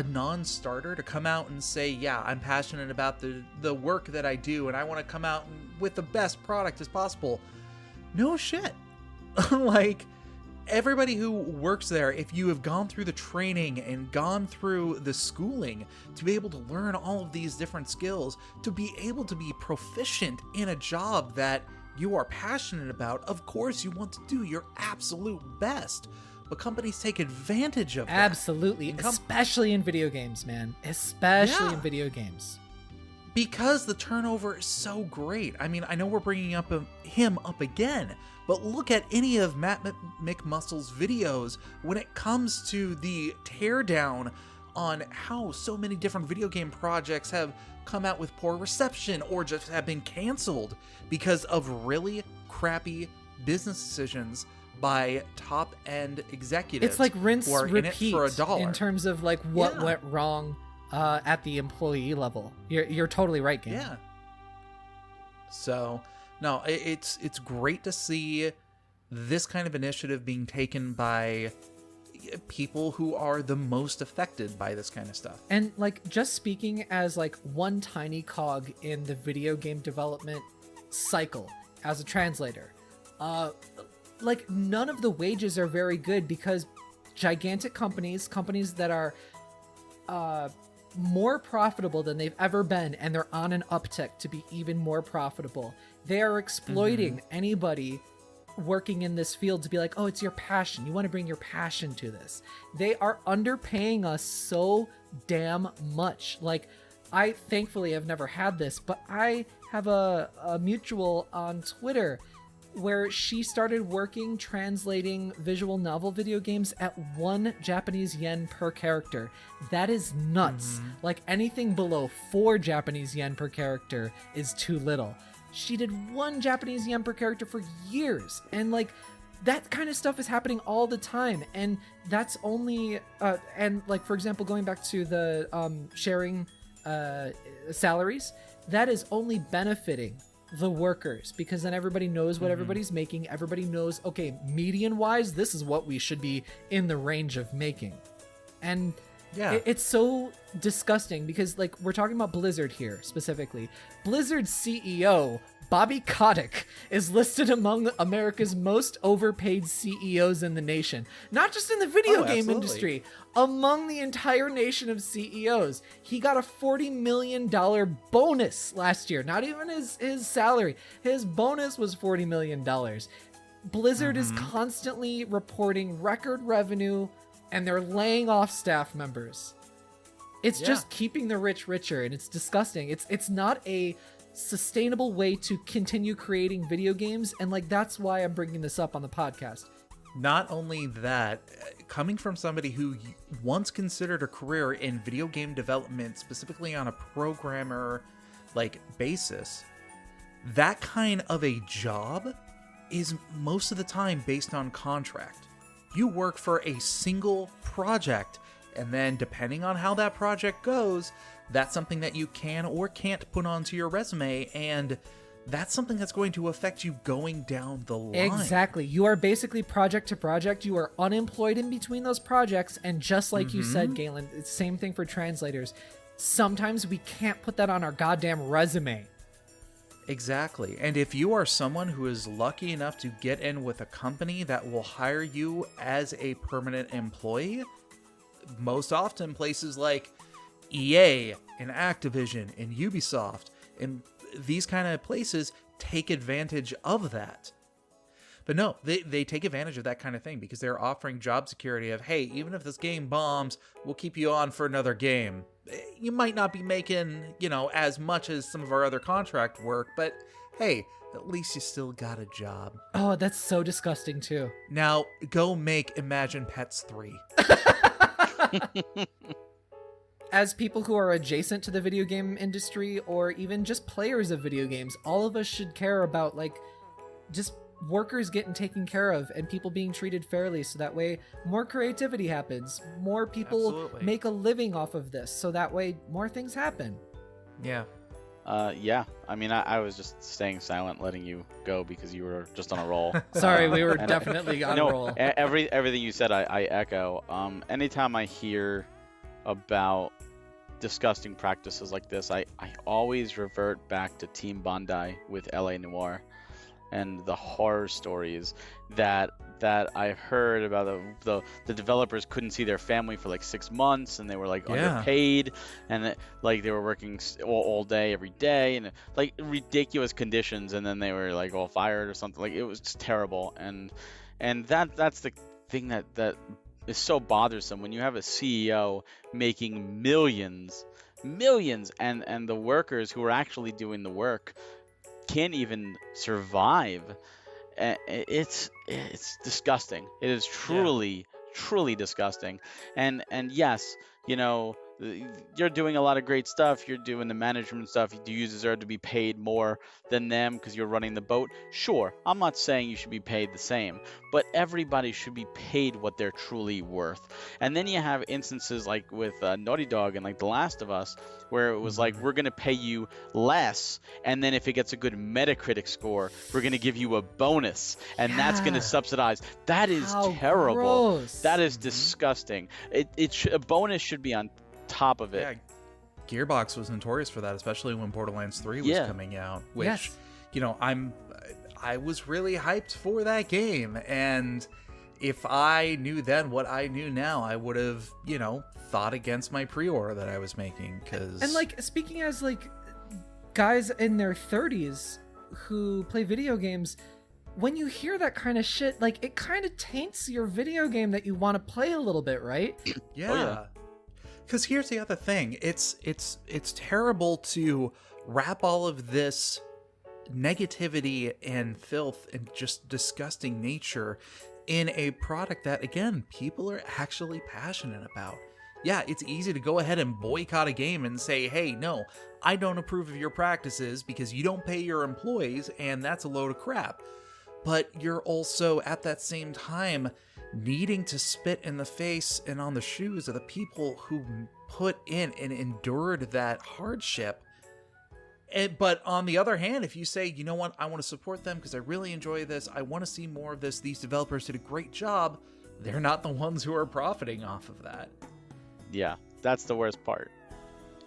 non-starter to come out and say, yeah, I'm passionate about the work that I do and I want to come out with the best product as possible. No shit. Like, everybody who works there, if you have gone through the training and gone through the schooling to be able to learn all of these different skills, to be able to be proficient in a job that you are passionate about, of course you want to do your absolute best. But companies take advantage of that. Absolutely. Especially in video games, man. Especially Yeah. in video games. Because the turnover is so great. I mean, I know we're bringing up him up again, but look at any of Matt McMuscle's videos when it comes to the teardown on how so many different video game projects have come out with poor reception or just have been canceled because of really crappy business decisions by top-end executives. It's like rinse, who are repeat in it for a dollar. in terms of like what Yeah. went wrong at the employee level. You're totally right, Game. Yeah. So, no, it's great to see this kind of initiative being taken by people who are the most affected by this kind of stuff. And like just speaking as like one tiny cog in the video game development cycle as a translator, like none of the wages are very good because gigantic companies that are more profitable than they've ever been, and they're on an uptick to be even more profitable. They are exploiting anybody working in this field to be like, oh, it's your passion. You want to bring your passion to this. They are underpaying us so damn much. Like, I thankfully have never had this, but I have a mutual on Twitter where she started working translating visual novel video games at 1 Japanese yen per character. That is nuts. Like anything below 4 Japanese yen per character is too little. She did 1 Japanese yen per character for years. And like that kind of stuff is happening all the time. And that's only, and like, for example, going back to the sharing salaries, that is only benefiting the workers, because then everybody knows what everybody's making. Everybody knows, okay, median wise, this is what we should be in the range of making. And Yeah. it's so disgusting because like we're talking about Blizzard here specifically. Blizzard's CEO Bobby Kotick is listed among America's most overpaid CEOs in the nation. Not just in the video game absolutely. industry, among the entire nation of CEOs. He got a $40 million bonus last year. Not even his salary. His bonus was $40 million. Blizzard is constantly reporting record revenue, and they're laying off staff members. It's just keeping the rich richer, and it's disgusting. It's not a sustainable way to continue creating video games, and like that's why I'm bringing this up on the podcast. Not only that, coming from somebody who once considered a career in video game development, specifically on a programmer like basis, that kind of a job is most of the time based on contract. You work for a single project, and then depending on how that project goes, that's something that you can or can't put onto your resume, and that's something that's going to affect you going down the line. Exactly. You are basically project to project. You are unemployed in between those projects, and just like you said, Galen, it's the same thing for translators. Sometimes we can't put that on our goddamn resume. Exactly. And if you are someone who is lucky enough to get in with a company that will hire you as a permanent employee, most often places like EA and Activision and Ubisoft and these kind of places take advantage of that. But no, they take advantage of that kind of thing because they're offering job security of, hey, even if this game bombs, we'll keep you on for another game. You might not be making, as much as some of our other contract work, but hey, at least you still got a job. Oh, that's so disgusting too. Now, go make Imagine Pets 3. as people who are adjacent to the video game industry or even just players of video games, all of us should care about like just workers getting taken care of and people being treated fairly, so that way more creativity happens, more people Absolutely. make a living off of this, so that way more things happen. Yeah. Yeah. I mean, I was just staying silent, letting you go because you were just on a roll. Sorry, we were And- definitely on no, roll. everything you said, I echo. Anytime I hear about disgusting practices like this, I always revert back to Team Bondi with LA Noire and the horror stories that I heard about the developers couldn't see their family for like 6 months, and they were like underpaid, and like they were working all day every day, and like ridiculous conditions, and then they were like all fired or something. Like it was just terrible, and that's the thing that is so bothersome when you have a CEO making millions, and the workers who are actually doing the work can't even survive. It's disgusting. It is truly disgusting. And yes, you know, you're doing a lot of great stuff. You're doing the management stuff. Do you deserve to be paid more than them because you're running the boat? Sure, I'm not saying you should be paid the same, but everybody should be paid what they're truly worth. And then you have instances like with Naughty Dog and like The Last of Us, where it was like, we're going to pay you less, and then if it gets a good Metacritic score, we're going to give you a bonus, and that's going to subsidize. That is terrible. Gross. That is disgusting. A bonus should be on top of it. Yeah, Gearbox was notorious for that, especially when Borderlands 3 was coming out, which, Yes. you know, I was really hyped for that game, and if I knew then what I knew now, I would have, you know, thought against my pre-order that I was making, because... And like, speaking as like guys in their 30s who play video games, when you hear that kind of shit, like it kind of taints your video game that you want to play a little bit, right? Yeah. Because here's the other thing. It's terrible to wrap all of this negativity and filth and just disgusting nature in a product that, again, people are actually passionate about. Yeah, it's easy to go ahead and boycott a game and say, hey, no, I don't approve of your practices because you don't pay your employees, and that's a load of crap. But you're also, at that same time, needing to spit in the face and on the shoes of the people who put in and endured that hardship. But on the other hand, if you say, you know what, I want to support them because I really enjoy this, I want to see more of this, these developers did a great job, they're not the ones who are profiting off of that. Yeah, that's the worst part,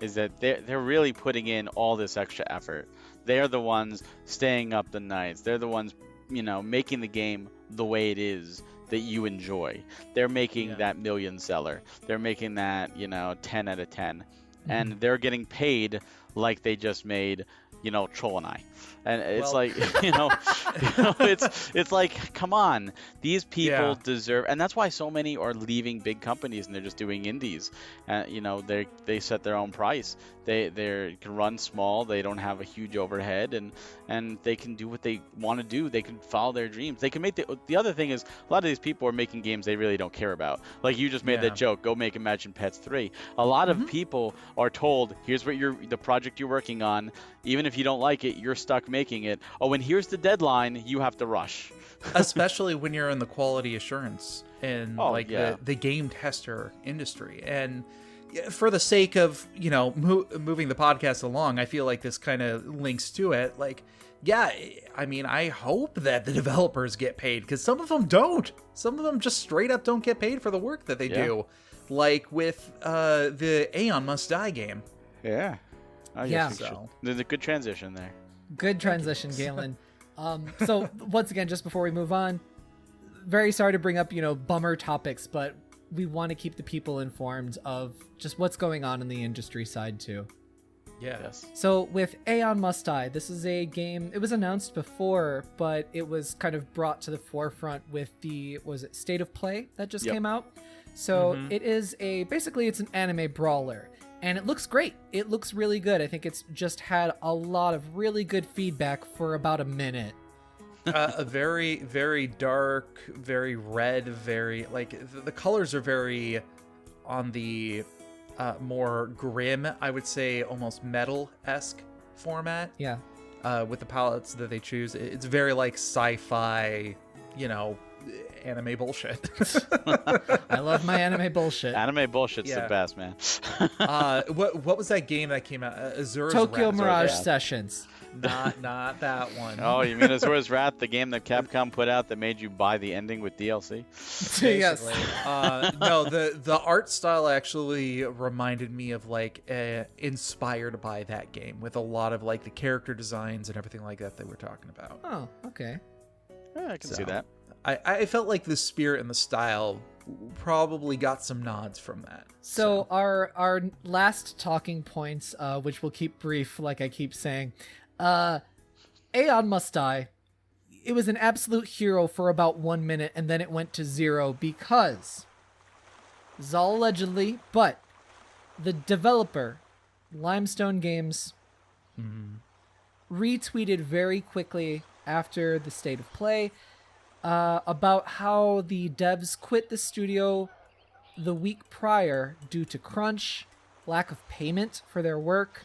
is that they're really putting in all this extra effort. They're the ones staying up the nights. They're the ones, you know, making the game the way it is that you enjoy. They're making that million seller. They're making that, you know, 10 out of 10. And they're getting paid like they just made, you know, Troll and I. And it's like, it's like, come on, these people deserve, and that's why so many are leaving big companies and they're just doing indies. You know, they set their own price. They can run small. They don't have a huge overhead, and they can do what they want to do. They can follow their dreams. They can make the other thing is, a lot of these people are making games they really don't care about. Like you just made that joke, go make Imagine Pets 3. A lot of people are told, here's what the project you're working on. Even if you don't like it, you're stuck making it. Oh, and here's the deadline. You have to rush. Especially when you're in the quality assurance and the game tester industry. And for the sake of, you know, moving the podcast along, I feel like this kind of links to it. Like, yeah, I mean, I hope that the developers get paid, because some of them don't. Some of them just straight up don't get paid for the work that they do. Like with the Aeon Must Die game. Yeah. So There's a good transition there. Good transition, Galen. So once again, just before we move on, very sorry to bring up, you know, bummer topics, but we want to keep the people informed of just what's going on in the industry side too. Yes. So with Aeon Must Die, this is a game, it was announced before, but it was kind of brought to the forefront with the, State of Play that just came out. So it is basically it's an anime brawler. And it looks great. It looks really good. I think it's just had a lot of really good feedback for about a minute. A very, very dark, very red, very, like, the colors are very on the more grim, I would say almost metal-esque format. Yeah. With the palettes that they choose. It's very like sci-fi, anime bullshit. I love my anime bullshit. Anime bullshit's the best, man. What was that game that came out? Azura's Tokyo Wrath. Mirage Wrath. Sessions. Not that one. Oh, you mean Azura's Wrath, the game that Capcom put out that made you buy the ending with DLC? Yes. No, the art style actually reminded me of like inspired by that game, with a lot of like the character designs and everything like that they were talking about. Oh, okay. Yeah, I can see that. I felt like the spirit and the style probably got some nods from that. So our last talking points, which we'll keep brief, like I keep saying, Aeon Must Die. It was an absolute hero for about 1 minute, and then it went to 0 because, this is all allegedly, but the developer, Limestone Games, retweeted very quickly after the state of play about how the devs quit the studio the week prior due to crunch, lack of payment for their work.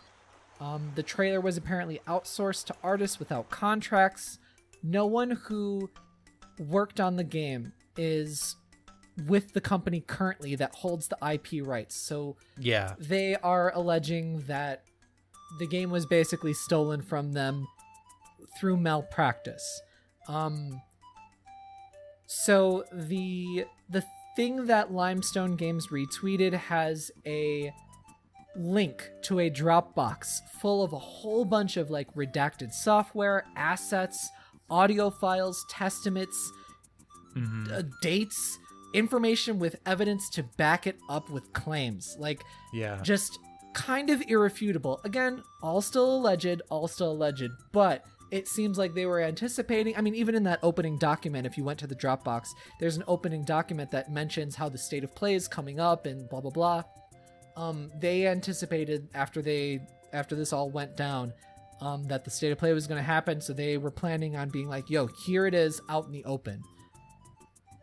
The trailer was apparently outsourced to artists without contracts. No one who worked on the game is with the company currently that holds the IP rights. So Yeah. they are alleging that the game was basically stolen from them through malpractice. So the thing that Limestone Games retweeted has a link to a Dropbox full of a whole bunch of like redacted software, assets, audio files, testaments, dates, information with evidence to back it up with claims. Like, Yeah. just kind of irrefutable. Again, all still alleged, but it seems like they were anticipating. I mean, even in that opening document, if you went to the Dropbox, there's an opening document that mentions how the state of play is coming up and blah, blah, blah. They anticipated after this all went down, that the state of play was going to happen. So they were planning on being like, yo, here it is out in the open.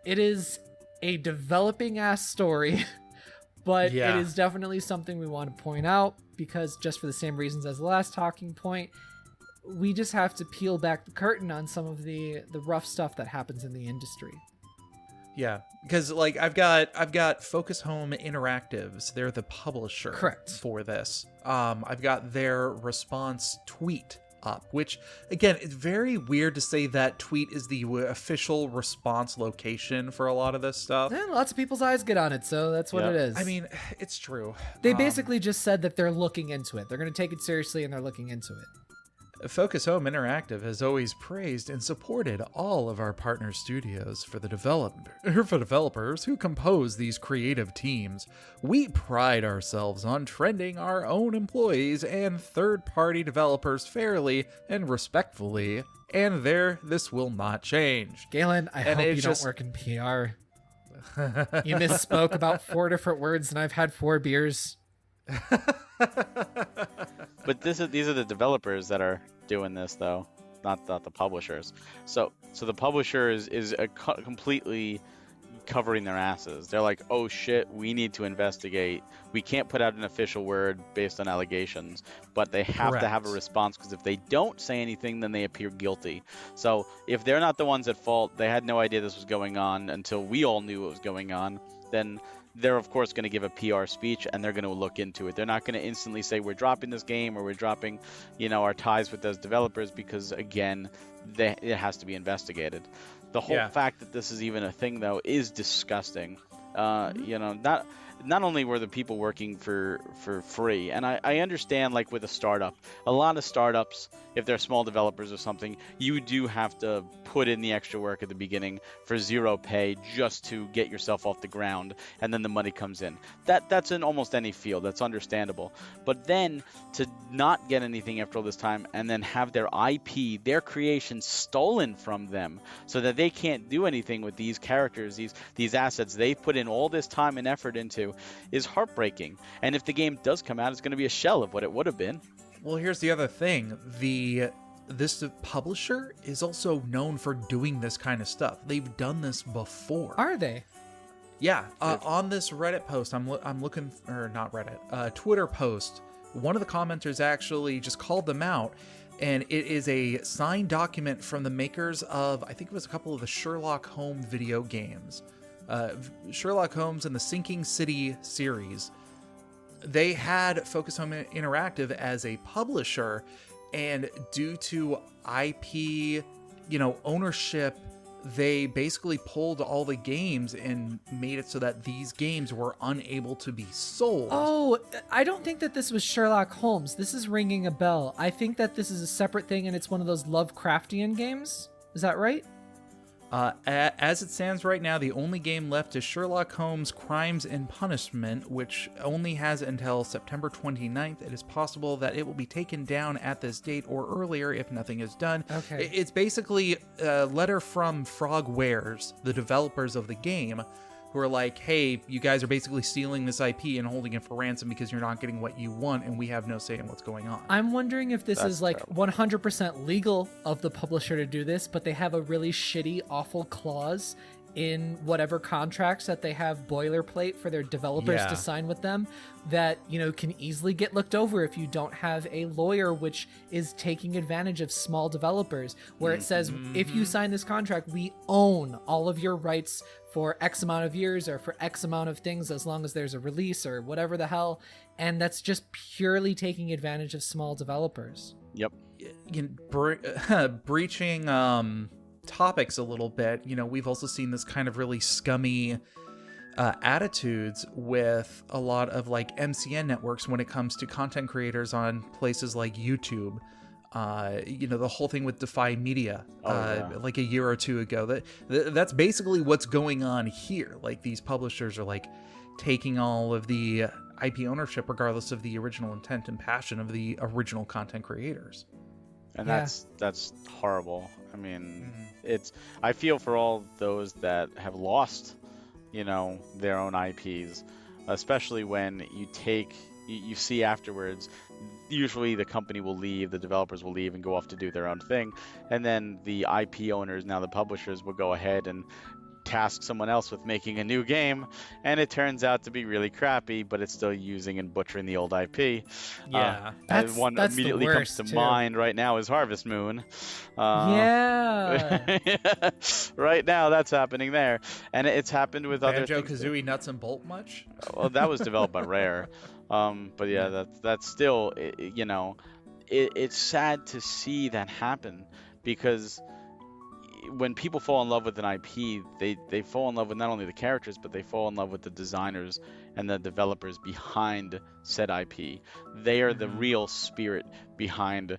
It is a developing ass story, but Yeah. it is definitely something we want to point out because just for the same reasons as the last talking point, we just have to peel back the curtain on some of the rough stuff that happens in the industry. Yeah, because like I've got Focus Home Interactives. They're the publisher, Correct, for this. I've got their response tweet up, which again, it's very weird to say that tweet is the official response location for a lot of this stuff. And lots of people's eyes get on it, so that's what it is. I mean, it's true. They basically just said that they're looking into it. They're going to take it seriously and they're looking into it. Focus Home Interactive has always praised and supported all of our partner studios for developers who compose these creative teams. We pride ourselves on trending our own employees and third-party developers fairly and respectfully, and this will not change. Galen, I And hope it's you just- don't work in PR. You misspoke about 4 different words and I've had 4 beers. But these are the developers that are doing this, though, not the publishers. So the publisher is completely covering their asses. They're like, oh shit, we need to investigate. We can't put out an official word based on allegations, but they have to have a response, because if they don't say anything, then they appear guilty. So if they're not the ones at fault, they had no idea this was going on until we all knew what was going on, then they're of course going to give a PR speech and they're going to look into it. They're not going to instantly say we're dropping this game or we're dropping, our ties with those developers, because again, it has to be investigated. The whole fact that this is even a thing, though, is disgusting. Not only were the people working for free, and I understand, like with a startup, a lot of startups, if they're small developers or something, you do have to put in the extra work at the beginning for zero pay just to get yourself off the ground, and then the money comes in. That's in almost any field. That's understandable. But then to not get anything after all this time and then have their IP, their creation, stolen from them so that they can't do anything with these characters, these assets they put in all this time and effort into, is heartbreaking. And if the game does come out, it's going to be a shell of what it would have been. Well, here's the other thing. This publisher is also known for doing this kind of stuff. They've done this before. Are they? Yeah, on this Reddit post, I'm looking, or not Reddit, Twitter post, one of the commenters actually just called them out, and it is a signed document from the makers of, I think it was a couple of the Sherlock Holmes video games. Sherlock Holmes and the Sinking City series. They had Focus Home Interactive as a publisher, and due to IP, ownership, they basically pulled all the games and made it so that these games were unable to be sold. Oh, I don't think that this was Sherlock Holmes. This is ringing a bell. I think that this is a separate thing, and it's one of those Lovecraftian games. Is that right? As it stands right now, the only game left is Sherlock Holmes Crimes and Punishment, which only has until September 29th. It is possible that it will be taken down at this date or earlier if nothing is done. Okay. It's basically a letter from Frogwares, the developers of the game, who are like, hey, you guys are basically stealing this IP and holding it for ransom because you're not getting what you want, and we have no say in what's going on. I'm wondering if this That's is like terrible. 100% legal of the publisher to do this, but they have a really shitty, awful clause in whatever contracts that they have boilerplate for their developers Yeah. to sign with them that, can easily get looked over if you don't have a lawyer, which is taking advantage of small developers, where it says, if you sign this contract, we own all of your rights for X amount of years or for X amount of things, as long as there's a release or whatever the hell. And that's just purely taking advantage of small developers. Yep. Breaching topics a little bit, we've also seen this kind of really scummy attitudes with a lot of like MCN networks when it comes to content creators on places like YouTube. The whole thing with Defy Media, like a year or two ago. That's basically what's going on here. Like, these publishers are like taking all of the IP ownership, regardless of the original intent and passion of the original content creators. And Yeah. that's horrible. I mean, I feel for all those that have lost, their own IPs, especially when you see afterwards, usually the company will leave, the developers will leave and go off to do their own thing, and then the IP owners, now the publishers, will go ahead and task someone else with making a new game, and it turns out to be really crappy, but it's still using and butchering the old IP. Yeah. And one That's the immediately comes worst, to too. mind right now is Harvest Moon. Yeah. Right now that's happening there, and it's happened with other things. Banjo-Kazooie Nuts and Bolt much? Well, that was developed by Rare, but yeah, that's still, it's sad to see that happen, because when people fall in love with an IP, they fall in love with not only the characters, but they fall in love with the designers and the developers behind said IP. They are the real spirit behind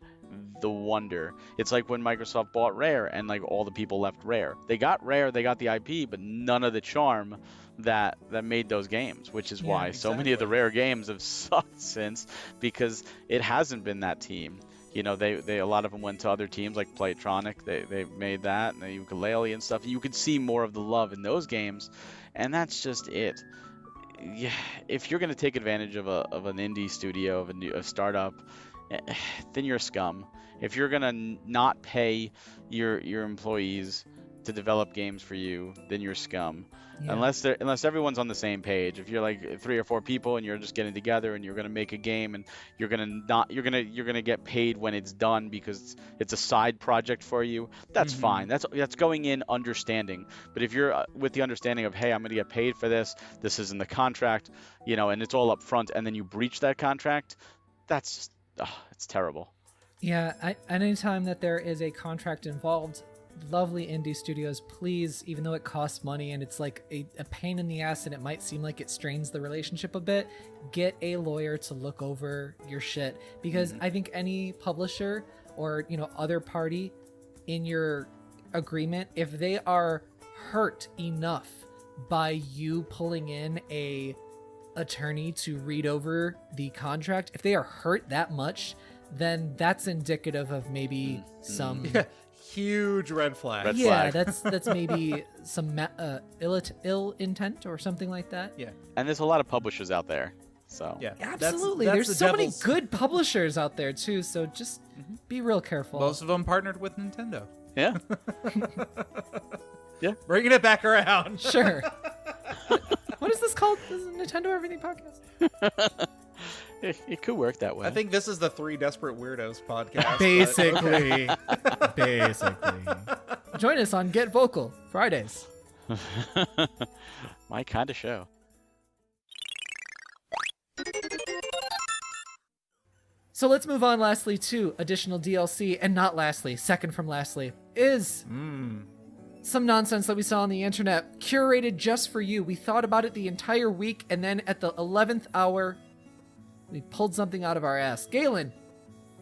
the wonder. It's like when Microsoft bought Rare and like all the people left Rare. They got Rare, they got the IP, but none of the charm that made those games, which is why so many of the Rare games have sucked since, because it hasn't been that team. They a lot of them went to other teams like Playtronic. They made that, and the Ukulele and stuff. You could see more of the love in those games, and that's just it. Yeah, if you're gonna take advantage of an indie studio, of a startup, then you're scum. If you're gonna not pay your employees to develop games for you, then you're scum. Yeah. Unless everyone's on the same page. If you're like 3 or 4 people and you're just getting together and you're gonna make a game and you're gonna get paid when it's done because it's a side project for you, that's fine. That's going in understanding. But if you're with the understanding of, hey, I'm gonna get paid for this is in the contract, and it's all up front, and then you breach that contract, that's just, it's terrible. Yeah, anytime that there is a contract involved, lovely indie studios, please, even though it costs money and it's like a pain in the ass and it might seem like it strains the relationship a bit, get a lawyer to look over your shit. Because I think any publisher or, other party in your agreement, if they are hurt enough by you pulling in a attorney to read over the contract, if they are hurt that much, then that's indicative of maybe some Huge red flag. Red yeah, flag. that's maybe some ill intent or something like that. Yeah. And there's a lot of publishers out there, so Yeah. Absolutely. That's There's the so many devil's- good publishers out there too, so just be real careful. Most of them partnered with Nintendo. yeah. Bringing it back around. Sure. What is this called? This is a Nintendo Everything podcast. It could work that way. I think this is the Three Desperate Weirdos podcast. Basically. Basically. Join us on Get Vocal Fridays. My kind of show. So let's move on lastly to additional DLC, and not lastly, second from lastly, is some nonsense that we saw on the internet, curated just for you. We thought about it the entire week, and then at the 11th hour, we pulled something out of our ass. Galen.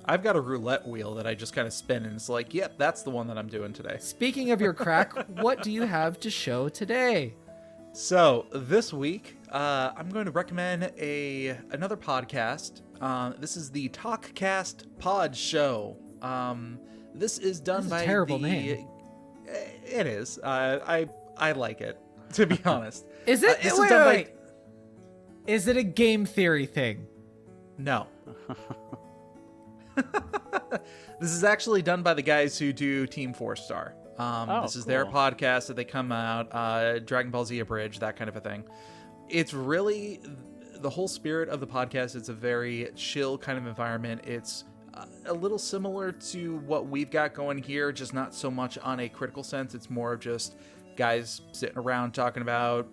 I've got a roulette wheel that I just kind of spin, and it's like, yep, that's the one that I'm doing today. Speaking of your crack, what do you have to show today? So this week, I'm going to recommend another podcast. This is the Talkcast Pod Show. This is done by a terrible name. It is. I like it, to be honest. Is it? Wait. Is it a game theory thing? No. This is actually done by the guys who do Team 4-Star. This is their podcast that they come out, Dragon Ball Z Abridged, that kind of a thing. It's really the whole spirit of the podcast. It's a very chill kind of environment. It's a little similar to what we've got going here, just not so much on a critical sense. It's more of just guys sitting around talking about,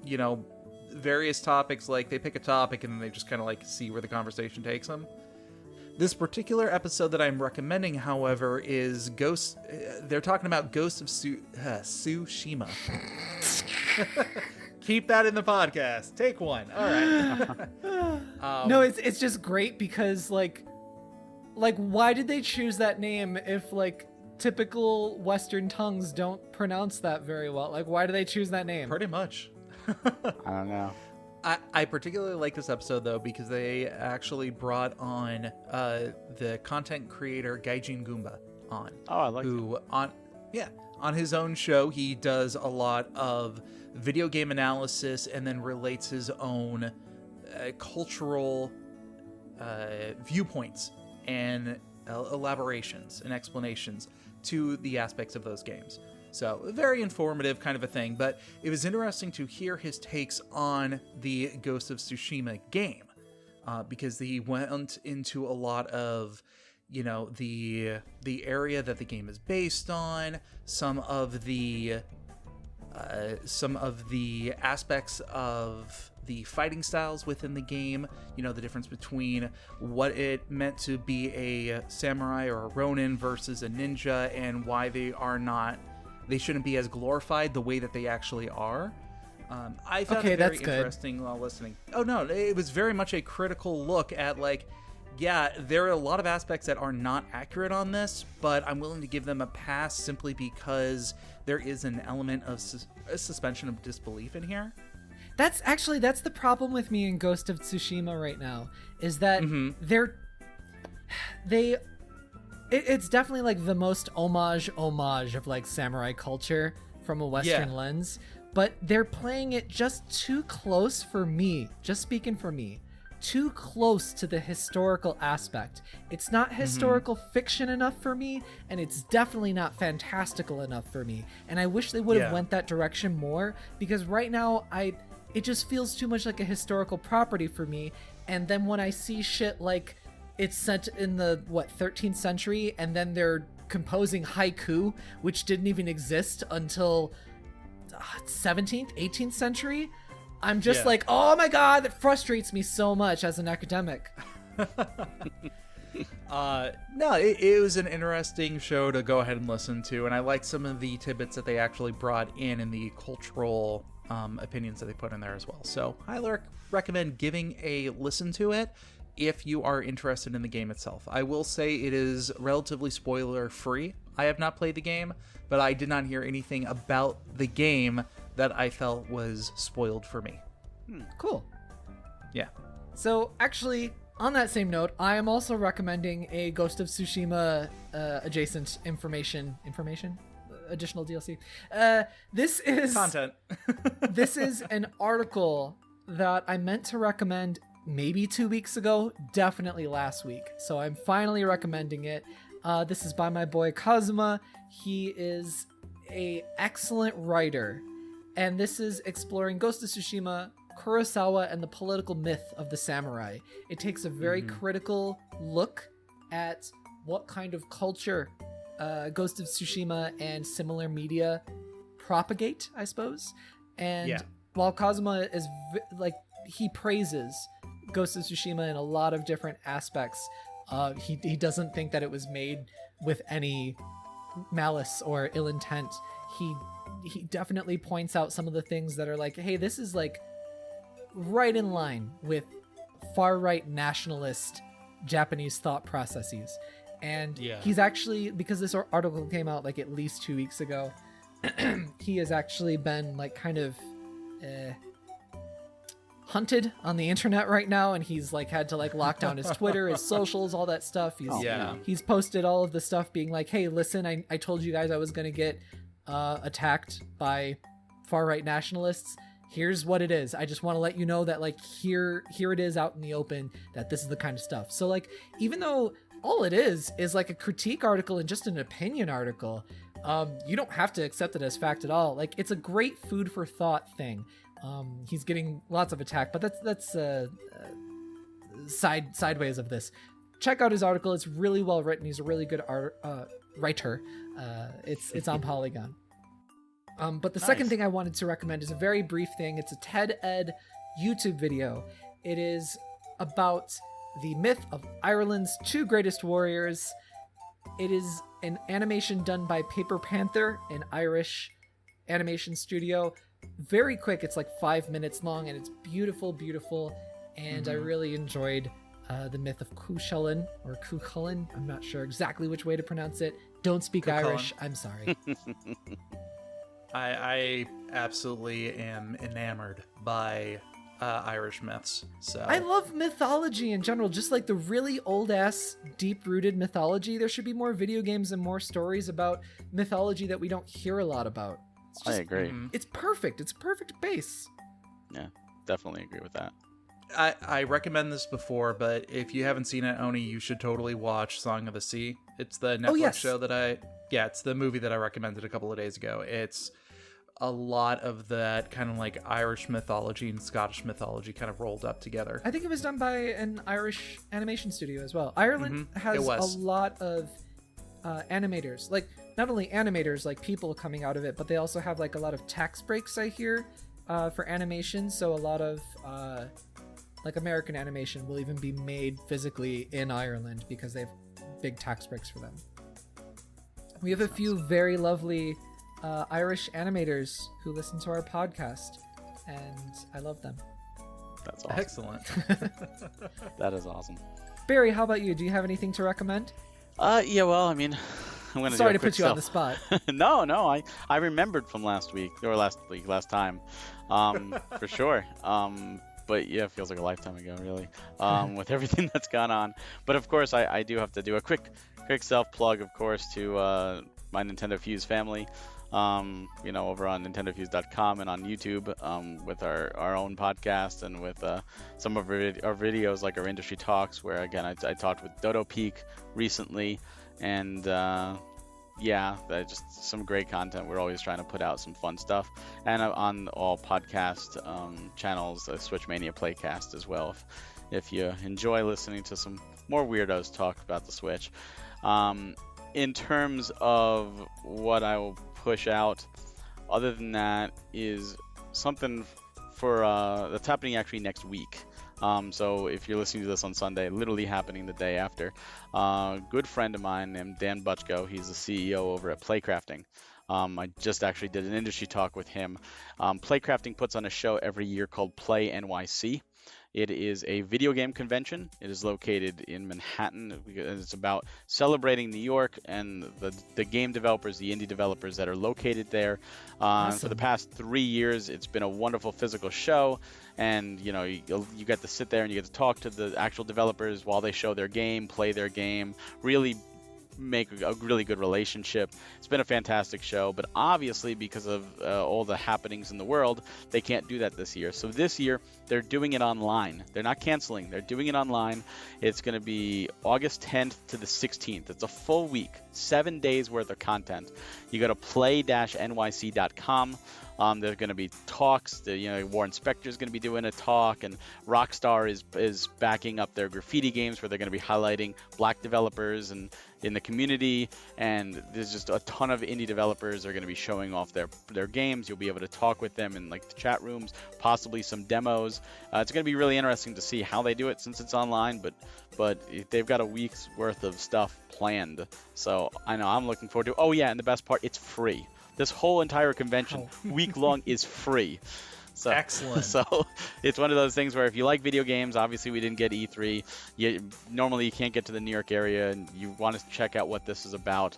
various topics. Like they pick a topic and then they just kind of like see where the conversation takes them. This particular episode that I'm recommending, however, is Ghost. They're talking about Ghost of Tsushima. Keep that in the podcast. Take one. All right. No, it's just great because like why did they choose that name if like typical Western tongues don't pronounce that very well? Like, why do they choose that name? Pretty much. I don't know. I particularly like this episode, though, because they actually brought on the content creator Gaijin Goomba on. Oh, I like who on his own show, he does a lot of video game analysis and then relates his own cultural viewpoints and elaborations and explanations to the aspects of those games. So, very informative kind of a thing, but it was interesting to hear his takes on the Ghost of Tsushima game, because he went into a lot of, the area that the game is based on, some of the aspects of the fighting styles within the game, the difference between what it meant to be a samurai or a ronin versus a ninja, and why they shouldn't be as glorified the way that they actually are. I found it very interesting while listening. Oh no, it was very much a critical look at there are a lot of aspects that are not accurate on this, but I'm willing to give them a pass simply because there is an element of a suspension of disbelief in here. That's the problem with me in Ghost of Tsushima right now, is that it's definitely like the most homage of like samurai culture from a Western lens, but they're playing it just too close for me, just speaking for me, too close to the historical aspect. It's not historical fiction enough for me, and it's definitely not fantastical enough for me, and I wish they would have went that direction more, because right now it just feels too much like a historical property for me. And then when I see shit like it's set in the 13th century, and then they're composing haiku, which didn't even exist until 17th, 18th century, I'm just like, oh my god, that frustrates me so much as an academic. No, it was an interesting show to go ahead and listen to, and I like some of the tidbits that they actually brought in the cultural opinions that they put in there as well. So I recommend giving a listen to it if you are interested in the game itself. I will say it is relatively spoiler free. I have not played the game, but I did not hear anything about the game that I felt was spoiled for me. Cool. Yeah. So actually, on that same note, I am also recommending a Ghost of Tsushima adjacent information, additional DLC. This is content. This is an article that I meant to recommend maybe 2 weeks ago, definitely last week. So I'm finally recommending it. This is by my boy Kazuma. He is a excellent writer, and this is exploring Ghost of Tsushima, Kurosawa, and the political myth of the samurai. It takes a very critical look at what kind of culture Ghost of Tsushima and similar media propagate, I suppose. And while Kazuma is he praises Ghost of Tsushima in a lot of different aspects, he doesn't think that it was made with any malice or ill intent. He definitely points out some of the things that are like, hey, this is like right in line with far-right nationalist Japanese thought processes. And he's actually, because this article came out like at least 2 weeks ago, he has actually been like kind of hunted on the internet right now, and he's like had to like lock down his Twitter, his socials, all that stuff. He's posted all of the stuff being like, hey, listen, I told you guys I was gonna get attacked by far-right nationalists. Here's what it is. I just want to let you know that like here it is out in the open, that this is the kind of stuff. So like, even though all it is like a critique article and just an opinion article, you don't have to accept it as fact at all. Like, it's a great food for thought thing. He's getting lots of attack, but that's sideways of this. Check out his article. It's really well written. He's a really good writer. It's on Polygon. But the second thing I wanted to recommend is a very brief thing. It's a TED Ed YouTube video. It is about the myth of Ireland's two greatest warriors. It is an animation done by Paper Panther, an Irish animation studio. Very quick. It's like 5 minutes long, and it's beautiful, beautiful. And I really enjoyed the myth of Cuchulainn or Cuchulainn. I'm not sure exactly which way to pronounce it. Don't speak Irish. I'm sorry. I absolutely am enamored by Irish myths. So I love mythology in general, just like the really old ass, deep rooted mythology. There should be more video games and more stories about mythology that we don't hear a lot about. It's just, I agree. It's perfect. It's a perfect base. Yeah, definitely agree with that. I recommend this before, but if you haven't seen it, Oni, you should totally watch Song of the Sea. It's the Netflix show that it's the movie that I recommended a couple of days ago. It's a lot of that kind of like Irish mythology and Scottish mythology kind of rolled up together. I think it was done by an Irish animation studio as well. Ireland has a lot of animators, like not only animators, like people coming out of it, but they also have like a lot of tax breaks, I hear, for animation. So a lot of like American animation will even be made physically in Ireland because they have big tax breaks for them. We have a few very lovely Irish animators who listen to our podcast, and I love them. That's awesome. Excellent. That is awesome. Barry, how about you? Do you have anything to recommend? Yeah, well, I mean, I'm gonna Sorry do to put you on the spot. No, I remembered from last time, for sure. But yeah, it feels like a lifetime ago, really, with everything that's gone on. But of course, I do have to do a quick self-plug, of course, to my Nintendo Fuse family, over on nintendofuse.com and on YouTube, with our own podcast and with some of our videos, like our industry talks, where again I talked with Dodo Peak recently, and just some great content. We're always trying to put out some fun stuff, and on all podcast channels, Switch Mania Playcast as well, if you enjoy listening to some more weirdos talk about the Switch. In terms of what I will push out, other than that, is something for that's happening actually next week. So if you're listening to this on Sunday, literally happening the day after, a good friend of mine named Dan Butchko, he's the CEO over at Playcrafting. I just actually did an industry talk with him. Playcrafting puts on a show every year called Play NYC. It is a video game convention. It is located in Manhattan. It's about celebrating New York and the game developers, the indie developers that are located there. Awesome. For the past 3 years, it's been a wonderful physical show. And, you get to sit there and you get to talk to the actual developers while they show their game, play their game, really make a really good relationship. It's been a fantastic show, but obviously because of all the happenings in the world, they can't do that this year. So this year, they're doing it online. They're not canceling. They're doing it online. It's going to be August 10th to the 16th. It's a full week, 7 days worth of content. You go to play-nyc.com. There's going to be talks. Warren Spector is going to be doing a talk, and Rockstar is backing up their graffiti games where they're going to be highlighting Black developers and in the community, and there's just a ton of indie developers are going to be showing off their games. You'll be able to talk with them in like the chat rooms, possibly some demos. It's going to be really interesting to see how they do it since it's online, but they've got a week's worth of stuff planned. So I know I'm looking forward to it. Oh yeah, and the best part, it's free. This whole entire convention, week long, is free. So, excellent. So it's one of those things where if you like video games, obviously we didn't get E3. Normally you can't get to the New York area, and you want to check out what this is about.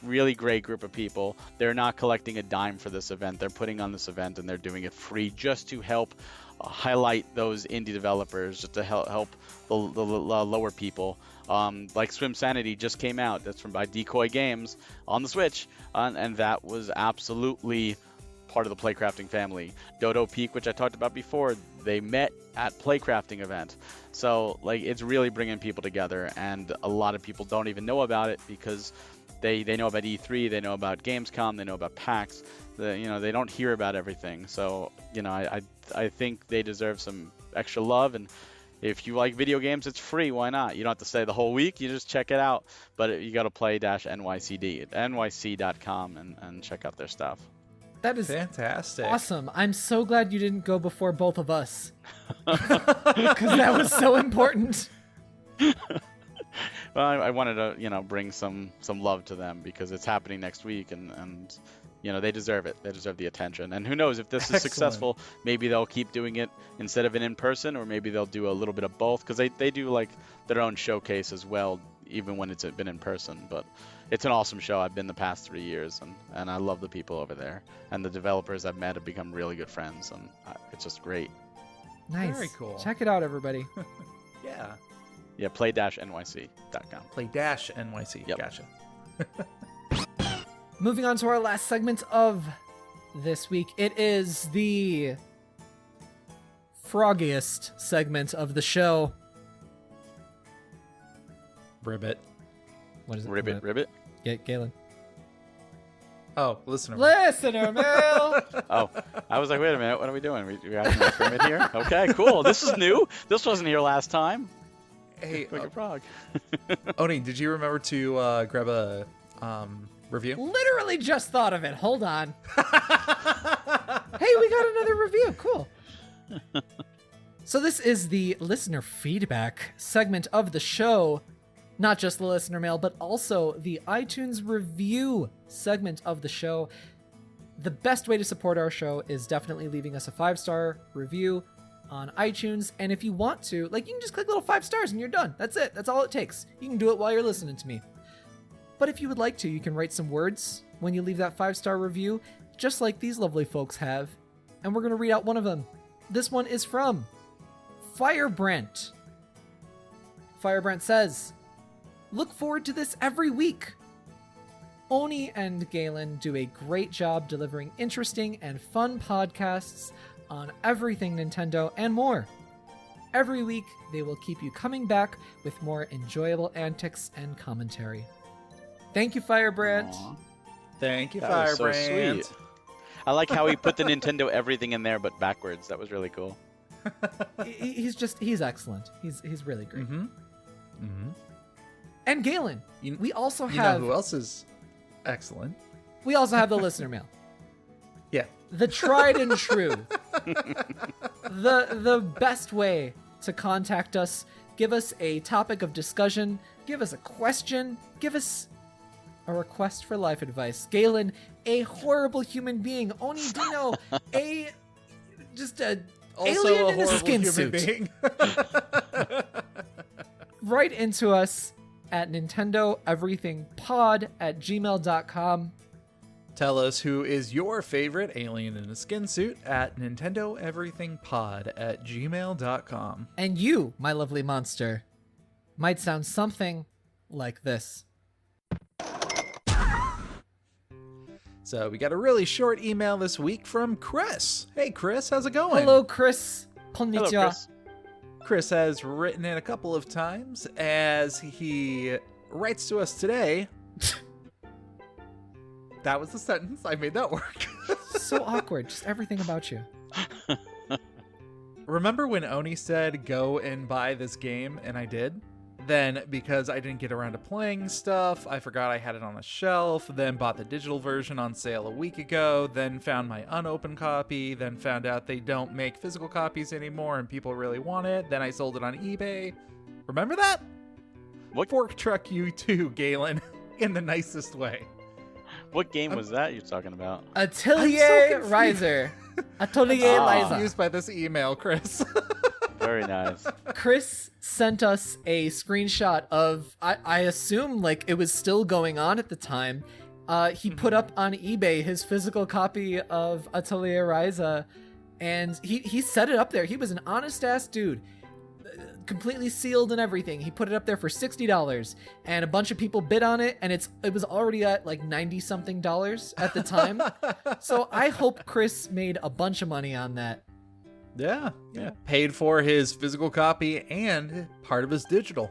Really great group of people. They're not collecting a dime for this event. They're putting on this event, and they're doing it free just to help highlight those indie developers, just to help the lower people. Like Swim Sanity just came out. That's by Decoy Games on the Switch, and that was absolutely part of the Playcrafting family. Dodo Peak, which I talked about before, they met at Playcrafting event. So like it's really bringing people together, and a lot of people don't even know about it because they know about E3, they know about Gamescom, they know about PAX. They don't hear about everything. So I think they deserve some extra love, and if you like video games, it's free. Why not? You don't have to stay the whole week. You just check it out. But you got to play-NYCD at nyc.com and check out their stuff. That is fantastic. Awesome. I'm so glad you didn't go before both of us. Because that was so important. Well, I wanted to, bring some love to them because it's happening next week, and they deserve it. They deserve the attention. And who knows, if this is successful, maybe they'll keep doing it instead of an in-person, or maybe they'll do a little bit of both, because they do like their own showcase as well, even when it's been in person. But it's an awesome show. I've been the past 3 years, and I love the people over there. And the developers I've met have become really good friends, and it's just great. Nice. Very cool. Check it out, everybody. Yeah. Yeah, play-nyc.com. Play-nyc. Yep. Gotcha. Moving on to our last segment of this week. It is the froggiest segment of the show. Ribbit. What is it? Ribbit? Galen. Oh, listener mail. Oh, I was like, wait a minute, what are we doing? We got a Ribbit here? Okay, cool. This is new. This wasn't here last time. Hey, like a frog. Oni, did you remember to grab a review? Literally just thought of it. Hold on. Hey, we got another review. Cool. So this is the listener feedback segment of the show. Not just the listener mail, but also the iTunes review segment of the show. The best way to support our show is definitely leaving us a 5-star review on iTunes. And if you want to, you can just click little 5 stars and you're done. That's it. That's all it takes. You can do it while you're listening to me. But if you would like to, you can write some words when you leave that 5-star review, just like these lovely folks have. And we're going to read out one of them. This one is from Firebrent. Firebrent says, "Look forward to this every week. Oni and Galen do a great job delivering interesting and fun podcasts on everything Nintendo and more. Every week, they will keep you coming back with more enjoyable antics and commentary." Thank you, Firebrand. Aww. Thank you, That was so Firebrand. sweet. I like how he put the Nintendo everything in there, but backwards. That was really cool. He's excellent. He's really great. Mm-hmm. Mm-hmm. And Galen, we also You have know who else is excellent? we also have the listener mail. Yeah. The tried and true. The best way to contact us. Give us a topic of discussion. Give us a question. Give us a request for life advice. Galen, a horrible human being. Oni Dino, just a Also alien a in a horrible skin human suit. being. Write into us at nintendoeverythingpod@gmail.com. Tell us who is your favorite alien in a skin suit at nintendoeverythingpod@gmail.com. And you, my lovely monster, might sound something like this. So we got a really short email this week from Chris. Hey Chris, how's it going? Hello, Chris. Hello, Konnichiwa. Chris. Chris has written in a couple of times as he writes to us today. That was the sentence. I made that work. So awkward. Just everything about you. Remember when Oni said, go and buy this game, and I did? Then, because I didn't get around to playing stuff, I forgot I had it on a shelf, then bought the digital version on sale a week ago, then found my unopened copy, then found out they don't make physical copies anymore and people really want it, then I sold it on eBay. Remember that? What? Fork truck you too, Galen, in the nicest way. What game was that you're talking about? Atelier confused. Riser. Atelier Liza. Confused by this email, Chris. Very nice. Chris sent us a screenshot of, I assume like it was still going on at the time. He put up on eBay his physical copy of Atelier Ryza, and he set it up there. He was an honest ass dude, completely sealed and everything. He put it up there for $60, and a bunch of people bid on it, and it was already at like $90 something at the time. So I hope Chris made a bunch of money on that. Yeah. Paid for his physical copy and part of his digital.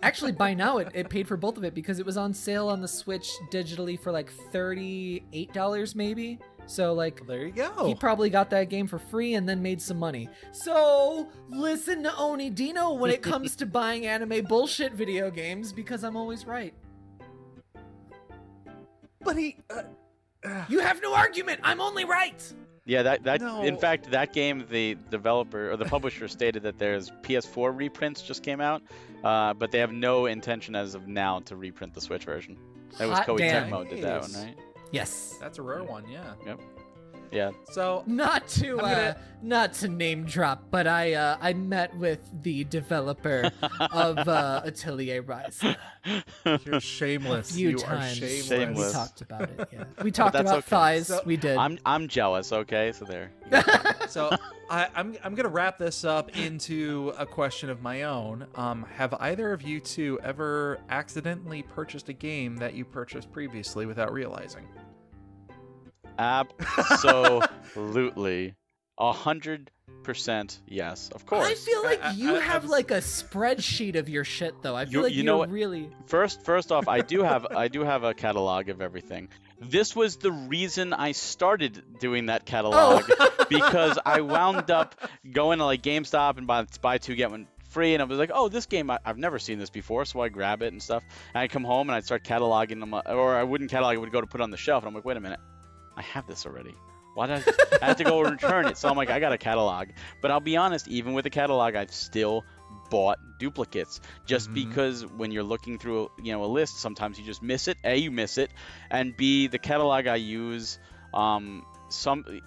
Actually, by now it paid for both of it because it was on sale on the Switch digitally for like $38 maybe. So like, There you go. he probably got that game for free and then made some money. So listen to Oni Dino when it comes to buying anime bullshit video games, because I'm always right. But he... You have no argument. I'm only right. Yeah, that No. in fact, that game, the developer or the publisher stated that there's PS4 reprints just came out, but they have no intention as of now to reprint the Switch version. That was Hot Koei damn. Tecmo did that one, Nice. right? Yes. That's a rare one, yeah. Yep. Yeah. So, Not to I'm gonna- not to name drop, but I met with the developer of Atelier Rise you're shameless. a few You times. are shameless. We Shameless. talked about it. Yeah. We talked that's about okay. thighs. So- we did. I'm jealous. Okay, so there. So I'm gonna wrap this up into a question of my own. Have either of you two ever accidentally purchased a game that you purchased previously without realizing? Absolutely, 100% yes. Of course. I feel like you I have was- like a spreadsheet of your shit, though. I feel like you know you're what? really. First off, I do have a catalog of everything. This was the reason I started doing that catalog because I wound up going to like GameStop and buy two get one free, and I was like, oh, this game I've never seen this before, so I grab it and stuff. And I come home and I'd start cataloging them, or I wouldn't catalog, I would go to put it on the shelf, and I'm like, wait a minute, I have this already. Why did I have to go return it? So I'm like, I got a catalog. But I'll be honest, even with a catalog, I've still bought duplicates just because when you're looking through a list, sometimes you just miss it. A, you miss it, and B, the catalog I use,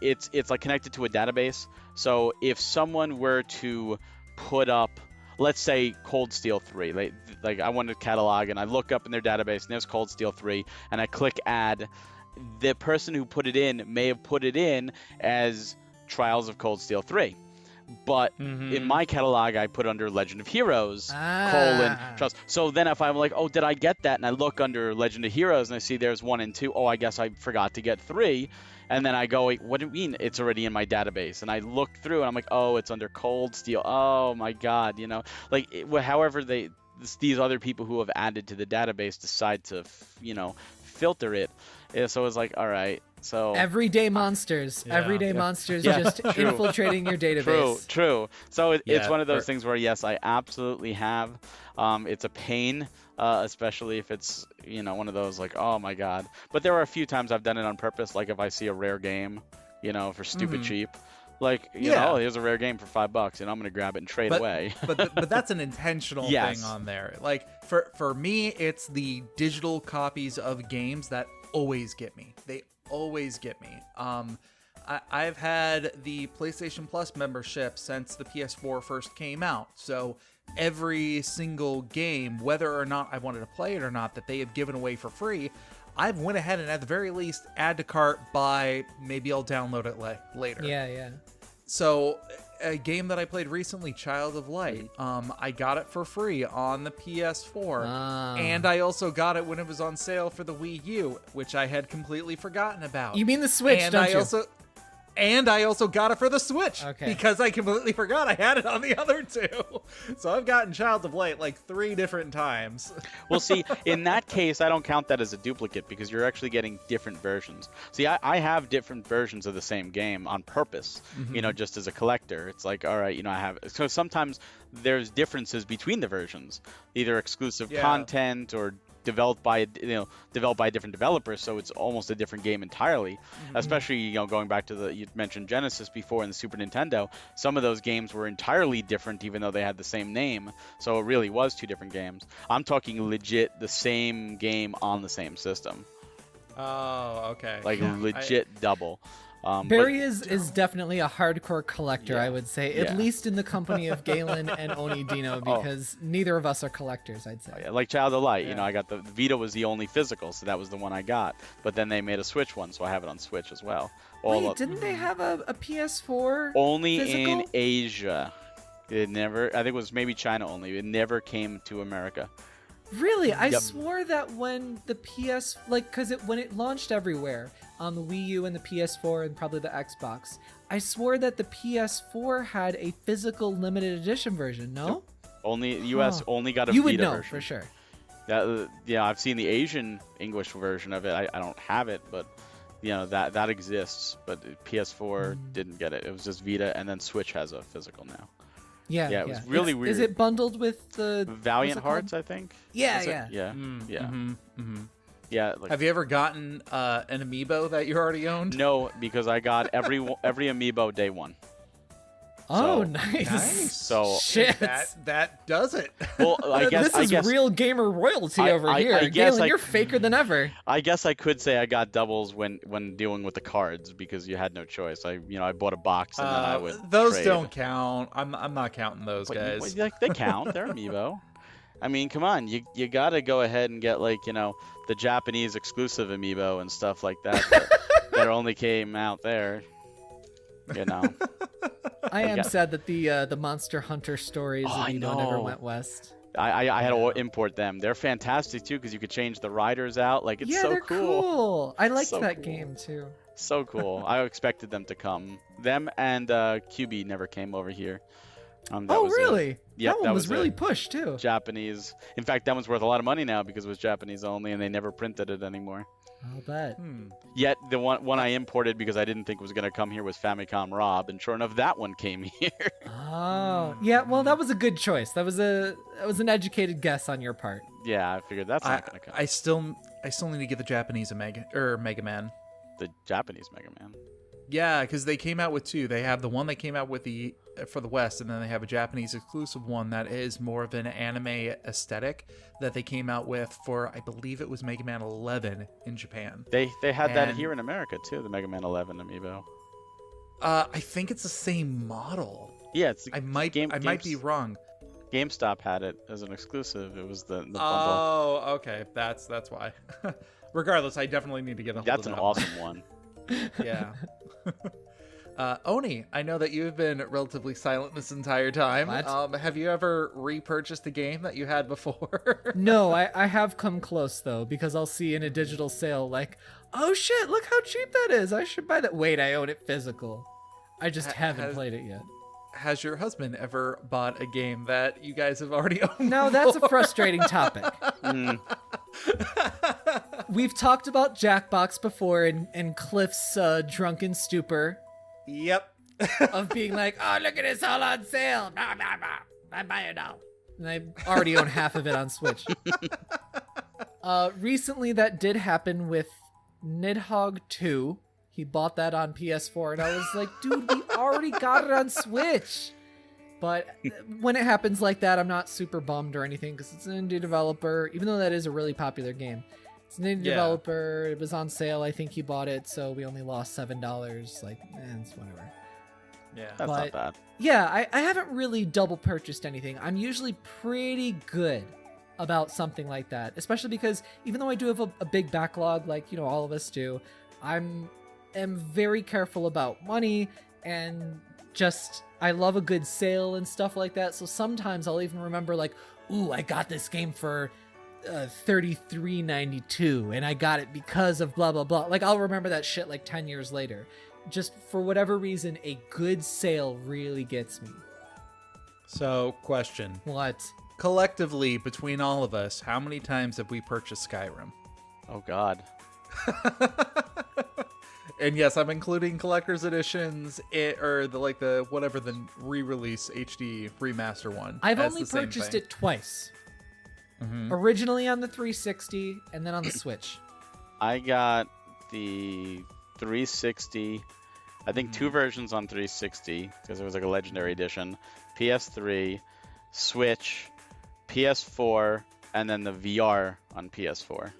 it's like connected to a database. So if someone were to put up, let's say Cold Steel 3, like I want a catalog, and I look up in their database and there's Cold Steel 3, and I click add, the person who put it in may have put it in as Trials of Cold Steel 3. But in my catalog, I put under Legend of Heroes, Trials. So then if I'm like, oh, did I get that? And I look under Legend of Heroes and I see there's 1 and 2. Oh, I guess I forgot to get 3. And then I go, wait, what do you mean it's already in my database? And I look through and I'm like, oh, it's under Cold Steel. Oh my God, however these other people who have added to the database decide to, filter it. So it's like, all right, so Everyday monsters. Yeah. Everyday Yeah. monsters Yeah, just true. infiltrating your database. True. So it's Yeah, one of those things where, yes, I absolutely have. It's a pain, especially if it's, one of those like, oh my God. But there are a few times I've done it on purpose, like if I see a rare game, for stupid cheap. Like, Yeah. here's a rare game for $5, and I'm going to grab it and trade away. but that's an intentional Yes. thing on there. Like for me, it's the digital copies of games that always get me. They always get me. I've had the PlayStation Plus membership since the PS4 first came out. So every single game, whether or not I wanted to play it or not, that they have given away for free, I've went ahead and at the very least add to cart, buy, maybe I'll download it later. Yeah. So a game that I played recently, Child of Light, I got it for free on the PS4, and I also got it when it was on sale for the Wii U, which I had completely forgotten about. You mean the Switch, and don't I you? also And I also got it for the Switch because I completely forgot I had it on the other two. So I've gotten Child of Light like 3 different times. Well, see, in that case, I don't count that as a duplicate because you're actually getting different versions. See, I have different versions of the same game on purpose, just as a collector. It's like, all right, I have. So sometimes there's differences between the versions, either exclusive content or developed by a different developer, so it's almost a different game entirely. Especially going back to you mentioned Genesis before and the Super Nintendo, some of those games were entirely different even though they had the same name, so it really was 2 different games. I'm talking legit the same game on the same system. Oh, okay. Like legit double. Barry is definitely a hardcore collector, I would say, at least in the company of Galen and Oni Dino, because neither of us are collectors, I'd say. Like Child of Light, I got the Vita was the only physical, so that was the one I got. But then they made a Switch one, so I have it on Switch as well. Didn't they have a PS4 only physical? In Asia? It never. I think it was maybe China only. It never came to America. Really? I swore that when the when it launched everywhere on the Wii U and the PS4 and probably the Xbox, I swore that the PS4 had a physical limited edition version. No? Only US only got a you Vita would know version. for sure. I've seen the Asian English version of it. I don't have it, but that exists. But PS4 didn't get it. It was just Vita, and then Switch has a physical now. Yeah, it was really weird. Is it bundled with the Valiant Hearts? I think. Yeah. Yeah. Have you ever gotten an amiibo that you already owned? No, because I got every amiibo day one. Oh, So, nice. So shit. That does it. Well, I guess this is real gamer royalty over here. Galen, you're faker than ever. I guess I could say I got doubles when dealing with the cards because you had no choice. I bought a box and then I would. Those trade. don't count. I'm not counting those guys. They count. They're amiibo. I mean, come on, you gotta go ahead and get the Japanese exclusive amiibo and stuff like that that only came out there. I am sad that the Monster Hunter stories never went west. I had to import them. They're fantastic too because you could change the riders out. It's so they're cool. cool. I liked So that cool. game too. So cool. I expected them to come. Them and QB never came over here. Really? Yeah, that one was really pushed too. Japanese. In fact, that one's worth a lot of money now because it was Japanese only, and they never printed it anymore. I'll bet. Yet the one I imported because I didn't think was going to come here was Famicom Rob, and sure enough, that one came here. Oh, yeah. Well, that was a good choice. That was an educated guess on your part. Yeah, I figured that's not going to come. I still need to get the Japanese Mega Man. The Japanese Mega Man. Yeah, because they came out with 2. They have the one that came out with for the West, and then they have a Japanese exclusive one that is more of an anime aesthetic that they came out with for, I believe it was Mega Man 11 in Japan. They had that here in America too, the Mega Man 11 amiibo. I think it's the same model. Yeah, I might be wrong. GameStop had it as an exclusive. It was the bundle. Oh, okay, that's why. Regardless, I definitely need to get a hold of that. That's an awesome one. Yeah. Oni, I know that you've been relatively silent this entire time. Have you ever repurchased a game that you had before? No, I have come close though, because I'll see in a digital sale oh shit, look how cheap that is. I should buy that. Wait, I own it physical. I just haven't played it yet. Has your husband ever bought a game that you guys have already owned? No, that's a frustrating topic. We've talked about Jackbox before and Cliff's drunken stupor. Yep. Of being like, oh, look at it, it's all on sale. Blah, blah, blah. I buy it now. And I already own half of it on Switch. Recently, that did happen with Nidhogg 2. He bought that on PS4, and I was like, dude, we already got it on Switch. But when it happens like that, I'm not super bummed or anything, because it's an indie developer, even though that is a really popular game. It's an indie developer. It was on sale. I think he bought it, so we only lost $7. It's whatever. Yeah, that's not bad. Yeah, I haven't really double purchased anything. I'm usually pretty good about something like that, especially because even though I do have a big backlog, like all of us do, am very careful about money and just I love a good sale and stuff like that. So sometimes I'll even remember ooh, I got this game for $33.92 and I got it because of blah blah blah. I'll remember that shit 10 years later. just for whatever reason, a good sale really gets me. So, question. What? Collectively, between all of us, how many times have we purchased Skyrim? Oh God. And yes, I'm including collector's editions, or the whatever the re-release HD remaster one. I've as only the same purchased thing. it twice. Mhm. Originally on the 360 and then on the Switch. I got the 360. I think two versions on 360 because it was like a legendary edition. PS3, Switch, PS4, and then the VR on PS4.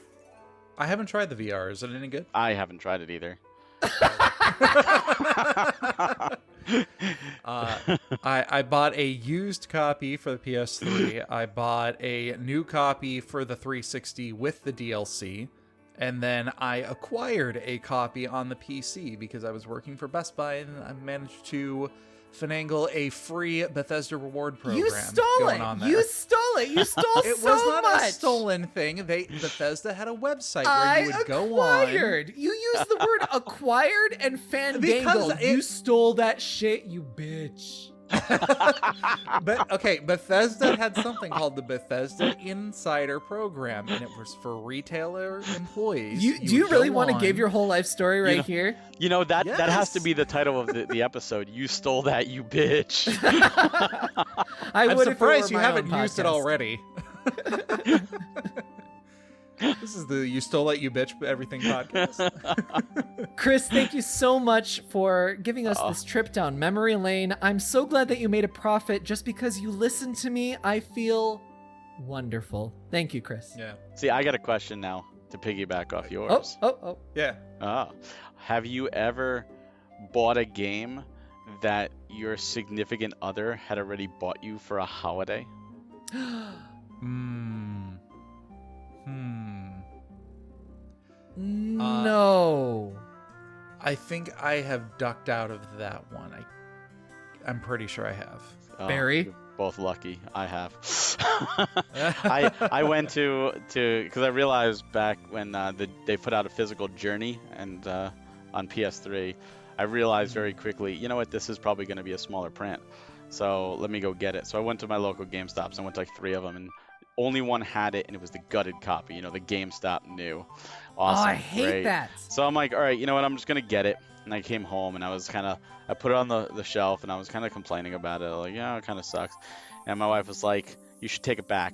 I haven't tried the VR. Is it any good? I haven't tried it either. I bought a used copy for the PS3. I bought a new copy for the 360 with the DLC. And then I acquired a copy on the PC because I was working for Best Buy and I managed to finagle a free Bethesda reward program. You stole going it. on there. You stole it. You stole It so was not much. a stolen thing. Bethesda had a website where I you would go on. acquired. You used the word acquired and Because fandangled. it- You stole that shit, you bitch. But okay, Bethesda had something called the Bethesda Insider Program, and it was for retailer employees. Do you would really go want to on- give your whole life story right know- here? You know, that has to Yes. be the title of the episode. You stole that, you bitch. I I'm would if it surprised were you my haven't own used it podcast. already. This is the You Stole It, You Bitch Everything podcast. Chris, thank you so much for giving us this trip down memory lane. I'm so glad that you made a profit just because you listened to me. I feel wonderful. Thank you, Chris. Yeah. See, I got a question now to piggyback off Oh, yours. oh. Yeah. Have you ever bought a game that your significant other had already bought you for a holiday? No. I think I have ducked out of that one. I'm pretty sure I have. Oh, Barry? you're both lucky. I have. I went to because I realized back when they put out a physical Journey and on PS3, I realized very quickly, you know what, this is probably going to be a smaller print. So let me go get it. So I went to my local GameStops. I went to like 3 of them, and only one had it, and it was the gutted copy. You know, the GameStop new. Awesome. Oh, I hate great. that. So I'm like, all right, you know what? I'm just gonna get it. And I came home and I put it on the shelf and I was kind of complaining about it. Like, yeah, it kind of sucks. And my wife was like, you should take it back.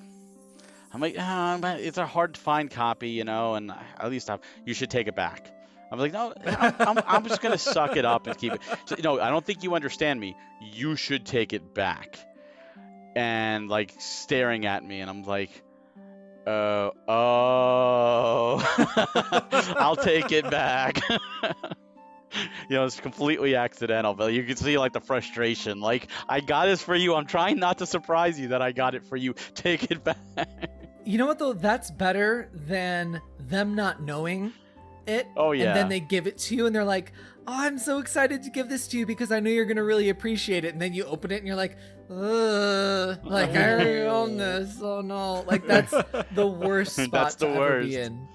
I'm like, but it's a hard to find copy, you know, and at least you should take it back. I'm like, no, I'm just gonna suck it up and keep it. So, you know, I don't think you understand me. You should take it back. And like staring at me, and I'm like, oh, I'll take it back. You know, it's completely accidental, but you can see like the frustration. Like, I got this for you. I'm trying not to surprise you that I got it for you. Take it back. You know what, though? That's better than them not knowing it. Oh, yeah. And then they give it to you, and they're like, oh, I'm so excited to give this to you because I know you're going to really appreciate it. And then you open it, and you're like, ugh. Like, I already own this. Oh, no. Like, that's the worst spot That's the to ever worst. be in.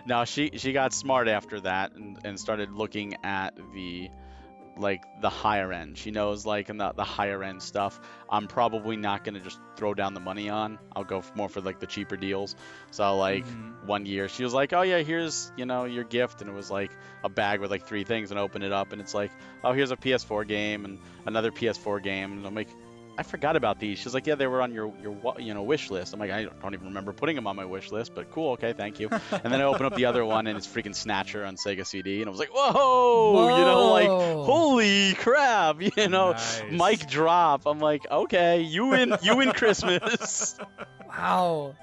Now she got smart after that and started looking at the higher end. She knows like in the higher end stuff I'm probably not gonna just throw down the money on. I'll go more for like the cheaper deals. So like 1 year she was like, oh yeah, here's, you know, your gift, and it was like a bag with like 3 things, and I open it up and it's like, oh, here's a PS4 game and another PS4 game, and I'm like, I forgot about these. She's like, yeah, they were on your wish list. I'm like, I don't even remember putting them on my wish list, but cool, okay, thank you. And then I open up the other one, and it's freaking Snatcher on Sega CD, and I was like, whoa, you know, like, holy crap, you know, Nice. mic drop. I'm like, okay, you win Christmas. Wow.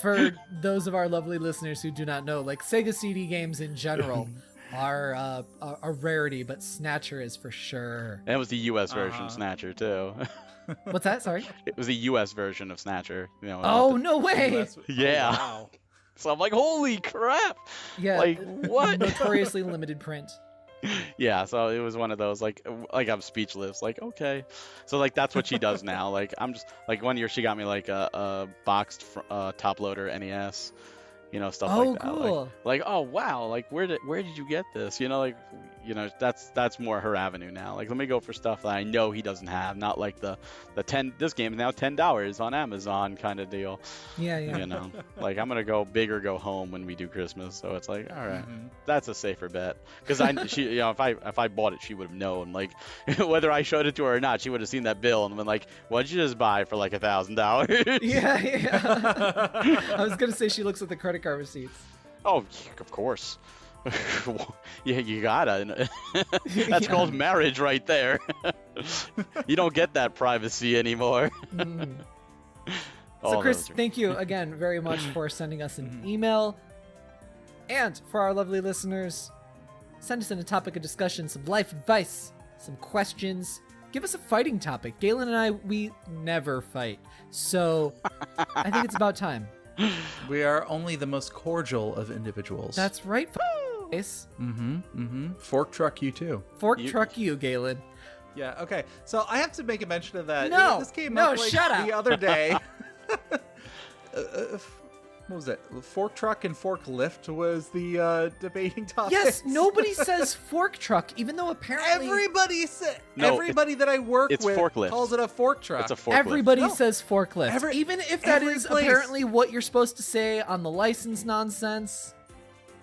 For those of our lovely listeners who do not know, like, Sega CD games in general are a rarity, but Snatcher is for sure. And it was the U.S. version of Snatcher too. What's that? Sorry. It was the U.S. version of Snatcher. You know. Oh, no way. Yeah. Wow. So I'm like, holy crap. Yeah. Like, what? Notoriously limited print. Yeah, so it was one of those like I'm speechless. Like, okay, so like that's what she does now. Like I'm just like 1 year she got me like a boxed top loader NES, stuff Oh, like that. cool. Like, oh wow, like where did you get this? That's more her avenue now. Like, let me go for stuff that I know he doesn't have, not like the this game is now $10 on Amazon kind of deal. Yeah. Like, I'm gonna go big or go home when we do Christmas. So it's like, all right, Mhm. that's a safer bet. Because if I bought it, she would have known. Like, whether I showed it to her or not, she would have seen that bill and been like, what'd you just buy for like $1,000? Yeah. I was gonna say she looks at the credit card receipts. Oh, of course. Yeah, you gotta. That's called marriage right there. You don't get that privacy anymore. Mm. Oh, So, Chris, those are- thank you again very much for sending us an email. And for our lovely listeners, send us in a topic of discussion, some life advice, some questions. Give us a fighting topic. Galen and I, we never fight. So I think it's about time. We are only the most cordial of individuals. That's right, face. Fork truck you too. Fork You- truck you, Galen. Yeah, okay. So I have to make a mention of that. No, This came no, up like shut up. the other day. What was it? Fork truck and forklift was the debating topic. Yes, nobody says fork truck, even though apparently No, everybody that I work it's with forklift. calls it a fork truck. It's a forklift. everybody No. says forklift. Even if that every is place. apparently what you're supposed to say on the license nonsense.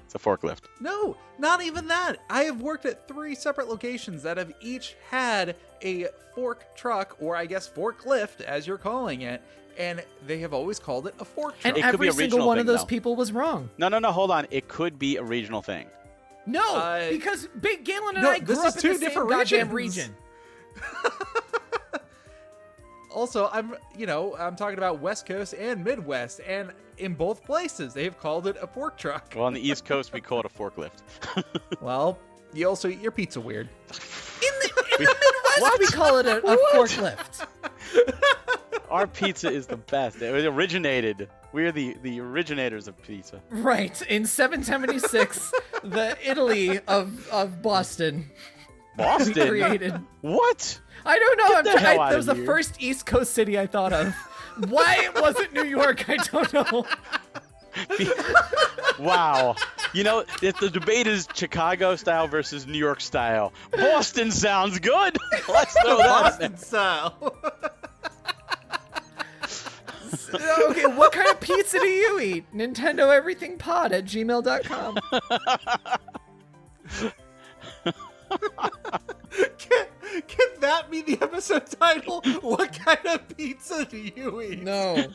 It's a forklift. No, not even that. I have worked at 3 separate locations that have each had a fork truck, or I guess forklift, as you're calling it, and they have always called it a fork truck. And It could be every a single regional one of thing, those though. people was wrong. No, hold on. It could be a regional thing. No, because Big Galen and No, I grew this up is in 2 the same different goddamn regions. region. Also, I'm talking about West Coast and Midwest, and in both places, they've called it a fork truck. Well, on the East Coast, we call it a forklift. Well, you also eat your pizza weird. In the Midwest, we call it a forklift. Our pizza is the best. It originated. We're the originators of pizza. Right, in 776, the Italy of Boston Boston? created. What? I don't know. Get the hell That outta was the here. first East Coast city I thought of. Why it wasn't New York, I don't know. Wow. If the debate is Chicago style versus New York style, Boston sounds good. Let's throw that in there. Boston style. Okay, what kind of pizza do you eat? NintendoEverythingPod@gmail.com. Can that be the episode title? What kind of pizza do you eat? No.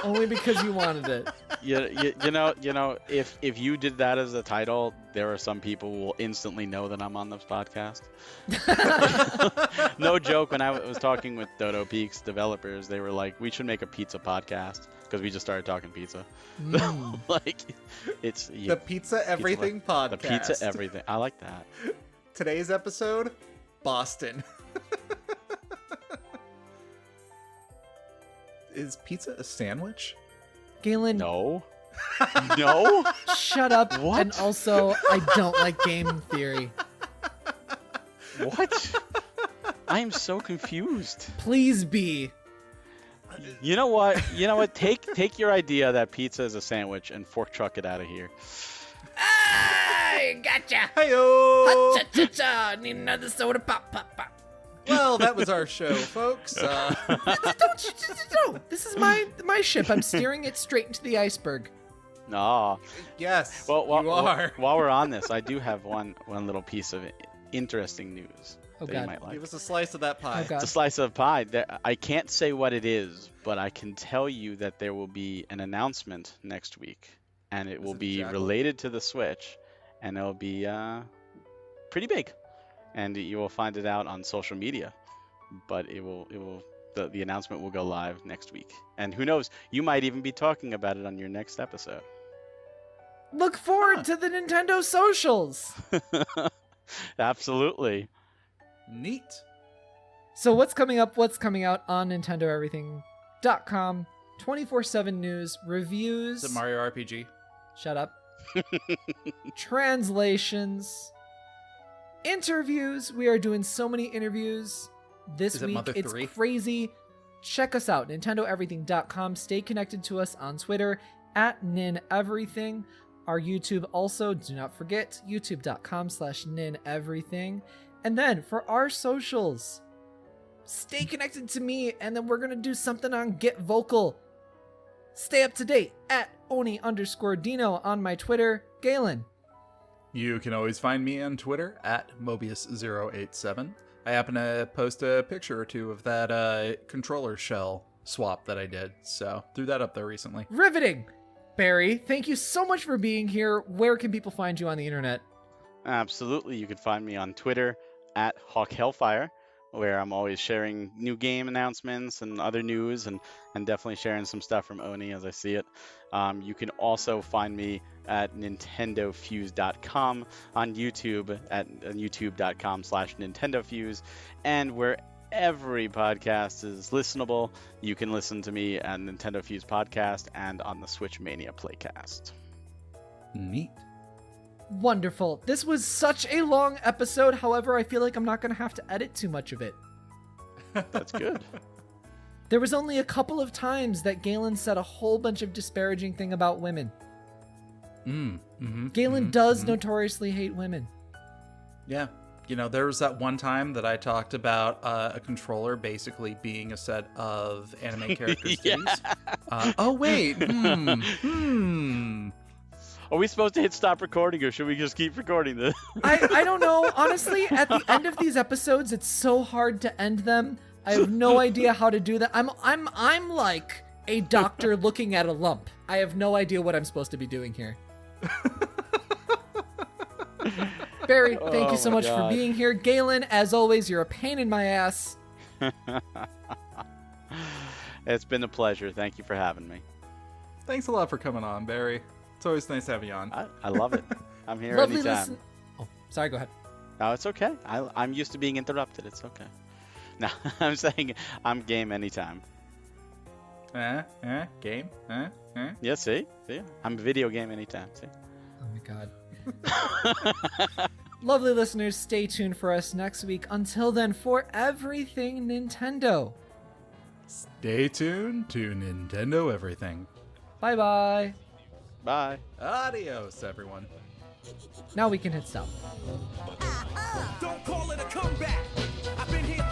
Only because you wanted it. If you did that as a title, there are some people who will instantly know that I'm on this podcast. No joke. When I was talking with Dodo Peaks developers, they were like, "We should make a pizza podcast," because we just started talking pizza. Like, it's The Pizza Everything Podcast. The pizza everything. I like that. Today's episode, Boston. Is pizza a sandwich? Galen, No. No. shut up. What? And also, I don't like game theory. What? I am so confused. Please be. You know what? Take your idea that pizza is a sandwich and fork truck it out of here. I gotcha. Heyo! Cha-cha-cha. Need another soda pop, pop, pop. Well, that was our show, folks. Don't. This is my ship. I'm steering it straight into the iceberg. Nah. Yes, Well, you are. while we're on this, I do have one little piece of interesting news Oh, that God. you might like. Give us a slice of that pie. Oh, God. It's a slice of pie. I can't say what it is, but I can tell you that there will be an announcement next week, and it will it be Jackal? related to the Switch, and it'll be pretty big, and you will find it out on social media. But the announcement will go live next week, and who knows, you might even be talking about it on your next episode. Look forward to the Nintendo socials. Absolutely. Neat. So what's coming up, what's coming out on NintendoEverything.com? 24/7 news, reviews. Is it Mario RPG? Shut up. Translations. Interviews. We are doing so many interviews this Is it week. Mother It's 3? crazy. Check us out, NintendoEverything.com. Stay connected to us on Twitter at nineverything. Our YouTube also, do not forget, youtube.com/nineverything. And then for our socials, stay connected to me, and then we're going to do something on Get Vocal. Stay up to date at Oni_Dino on my Twitter. Galen. You can always find me on Twitter at Mobius087. I happen to post a picture or two of that controller shell swap that I did, so threw that up there recently. Riveting! Barry, thank you so much for being here. Where can people find you on the internet? Absolutely. You can find me on Twitter at Hawk Hellfire, where I'm always sharing new game announcements and other news, and definitely sharing some stuff from Oni as I see it. You can also find me at nintendofuse.com, on YouTube at youtube.com/nintendofuse, and where every podcast is listenable, you can listen to me at Nintendo Fuse Podcast and on the Switch Mania Playcast. Neat. Wonderful. This was such a long episode. However, I feel like I'm not going to have to edit too much of it. That's good. There was only a couple of times that Galen said a whole bunch of disparaging thing about women. Galen does notoriously hate women. Yeah. You know, there was that one time that I talked about a controller basically being a set of anime characters' titties. Oh, wait. Are we supposed to hit stop recording, or should we just keep recording this? I don't know. Honestly, at the end of these episodes, it's so hard to end them. I have no idea how to do that. I'm like a doctor looking at a lump. I have no idea what I'm supposed to be doing here. Barry, thank you so much for being here. Galen, as always, you're a pain in my ass. It's been a pleasure. Thank you for having me. Thanks a lot for coming on, Barry. It's always nice to have you on. I love it. I'm here Lovely anytime. Oh, sorry, go ahead. No, it's okay. I'm used to being interrupted. It's okay. No, I'm saying I'm game anytime. Game? Yeah, see? I'm a video game anytime. See? Oh my god. Lovely listeners, stay tuned for us next week. Until then, for everything Nintendo. Stay tuned to Nintendo Everything. Bye-bye. Bye. Adios, everyone. Now we can hit stop. Don't call it a comeback. I've been here